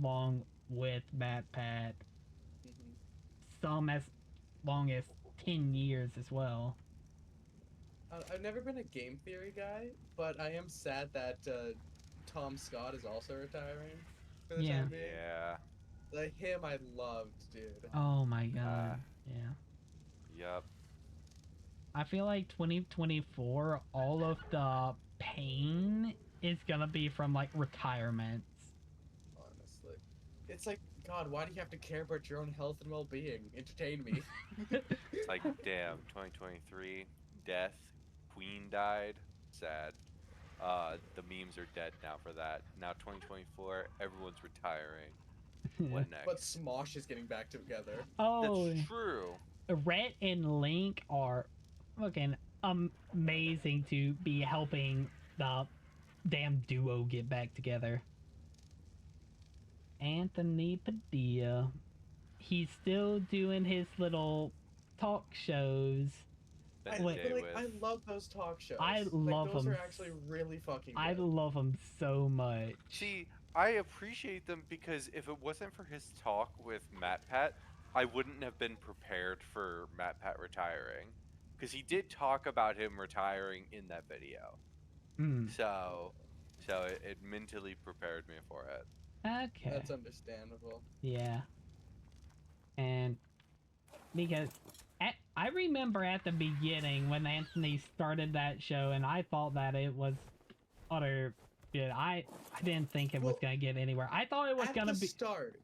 long with MatPat, some as long as 10 years as well. I've never been a game theory guy, but I am sad that Tom Scott is also retiring for the Yeah. time being. Yeah. Like him, I loved, dude. Oh my god. Yeah. Yup. I feel like 2024, all of the pain is gonna be from like retirements. Honestly, it's like, God, why do you have to care about your own health and well-being? Entertain me. It's like, damn, 2023, death, Queen died, sad. The memes are dead now for that. Now 2024, everyone's retiring. What next? But Smosh is getting back together. Oh, That's true. Rhett and Link are fucking amazing to be helping the damn duo get back together. Anthony Padilla, he's still doing his little talk shows. That Wait, day Like, with- I love those talk shows. I Like, love those them. are actually really fucking good. I love him so much. See, I appreciate them because if it wasn't for his talk with MatPat, I wouldn't have been prepared for MatPat retiring. Because he did talk about him retiring in that video. Hmm. So it mentally prepared me for it. Okay. That's understandable. Yeah. And because I remember at the beginning when Anthony started that show, and I thought that it was utter shit. I didn't think it was Well, gonna get anywhere. I thought it was At gonna the be. start,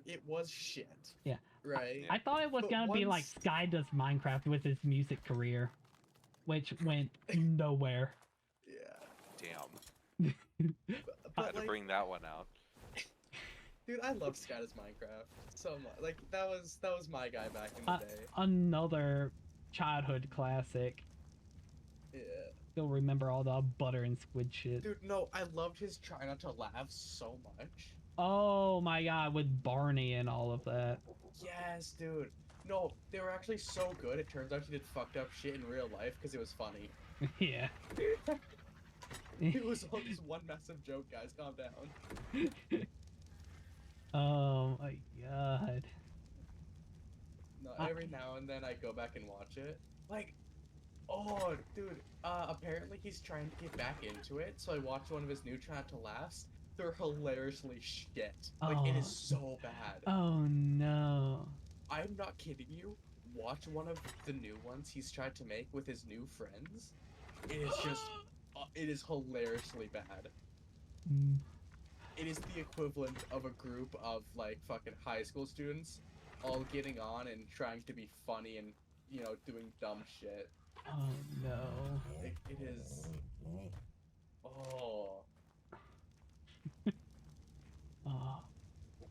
it was shit. Yeah. Right? I thought it was But gonna be like once- Sky Does Minecraft with his music career, which went nowhere. Yeah. Damn. But, I had to like, bring that one out. dude, I love Sky Does Minecraft so much. Like, that was my guy back in the day. Another childhood classic. Yeah. You'll remember all the butter and squid shit. Dude, no, I loved his Try Not to Laugh so much. Oh my god, with Barney and all of that. Yes, dude. No, they were actually so good. It turns out he did fucked up shit in real life because it was funny. Yeah. It was all just one massive joke, guys. Calm down. Oh my god. No, every now and then I go back and watch it. Like, oh, dude. Apparently he's trying to get back into it. So I watched one of his new Try Not to Laughs. They're hilariously shit. Like, it is so bad. Oh no. I'm not kidding you. Watch one of the new ones he's tried to make with his new friends. It is just, it is hilariously bad. Mm. It is the equivalent of a group of like fucking high school students all getting on and trying to be funny and, you know, doing dumb shit. Oh no. It is. Oh. Oh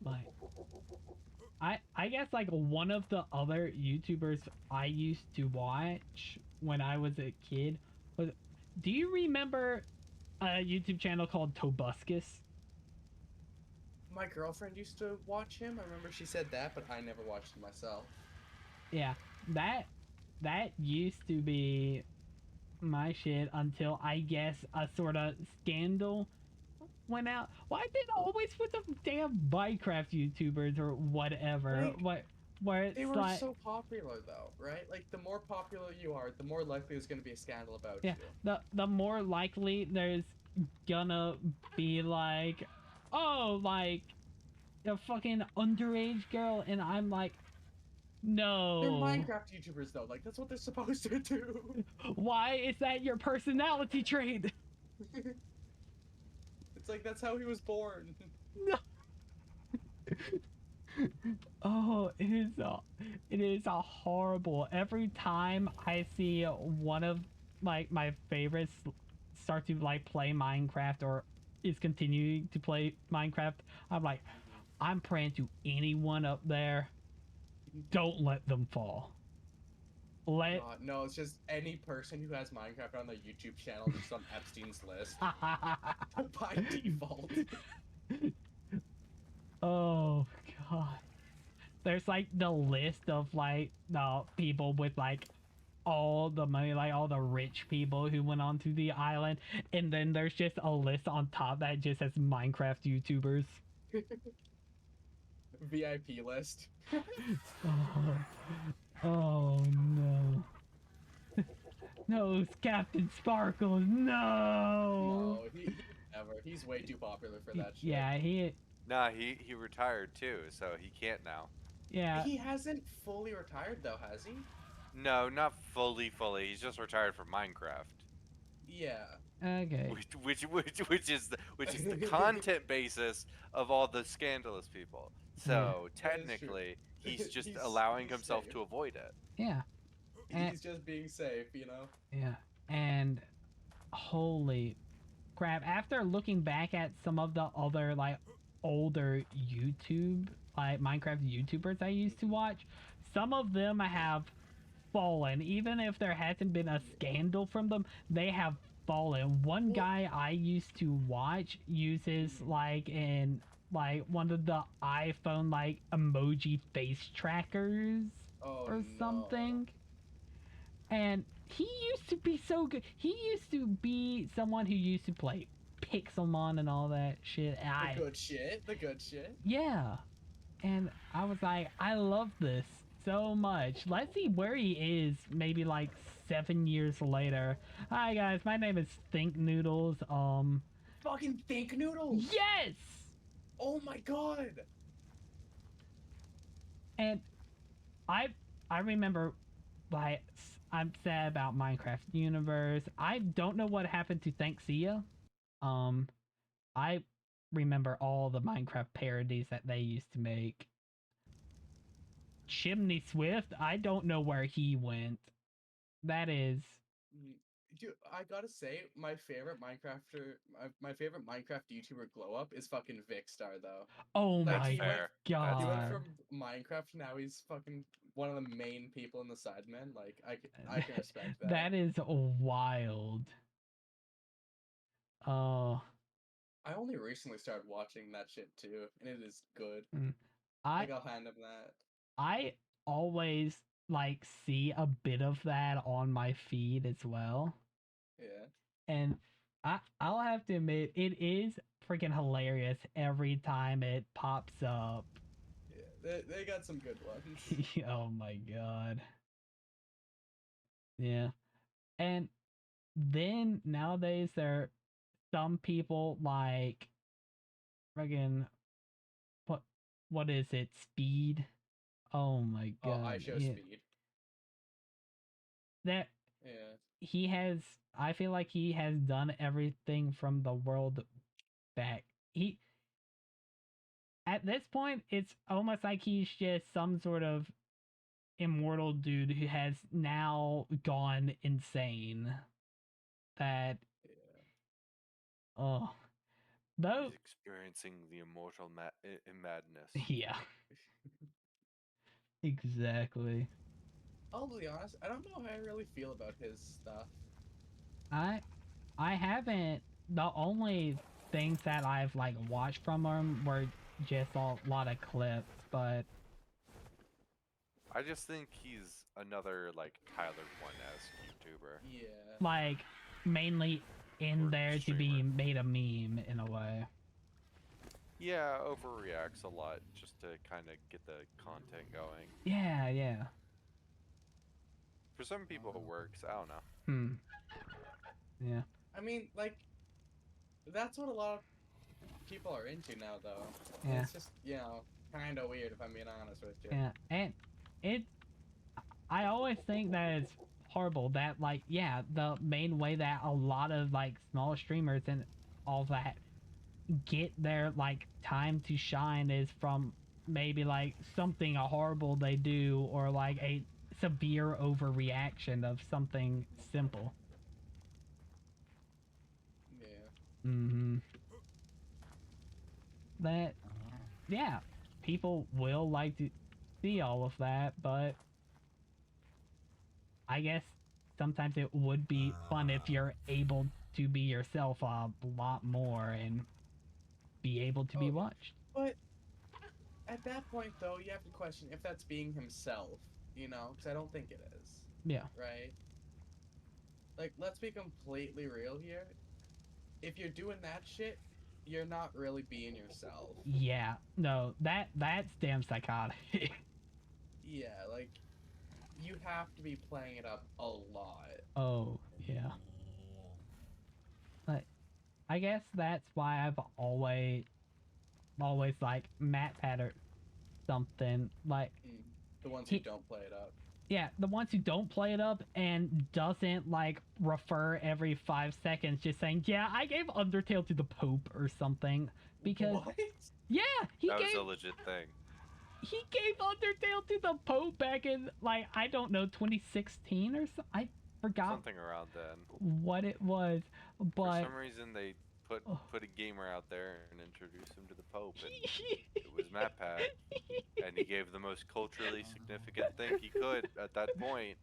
my. I guess like one of the other YouTubers I used to watch when I was a kid was, do you remember a YouTube channel called Tobuscus? My girlfriend used to watch him. I remember she said that, but I never watched him myself. Yeah, that used to be my shit until I guess a sort of scandal went out. Why did it always with the damn Minecraft YouTubers or whatever? Like, Where it's They were like, so popular though, right? Like the more popular you are, the more likely there's gonna be a scandal about yeah, you. the more likely there's gonna be like, oh, like a fucking underage girl, and I'm like, no. They're Minecraft YouTubers though, like that's what they're supposed to do. Why is that your personality trait? It's like that's how he was born. No. Oh, it is a horrible. Every time I see one of like my favorites start to like play Minecraft or is continuing to play Minecraft, I'm like, I'm praying to anyone up there, don't let them fall. No, it's just any person who has Minecraft on their YouTube channel just on Epstein's list by default. Oh god. There's like the list of like the people with like all the money, like all the rich people who went onto the island, and then there's just a list on top that just says Minecraft YouTubers. VIP list. Oh no. No, Captain Sparkles, no! No, he's way too popular for that shit. Yeah, Nah, he retired too, so he can't now. yeah. He hasn't fully retired though, has he? No, not fully. He's just retired from Minecraft. Yeah. Okay. Which is the content basis of all the scandalous people. So That is true. technically, he's just He's allowing himself safe. to avoid it. Yeah. He's just being safe, you know? Yeah. And holy crap, after looking back at some of the other like older YouTube like Minecraft YouTubers I used to watch, some of them have fallen. Even if there hasn't been a scandal from them, they have fallen. One guy I used to watch uses like one of the iPhone like emoji face trackers Oh, or no. something. And he used to be so good. He used to be someone who used to play Pixelmon and all that shit. And The good shit. yeah. And I was like, I love this so much. Let's see where he is maybe like 7 years later. Hi guys, my name is Think Noodles. Fucking Think Noodles! Yes! Oh my god! And I remember like I'm sad about Minecraft Universe. I don't know what happened to Thanksia. I remember all the Minecraft parodies that they used to make. Chimney Swift, I don't know where he went. That is Dude, I gotta say, my favorite Minecraft YouTuber glow up is fucking Vicstar though. oh Like, my he went- Fair. He went god. from Minecraft to now he's fucking one of the main people in the Sidemen. Like, I can respect that. That is wild. Oh, I only recently started watching that shit too, and it is good. I Like, I'll hand him that. I always like see a bit of that on my feed as well. Yeah. And I'll have to admit it is freaking hilarious every time it pops up. Yeah, they got some good ones. Oh my god. Yeah. And then nowadays there are some people like friggin' what is it? Speed? Oh my god. Oh, I show yeah. speed. That Yeah. I feel like he has done everything from the world back. At this point, it's almost like he's just some sort of immortal dude who has now gone insane. That, oh, though, He's experiencing the immortal madness. yeah, exactly. I'll be honest, I don't know how I really feel about his stuff. I haven't. The only things that I've like watched from him were just a lot of clips, but I just think he's another like Tyler One-esque YouTuber. Yeah. like mainly in Or there to be streamer. made a meme in a way. Yeah, overreacts a lot just to kind of get the content going. Yeah, yeah. For some people, it works. I don't know. Hmm. Yeah. I mean, like, that's what a lot of people are into now, though. And Yeah. it's just, kind of weird if I'm being honest with you. Yeah. And I always think that it's horrible that, like, yeah, the main way that a lot of, like, small streamers and all that get their, like, time to shine is from maybe, like, something horrible they do, or, like, a severe overreaction of something simple. Yeah. Mm-hmm. That, yeah, people will like to see all of that, but I guess sometimes it would be fun if you're able to be yourself a lot more and be able to be Oh, watched. But at that point, though, you have to question if that's being himself, because I don't think it is. Yeah. Right? Like, let's be completely real here. If you're doing that shit, you're not really being yourself. Yeah. No, that's damn psychotic. Yeah, like, you have to be playing it up a lot. Oh, yeah. But I guess that's why I've always like MatPat or something like The ones who don't play it up. yeah, the ones who don't play it up and doesn't like refer every 5 seconds just saying, yeah, I gave Undertale to the Pope or something. Because What? yeah, That was a legit thing. he gave Undertale to the Pope back in, like, I don't know, 2016 or so. I forgot Something around then. what it was, but For some reason, they put a gamer out there and introduced him to the Pope, and it was MatPat, and he gave the most culturally significant thing he could at that point,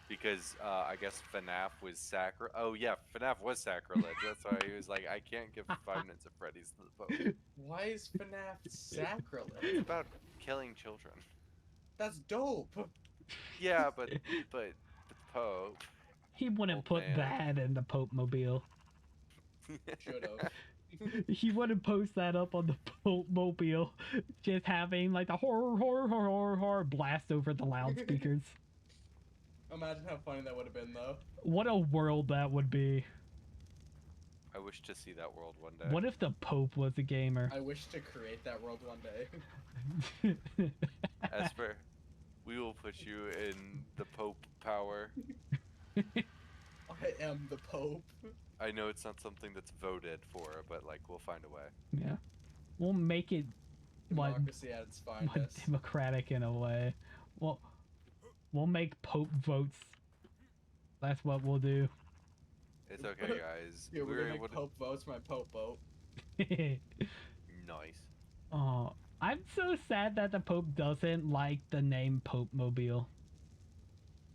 because I guess FNAF was Oh yeah, FNAF was sacrilege. That's why he was like, I can't give 5 Nights at Freddy's to the Pope. Why is FNAF sacrilege? It's about killing children. That's dope. Yeah, but the Pope. he wouldn't Old put man. that in the Pope mobile. Should've. He wouldn't post that up on the Pope mobile, just having like the horror blast over the loudspeakers. Imagine how funny that would have been, though. What a world that would be. I wish to see that world one day. What if the Pope was a gamer? I wish to create that world one day. Esper, we will put you in the Pope power. I am the Pope. I know it's not something that's voted for, but like we'll find a way. Yeah, we'll make it what Democracy at its finest. democratic in a way. We'll make Pope votes. That's what we'll do. It's okay, guys. Yeah, we're gonna able make to. Pope votes my Pope vote. Nice. Oh, I'm so sad that the Pope doesn't like the name Pope Mobile.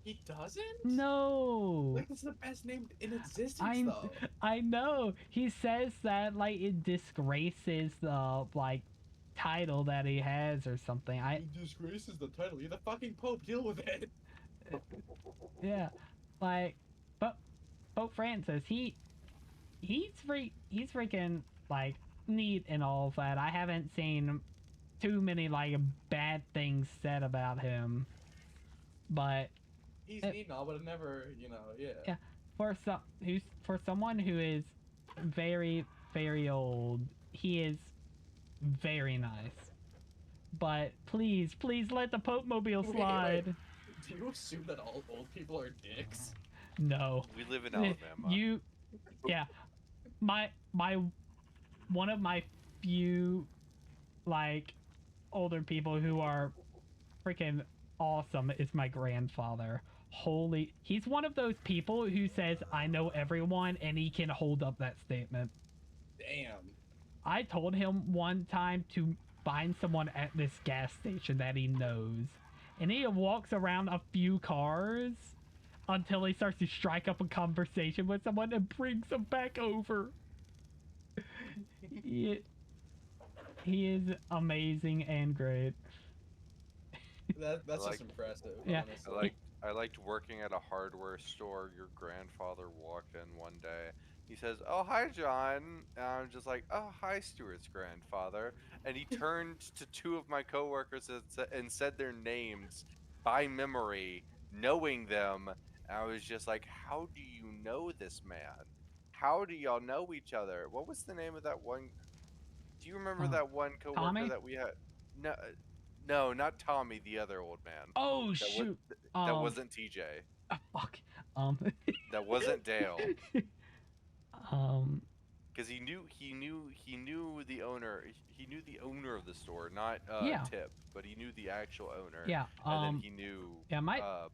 He doesn't? No. Like, it's the best name in existence, I though. I know. He says that like it disgraces the like title that he has or something. It disgraces the title. You're the fucking Pope. Deal with it. Yeah, like, but Pope Francis, he's freaking like neat and all of that. I haven't seen too many like bad things said about him, but He's neat and all, but it never, yeah. yeah, for someone who is very old, he is very nice. But please let the Pope mobile Wait, slide. wait. Do you assume that all old people are dicks? No. We live in Alabama. Yeah, my one of my few like older people who are freaking awesome is my grandfather. He's one of those people who says I know everyone, and he can hold up that statement. Damn. I told him one time to find someone at this gas station that he knows, and he walks around a few cars until he starts to strike up a conversation with someone and brings them back over. He is amazing and great. That's Like- just impressive. Yeah. Honestly. I liked working at a hardware store. Your grandfather walked in one day, He says, "Oh, hi, John." And I'm just like, "Oh, hi, Stuart's grandfather." And he turned to two of my coworkers and said their names by memory, knowing them. And I was just like, "How do you know this man? How do y'all know each other? What was the name of that one? Do you remember that one coworker Tommy? that we had? No, no, not Tommy, the other old man. Oh That was shoot. that wasn't TJ. Fuck. Um. That wasn't Dale. um. Because he knew the owner. He knew the owner of the store, not Yeah. Tip, but he knew the actual owner. Yeah. And then he knew Yeah. My. other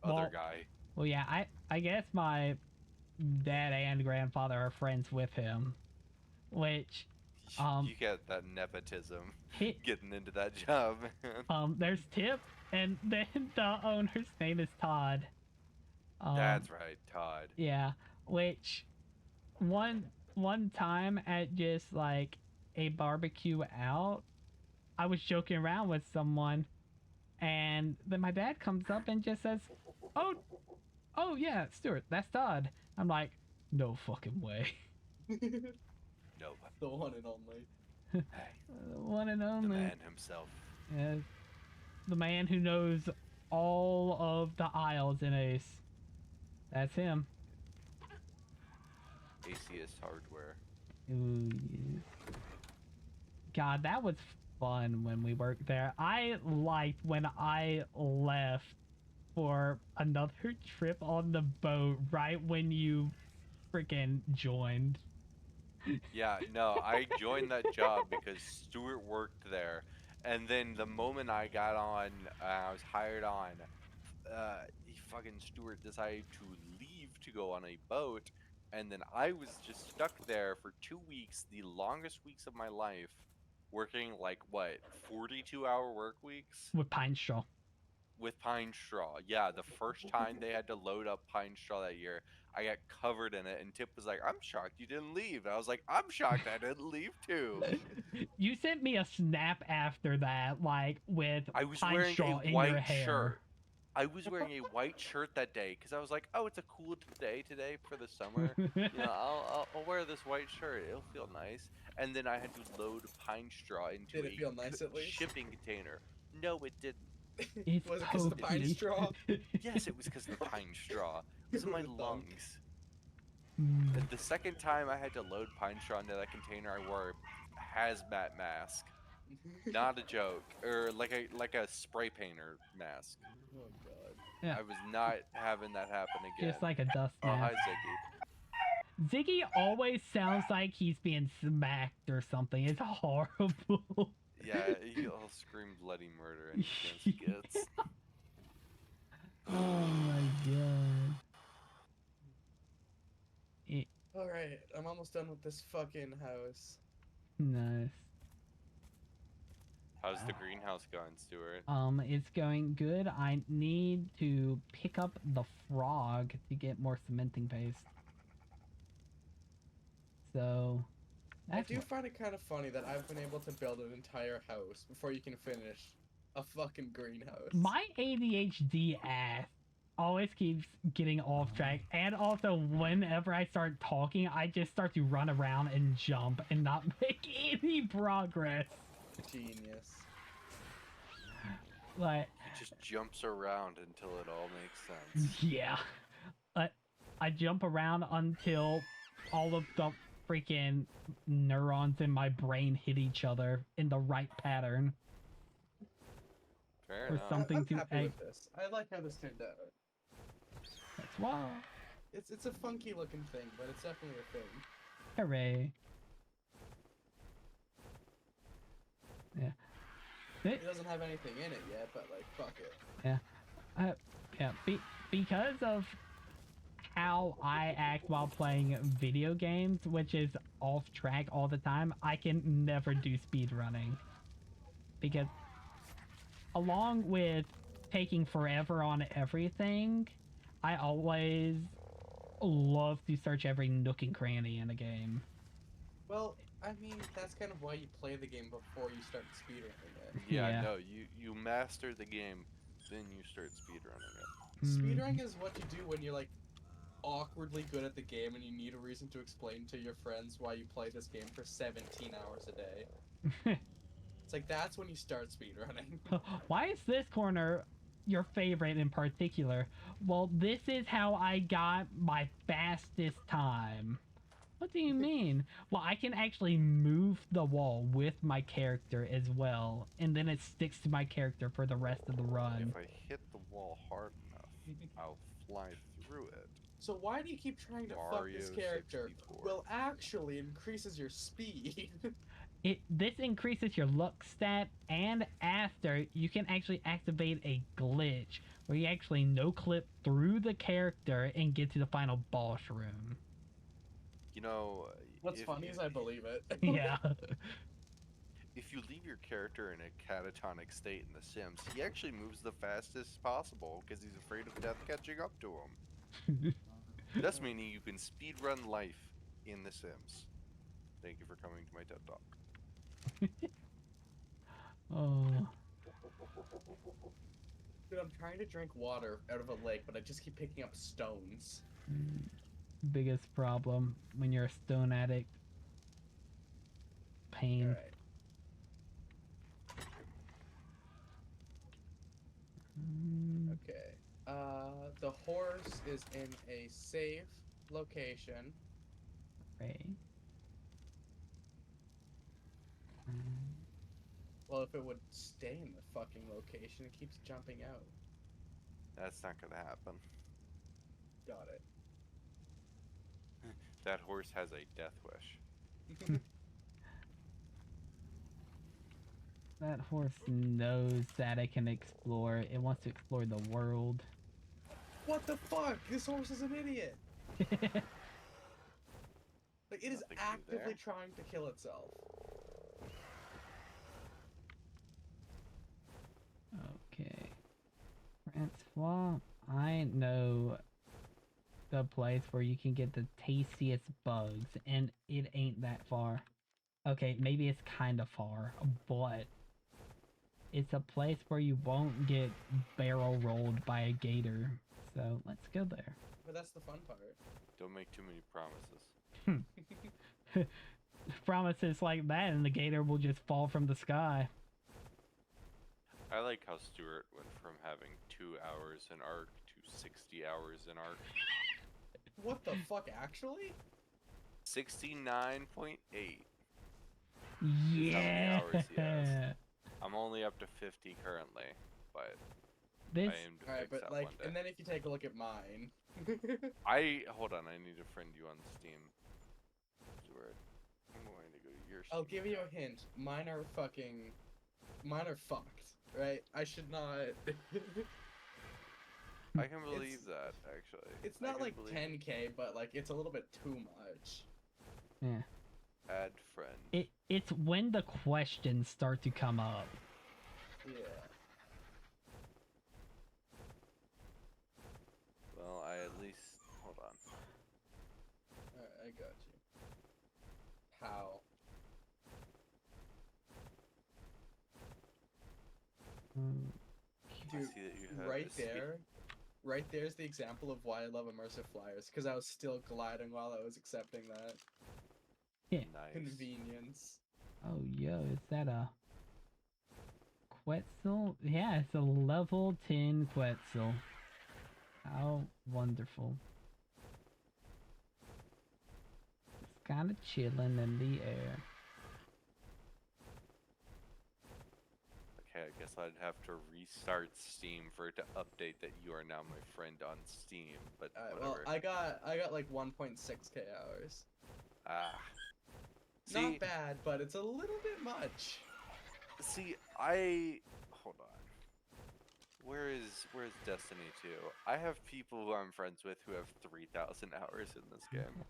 well, guy. Well, yeah. I guess my dad and grandfather are friends with him, which. You get that nepotism He, getting into that job. Man. There's Tip, and then the owner's name is Todd. That's right, Todd. Yeah. Which. One time at just like a barbecue out, I was joking around with someone, and then my dad comes up and just says, "Oh yeah, Stuart, that's Todd." I'm like, "No fucking way." No, The one and only. hey, One and the only. man himself. Yeah, the man who knows all of the aisles in Ace. That's him. ACS Hardware. Ooh, yes. God, that was fun when we worked there. I liked when I left for another trip on the boat right when you freaking joined. Yeah, no, I joined that job because Stuart worked there, and then the moment I got on, I was hired on. Fucking Stuart decided to leave to go on a boat, and then I was just stuck there for 2 weeks, the longest weeks of my life, working like what, 42-hour work weeks With Pine Straw. with pine straw. Yeah, the first time they had to load up pine straw that year, I got covered in it, and Tip was like, "I'm shocked you didn't leave." And I was like, "I'm shocked I didn't leave too." You sent me a snap after that, like with I was pine wearing straw a in your white hair. shirt. I was wearing a white shirt that day because I was like, "Oh, it's a cool day today for the summer. I'll wear this white shirt. It'll feel nice." And then I had to load pine straw into Did it feel nice at least? shipping container. No, it didn't. It's Was it because of the pine pokey. straw? Yes, it was because of the pine straw. It was in my Who would've thunk? lungs. Mm. And the second time I had to load pine straw into that container, I wore a hazmat mask. Not a joke, or like a spray painter mask. Oh god. Yeah. I was not having that happen again. Just like a dust Oh, hi, mask. Ziggy. Ziggy always sounds like he's being smacked or something. It's horrible. Yeah, he'll scream bloody murder any chance he gets. Oh my god. Alright, I'm almost done with this fucking house. Nice. How's the greenhouse going, Stuart? It's going good. I need to pick up the frog to get more cementing paste. So, I that's do what- find it kind of funny that I've been able to build an entire house before you can finish a fucking greenhouse. my ADHD ass always keeps getting off track, and also whenever I start talking, I just start to run around and jump and not make any progress. Genius. Like, He just jumps around until it all makes sense. yeah. I jump around until all of the freaking neurons in my brain hit each other in the right pattern. Fair Or enough. something I'm to happy egg. with this. I like how this turned out. That's why. It's a funky looking thing, but it's definitely a thing. Hooray. Yeah. It doesn't have anything in it yet, but like, fuck it. Yeah, because of how I act while playing video games, which is off track all the time, I can never do speed running. Because along with taking forever on everything, I always love to search every nook and cranny in a game. Well, I mean, that's kind of why you play the game before you start speedrunning it. Yeah, Yeah. no, you master the game, then you start speedrunning it. Mm. Speedrunning is what you do when you're like awkwardly good at the game and you need a reason to explain to your friends why you play this game for 17 hours a day. It's like, that's when you start speedrunning. Why is this corner your favorite in particular? Well, this is how I got my fastest time. What do you mean? Well, I can actually move the wall with my character as well, and then it sticks to my character for the rest of the run. If I hit the wall hard enough, I'll fly through it. So why do you keep trying to fuck this Mario character? 64. Well, actually increases your speed. This increases your luck stat, and after, you can actually activate a glitch where you actually no-clip through the character and get to the final boss room. You know, What's if funny you- is I believe it. Yeah. if you leave your character in a catatonic state in The Sims, he actually moves the fastest possible because he's afraid of death catching up to him. Thus meaning you can speedrun life in The Sims. Thank you for coming to my TED Talk. Oh. Dude, I'm trying to drink water out of a lake, but I just keep picking up stones. Biggest problem when you're a stone addict. Pain. Alright. Okay. The horse is in a safe location. Right. Well, if it would stay in the fucking location, it keeps jumping out. That's not gonna happen. Got it. That horse has a death wish. That horse knows that it can explore. It wants to explore the world. What the fuck? This horse is an idiot. Like, it is Nothing new actively there. trying to kill itself. Okay. Francois, I know the place where you can get the tastiest bugs, and it ain't that far. Okay, maybe it's kind of far, but it's a place where you won't get barrel rolled by a gator. So let's go there. But that's the fun part. Don't make too many promises. Promises like that, and the gator will just fall from the sky. I like how Stuart went from having 2 hours in Ark to 60 hours in Ark. What the fuck, actually? 69.8. Yeah. hours he has. I'm only up to 50 currently, but This I aim to Alright, fix but that like, one day. and then if you take a look at mine. Hold on, I need to friend you on Steam. Stuart, I'm going to go to your Steam. I'll give you account. a hint. Mine are fucked, right? I should not. I can believe that, actually. It's I not can like believe 10k, but like it's a little bit too much. yeah. Add friend. It's when the questions start to come up. Yeah. Well, I at least... Hold on. Alright, I got you. How? I Dude, see that you have right a speed- there, there's the example of why I love immersive flyers, because I was still gliding while I was accepting that Nice. convenience. Oh, yo, is that a Quetzal? Yeah, it's a level 10 Quetzal. How wonderful. It's kind of chilling in the air. Okay, I guess I'd have to restart Steam for it to update that you are now my friend on Steam, but Well, whatever. I got like 1.6k hours. Ah. Not See, bad, but it's a little bit much. hold on. Where's Destiny 2? I have people who I'm friends with who have 3,000 hours in this game.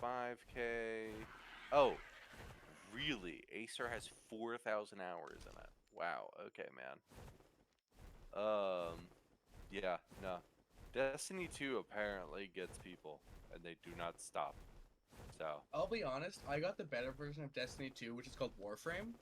1.5k. Oh, really? Acer has 4,000 hours in it. Wow. Okay, man. Yeah, no. Destiny 2 apparently gets people, and they do not stop. So, I'll be honest, I got the better version of Destiny 2, which is called Warframe.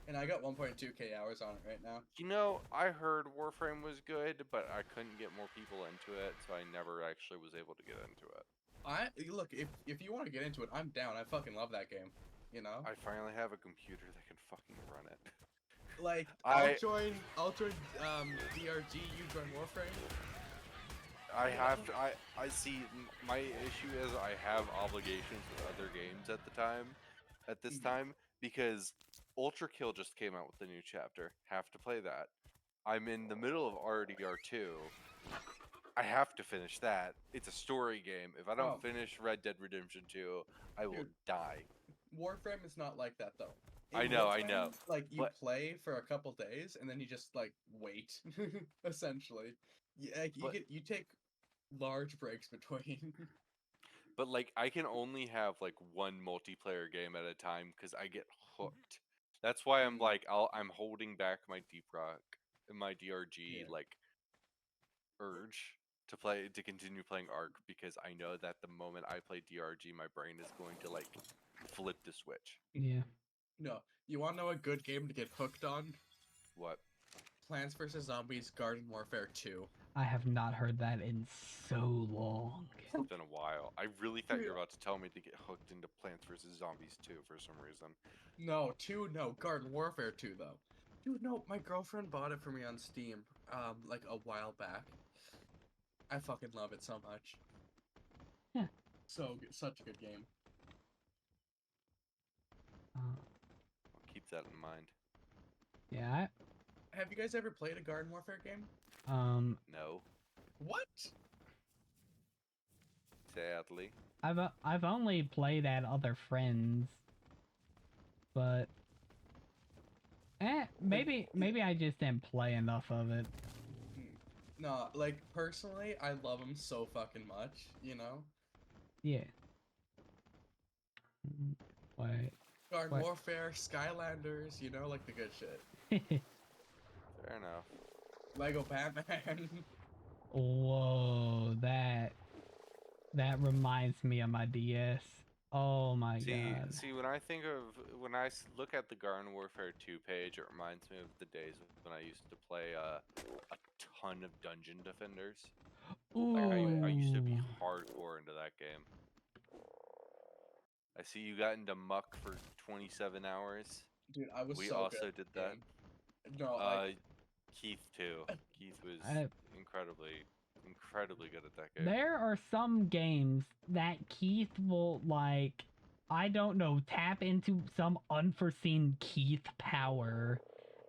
And I got 1.2k hours on it right now. You know, I heard Warframe was good, but I couldn't get more people into it, so I never actually was able to get into it. Look, if you want to get into it, I'm down. I fucking love that game. You know? I finally have a computer that can fucking run it. Like, I- I'll join DRG, you join Warframe. I have to. I see. My issue is I have obligations with other games at the time, at this time, because Ultra Kill just came out with the new chapter. Have to play that. I'm in the middle of RDR2. I have to finish that. It's a story game. If I don't Oh. finish Red Dead Redemption 2, I will Dude. die. Warframe is not like that though. I In know, Warframe, Like you but- play for a couple days and then you just like wait, essentially. You take large breaks between. But like I can only have like one multiplayer game at a time because I get hooked. That's why I'm like I'm holding back my Deep Rock and my DRG Yeah. like urge to continue playing Ark because I know that the moment I play DRG my brain is going to like flip the switch. Yeah. No, you want to know a good game to get hooked on? What? Plants vs Zombies Garden Warfare 2. I have not heard that in so long. It's been a while. I really thought you were Yeah. about to tell me to get hooked into Plants vs Zombies 2 for some reason. No, 2 no, Garden Warfare 2 though. Dude, no, my girlfriend bought it for me on Steam, like a while back. I fucking love it so much. Yeah. Such a good game. Uh, I'll keep that in mind. yeah. Have you guys ever played a Garden Warfare game? No, What? sadly. I've only played at other friends, but maybe I just didn't play enough of it. No, like personally, I love them so fucking much, you know? Yeah. Wait. Garden What? Warfare, Skylanders, you know, like the good shit. Fair enough. Lego Batman. Whoa, that reminds me of my DS. Oh my god. See, when I look at the Garden Warfare 2 page, it reminds me of the days when I used to play a ton of Dungeon Defenders. Ooh. Like I used to be hardcore into that game. I see you got into Muck for 27 hours. Dude, I was We so also good did at that. game. No, Keith too. Keith was I- incredibly good at that game. There are some games that Keith will like, I don't know, tap into some unforeseen Keith power,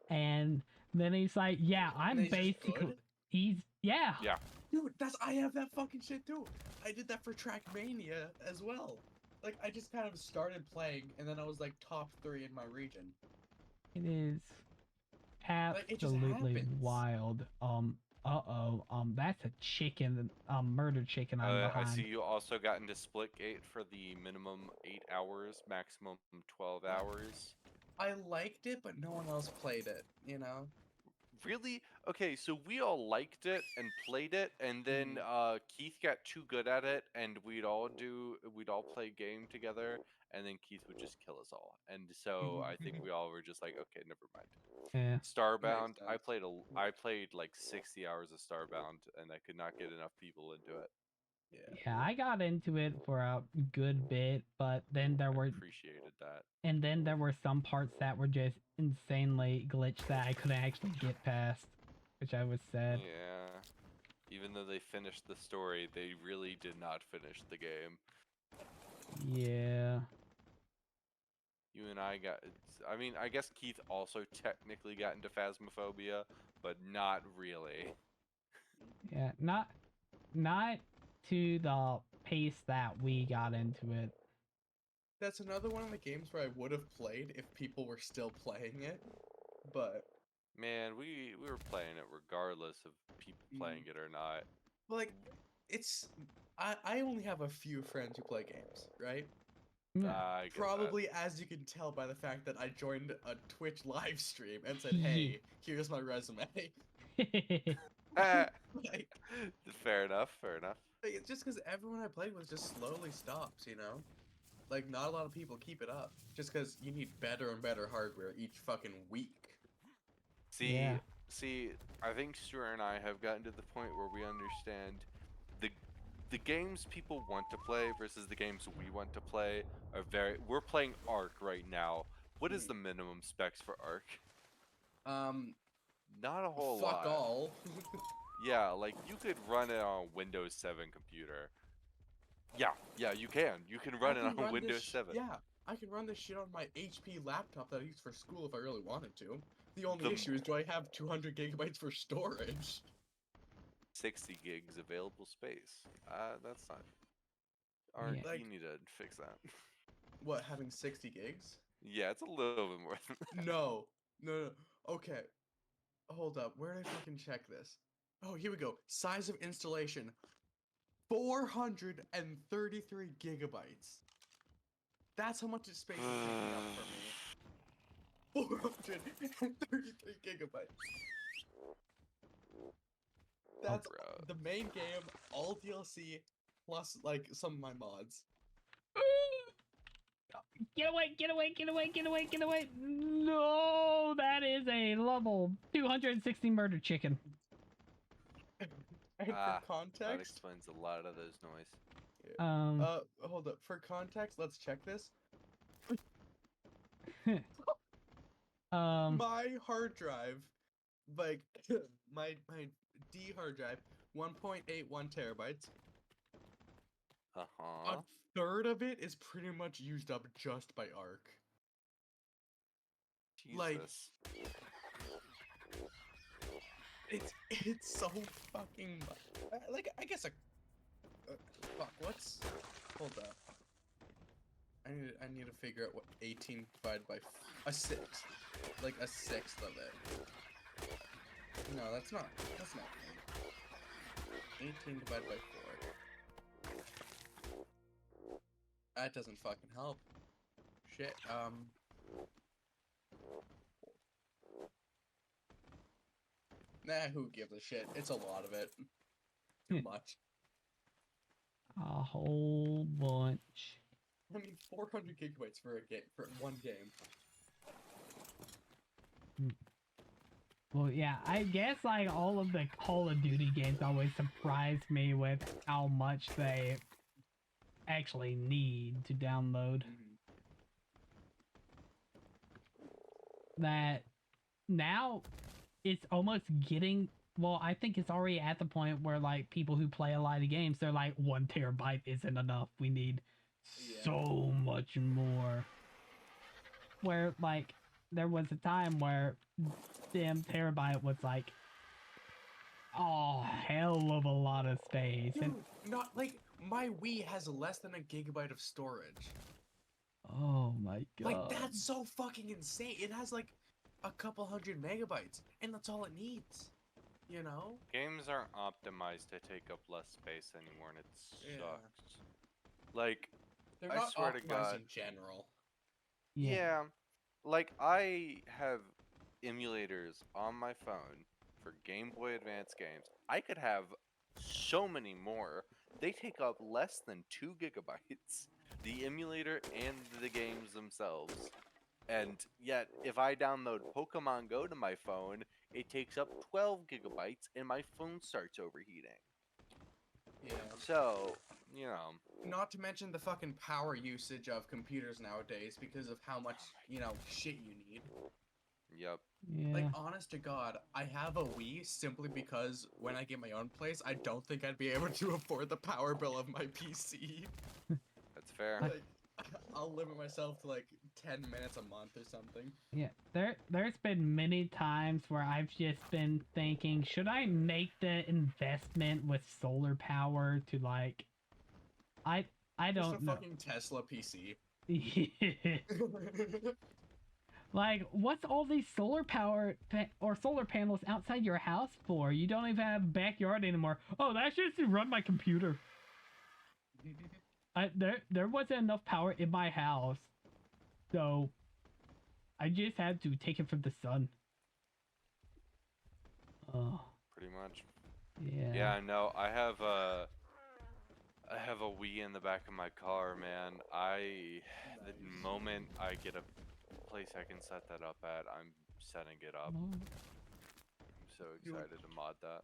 and then he's like, yeah, I'm he's just basically good? he's yeah. Yeah. Dude, I have that fucking shit too. I did that for Trackmania as well. Like, I just kind of started playing, and then I was like top 3 in my region. It is It just absolutely happens. wild. That's a chicken, murder chicken I'm I behind. see you also got into Splitgate for the minimum 8 hours, maximum 12 hours. I liked it, but no one else played it, you know? Really? Okay, so we all liked it and played it, and then Keith got too good at it, and we'd all play game together, and then Keith would just kill us all. And so I think we all were just like, okay, never mind. Yeah. Starbound, I sense. played like 60 hours of Starbound, and I could not get enough people into it. Yeah, I got into it for a good bit, but then there I were appreciated that. and then there were some parts that were just insanely glitched that I couldn't actually get past, which I was sad. Yeah. Even though they finished the story, they really did not finish the game. Yeah. You and I I mean, I guess Keith also technically got into Phasmophobia, but not really. Yeah, not to the pace that we got into it. That's another one of the games where I would have played if people were still playing it, but Man, we were playing it regardless of people playing it or not. like it's I only have a few friends who play games, right? Yeah. I get that. Probably as you can tell by the fact that I joined a Twitch live stream and said, "Hey, here's my resume." Ah, Like, fair enough, fair enough. it's just because everyone I played with just slowly stops, you know? like not a lot of people keep it up, just because you need better and better hardware each fucking week. See, Yeah. see, I think Stuart and I have gotten to the point where we understand the games people want to play versus the games we want to play are very. We're playing Ark right now. What is the minimum specs for Ark? Not a whole lot. Fuck all. Yeah, like you could run it on a Windows 7 computer. Yeah, you can. You can run it on run Windows this 7. Yeah, I can run this shit on my HP laptop that I use for school if I really wanted to. The only The- issue is, do I have 200 gigabytes for storage? 60 gigs available space. That's not. Ark, Yeah. you need to fix that. What, having 60 gigs? Yeah, it's a little bit more than that. No. Okay. Hold up. Where did I fucking check this? Oh, here we go. Size of installation. 433 gigabytes. That's how much space is taking up for me. 433 gigabytes. That's Bro. the main game, all DLC, plus like some of my mods. Get away, get away, get away, get away, get away. No, that is a level 260 murder chicken. And That for context, explains a lot of those noise. hold up. For context, let's check this. My hard drive, like my D hard drive, 1.81 terabytes. Uh-huh. A third of it is pretty much used up just by Ark. Like, Jesus. it's so fucking like I guess fuck, what's, hold up. I need to figure out what 18 divided by a sixth, like a sixth of it. No, that's not right. 18 divided by 4. That doesn't fucking help. Shit. Nah, who gives a shit? It's a lot of it. Too much. A whole bunch. I mean, 400 gigabytes for a game, for one game. Well, yeah, I guess like all of the Call of Duty games always surprise me with how much they actually need to download. That now it's almost getting, well, I think it's already at the point where like people who play a lot of games, they're like 1 terabyte isn't enough. We need so much more. Where like there was a time where damn terabyte was like hell of a lot of space. Dude, And not like my Wii has less than a gigabyte of storage. oh my god. Like that's so fucking insane. It has like a couple hundred megabytes, and that's all it needs. You know? Games aren't optimized to take up less space anymore, and it Yeah. sucks. Like, They're I not swear to optimized God. in general. Yeah. Like, I have emulators on my phone for Game Boy Advance games. I could have so many more. They take up less than 2 gigabytes. The emulator and the games themselves. And yet, if I download Pokemon Go to my phone, it takes up 12 gigabytes and my phone starts overheating. Yeah. So, you know. Not to mention the fucking power usage of computers nowadays because of how much, you know, shit you need. Yep. Yeah. Like, honest to God, I have a Wii simply because when I get my own place, I don't think I'd be able to afford the power bill of my PC. That's fair. Like, I'll limit myself to like 10 minutes a month or something. Yeah, there's been many times where I've just been thinking, should I make the investment with solar power to like, I Just don't a know. fucking Tesla PC. Like, what's all these solar power or solar panels outside your house for? You don't even have a backyard anymore. Oh, that's just to run my computer. There wasn't enough power in my house, so I just had to take it from the sun. Oh, Pretty much. yeah. Yeah, no, I have a I have a Wii in the back of my car, man. The Nice. moment I get a place I can set that up at, I'm setting it up. Oh. I'm so Dude. excited to mod that.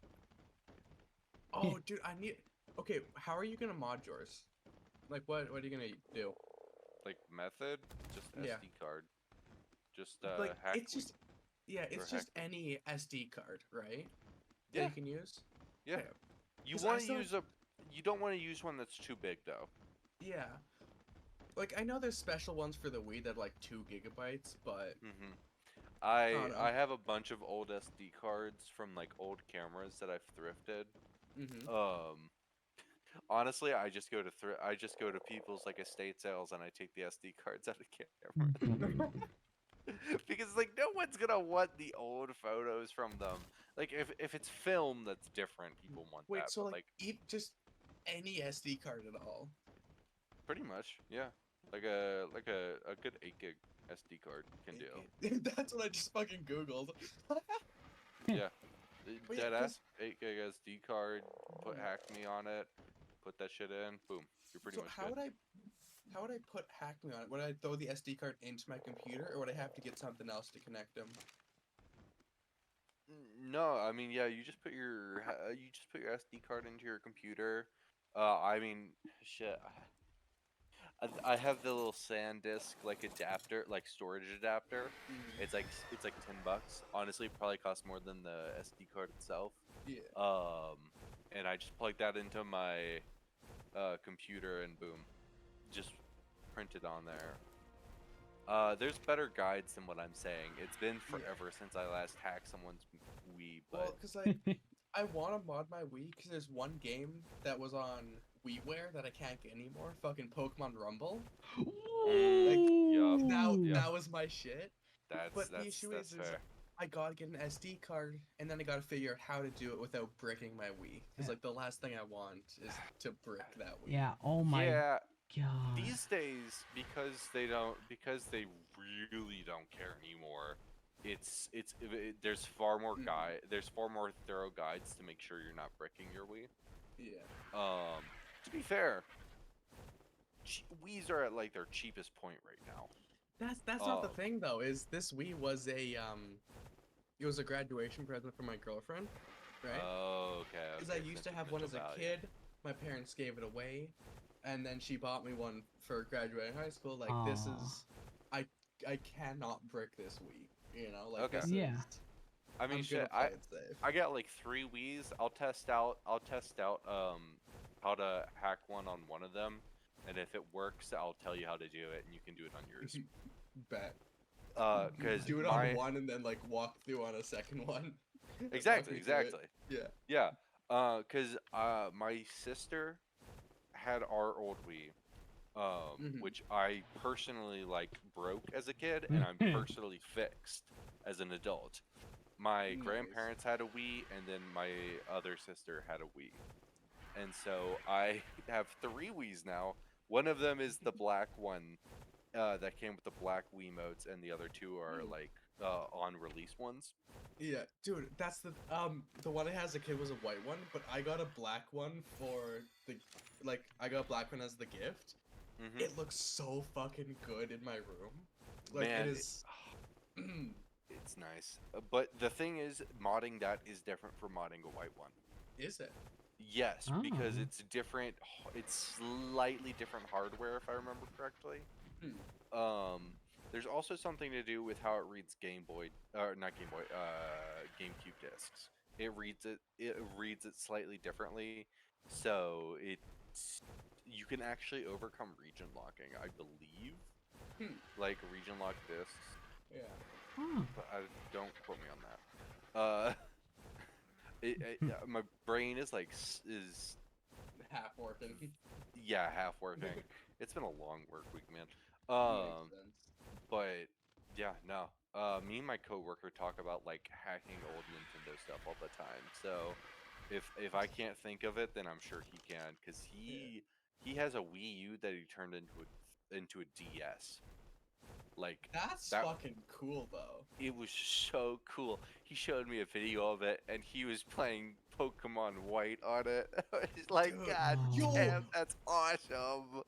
Oh, dude, I need. Okay, how are you gonna mod yours? Like, what are you gonna do? Like method, just Yeah. SD card. Just Like, hack. it's just. Yeah, it's or just any SD card, right? That Yeah. you can use. Yeah. Okay. You 'Cause I want to saw- use a. You don't want to use one that's too big though. Yeah. Like, I know there's special ones for the Wii that are like 2 gigabytes, but Mm-hmm. Oh, no. I have a bunch of old SD cards from like old cameras that I've thrifted. Honestly, I just go to people's like estate sales and I take the SD cards out of camera. Because like no one's gonna want the old photos from them. Like if it's film, that's different. People want wait, that. so But like, just any SD card at all? pretty much, yeah. Like a good 8 gig SD card can do. That's what I just fucking googled. Yeah. But yeah, Deadass 8 gig SD card. Put Mhm. Hack Me on it. Put that shit in. Boom. You're pretty So much how good. would I put Hack Me on it? Would I throw the SD card into my computer, or would I have to get something else to connect them? No, I mean, yeah, you just put your SD card into your computer. I mean, shit. I have the little SanDisk like adapter, like storage adapter. It's like $10. Honestly, it probably costs more than the SD card itself. Yeah. And I just plug that into my computer and boom, just print it on there. There's better guides than what I'm saying. It's been forever since I last hacked someone's Wii, but Well, cause like I want to mod my Wii, cause there's one game that was on WiiWare that I can't get anymore. Fucking Pokemon Rumble. Yup. That was my shit. But the that's issue that's is fair. I gotta get an SD card, and then I gotta figure out how to do it without bricking my Wii. Cause like the last thing I want is to brick that Wii. Yeah. Oh my Yeah, god. these days because they really don't care anymore. There's far more there's far more thorough guides to make sure you're not bricking your Wii. Yeah. To be fair, Wii's are at like their cheapest point right now. That's not the thing though. Is this Wii was it was a graduation present for my girlfriend, right? Oh, okay. Because I used to have one as a kid. My parents gave it away, and then she bought me one for graduating high school. Like this Aw. is, I cannot brick this Wii. You know, like Okay. this Yeah. is. I mean, I'm shit. gonna play it safe. I got like 3 Wiis. I'll test out how to hack one on one of them, and if it works, I'll tell you how to do it, and you can do it on yours. Bet. Because do it on one and then like walk through on a second one. Exactly. Yeah. Yeah. Cause my sister had our old Wii, which I personally like broke as a kid, and I'm personally fixed as an adult. My Nice. grandparents had a Wii, and then my other sister had a Wii, and so I have 3 Wiis now. One of them is the black one that came with the black Wiimotes, and the other 2 are like on release ones. Yeah, dude, that's the one I had as a kid was a white one, but I got a black one for the I got a black one as the gift. It looks so fucking good in my room. Like Man, it is. It's nice. But the thing is, modding that is different from modding a white one. Is it? Yes, because Oh. it's different. It's slightly different hardware, if I remember correctly. There's also something to do with how it reads Game Boy, or not Game Boy, GameCube discs. It reads it slightly differently, so you can actually overcome region locking, I believe. Like region lock discs. Yeah. Huh. But don't quote me on that. My brain is is Half working. yeah, half working. It's been a long work week, man. Makes sense. But yeah, no. Me and my coworker talk about like hacking old Nintendo stuff all the time. So if I can't think of it, then I'm sure he can, because he has a Wii U that he turned into a DS. Like That's that- fucking cool though. It was so cool. He showed me a video of it, and he was playing Pokemon White on it. It's like, Dude, God yo. damn, that's awesome.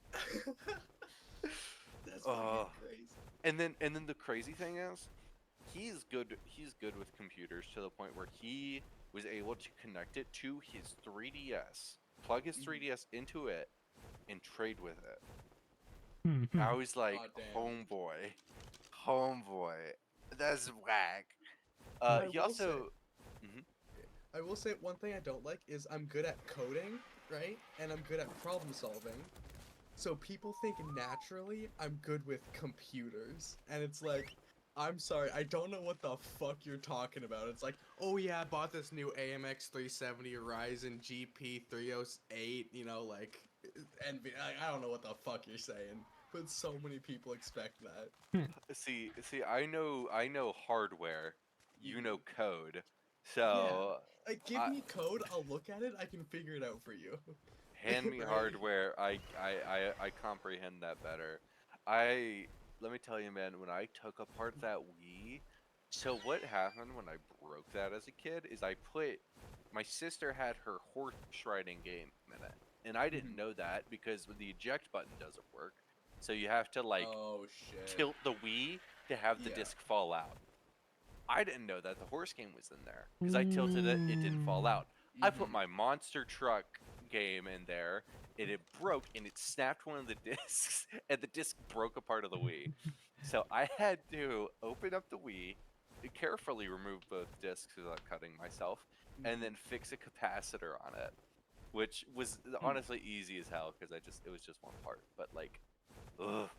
That's Oh. fucking crazy. And then the crazy thing is, he's good with computers to the point where he was able to connect it to his 3DS, plug his 3DS into it, and trade with it. I was like, Goddamn. homeboy, that's whack. I He will also, I will say one thing I don't like is I'm good at coding, right? And I'm good at problem solving. So people think naturally I'm good with computers. And it's like, I'm sorry, I don't know what the fuck you're talking about. It's like, oh yeah, I bought this new AMX 370 Ryzen GP 308, you know, like, and I don't know what the fuck you're saying. But so many people expect that. see, I know hardware, you know code, Yeah. so Like, give I- me code, I'll look at it, I can figure it out for you. hand me Right. hardware, I comprehend that better. Let me tell you, man, when I took apart that Wii, so what happened when I broke that as a kid is my sister had her horse riding game in it, and I didn't know that because the eject button doesn't work, so you have to like Oh shit. tilt the Wii to have the Yeah. disc fall out. I didn't know that the horse game was in there because I tilted it, it didn't fall out. I put my monster truck game in there, and it broke, and it snapped one of the discs, and the disc broke a part of the Wii. So I had to open up the Wii, carefully remove both discs without cutting myself, and then fix a capacitor on it, which was honestly easy as hell because it was just one part. But like, ugh,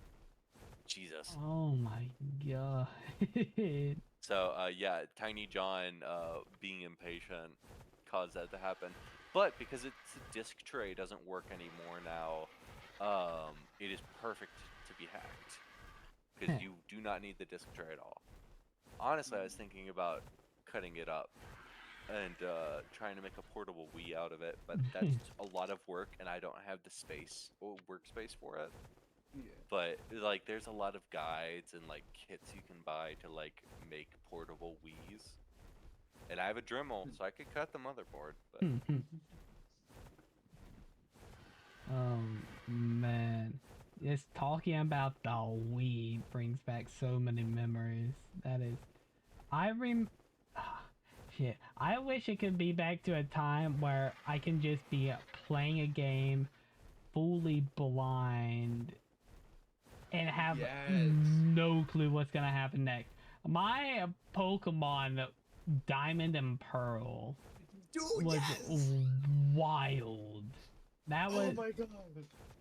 Jesus. Oh my god. So yeah, Tiny John being impatient caused that to happen. But because it's a disc tray doesn't work anymore now, it is perfect to be hacked because you do not need the disc tray at all. Honestly, I was thinking about cutting it up and trying to make a portable Wii out of it, but that's a lot of work, and I don't have the space or workspace for it. Yeah. But like, there's a lot of guides and like kits you can buy to like make portable Wiis. And I have a Dremel, so I could cut the motherboard. But Man, just talking about the Wii brings back so many memories. That is, shit. I wish it could be back to a time where I can just be playing a game fully blind and have no clue what's gonna happen next. My Pokemon Diamond and Pearl was wild. That was, oh my god.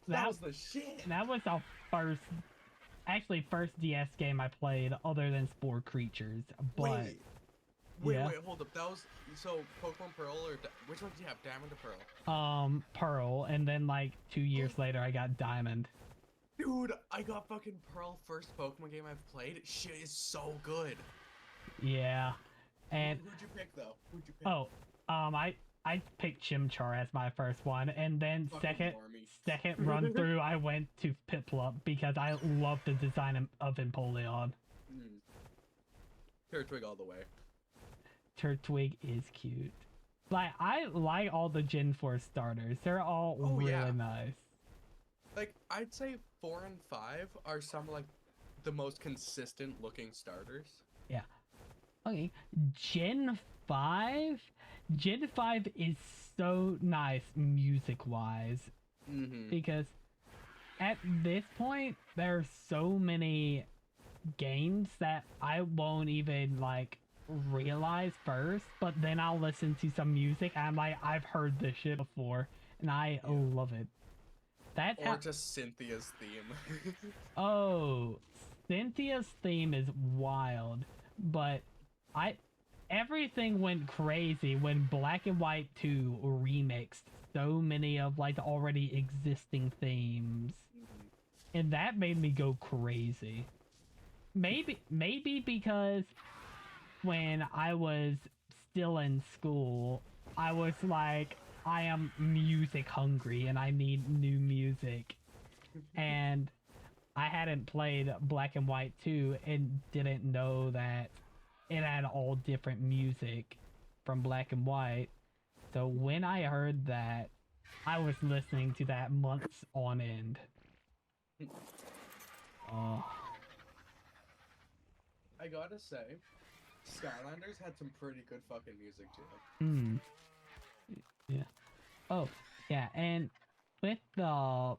That was the shit. that was the first DS game I played other than Spore Creatures. But Wait, yeah. hold up. That was so Pokemon Pearl or which one did you have? Diamond or Pearl? Pearl, and then like 2 years later I got Diamond. Dude, I got fucking Pearl first Pokemon game I've played. Shit is so good. Yeah. And who'd you pick though? Who'd you pick? I picked Chimchar as my first one, and then Fucking second run through I went to Piplup because I love the design of Empoleon. Turtwig all the way. Turtwig is cute. Like, I like all the Gen 4 starters. They're all really nice. Like, I'd say 4 and 5 are some like the most consistent looking starters. Yeah. Okay, Gen 5 is so nice music-wise. Because at this point, there are so many games that I won't even, like, realize first, but then I'll listen to some music and I'm like, I've heard this shit before, and I love it. That's or just Cynthia's theme. Oh, Cynthia's theme is wild, but everything went crazy when Black and White 2 remixed so many of like the already existing themes. And that made me go crazy. Maybe because when I was still in school, I was like, I am music hungry and I need new music. And I hadn't played Black and White 2 and didn't know that it had all different music from Black and White. So when I heard that, I was listening to that months on end. Oh, I gotta say, Skylanders had some pretty good fucking music too. hmm. Yeah. Oh, yeah, and with the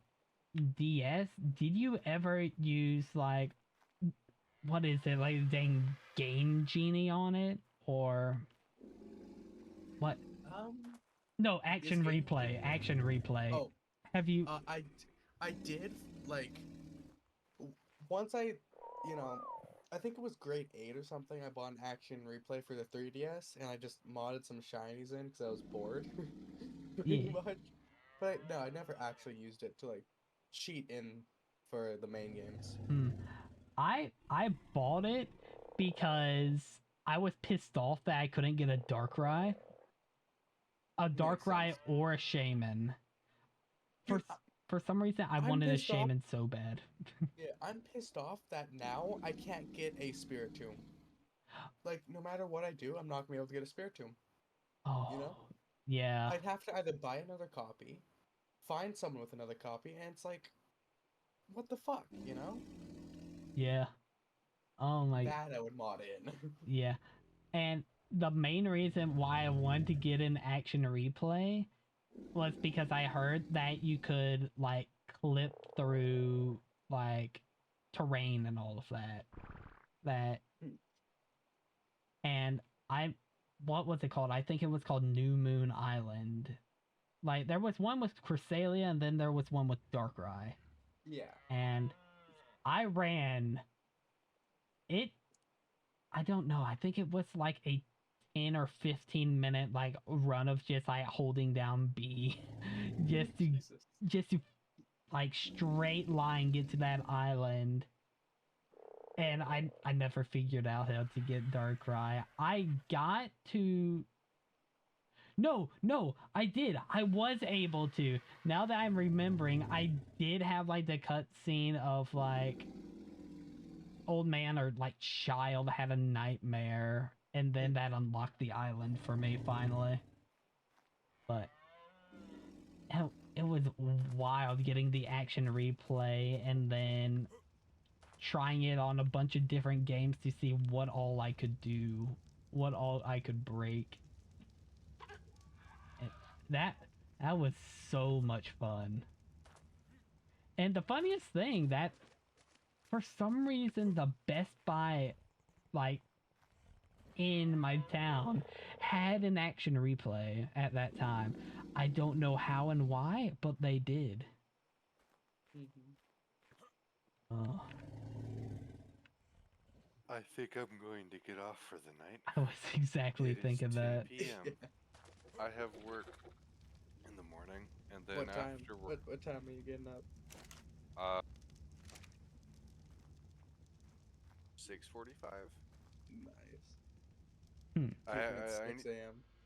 DS, did you ever use like what is it, like dang Game Genie on it? Or what? No, Action Game Replay. Genie? Action Replay. Oh, Have you I did like once I, you know, I think it was grade 8 or something. I bought an Action Replay for the 3DS, and I just modded some shinies in because I was bored, pretty Yeah. much. But no, I never actually used it to like cheat in for the main games. Hmm. I bought it because I was pissed off that I couldn't get a Darkrai. A Makes Darkrai sense. or a Shaman. For Dude, for some reason I I'm wanted a pissed off. Shaman so bad. Yeah, I'm pissed off that now I can't get a Spiritomb. Like, no matter what I do, I'm not gonna be able to get a Spiritomb. Oh. You know? Yeah. I'd have to either buy another copy, find someone with another copy, and it's like, what the fuck, you know? Yeah. Oh my. That I would mod in. Yeah. And the main reason why I wanted to get an Action Replay was because I heard that you could like clip through like terrain and all of that. That and I what was it called? I think it was called New Moon Island. Like there was one with Cresselia and then there was one with Darkrai. Yeah. And I ran it. I don't know. I think it was like a 10 or 15 minute like run of just like holding down B Jesus. just to like straight line get to that island. And I never figured out how to get Darkrai. I got to No, I did. I was able to. Now that I'm remembering, I did have like the cutscene of like old man or like child had a nightmare, and then that unlocked the island for me finally. But it was wild getting the Action Replay and then trying it on a bunch of different games to see what all I could do, what all I could break. And that was so much fun. And the funniest thing that for some reason the Best Buy like in my town had an Action Replay at that time. I don't know how and why, but they did. Oh, I think I'm going to get off for the night. I was exactly It is thinking 10 that. p.m. I have work in the morning, and then What time? after work, What time are you getting up? 6:45. Nice. Hmm. I, Sleeping at I, I, 6 a.m.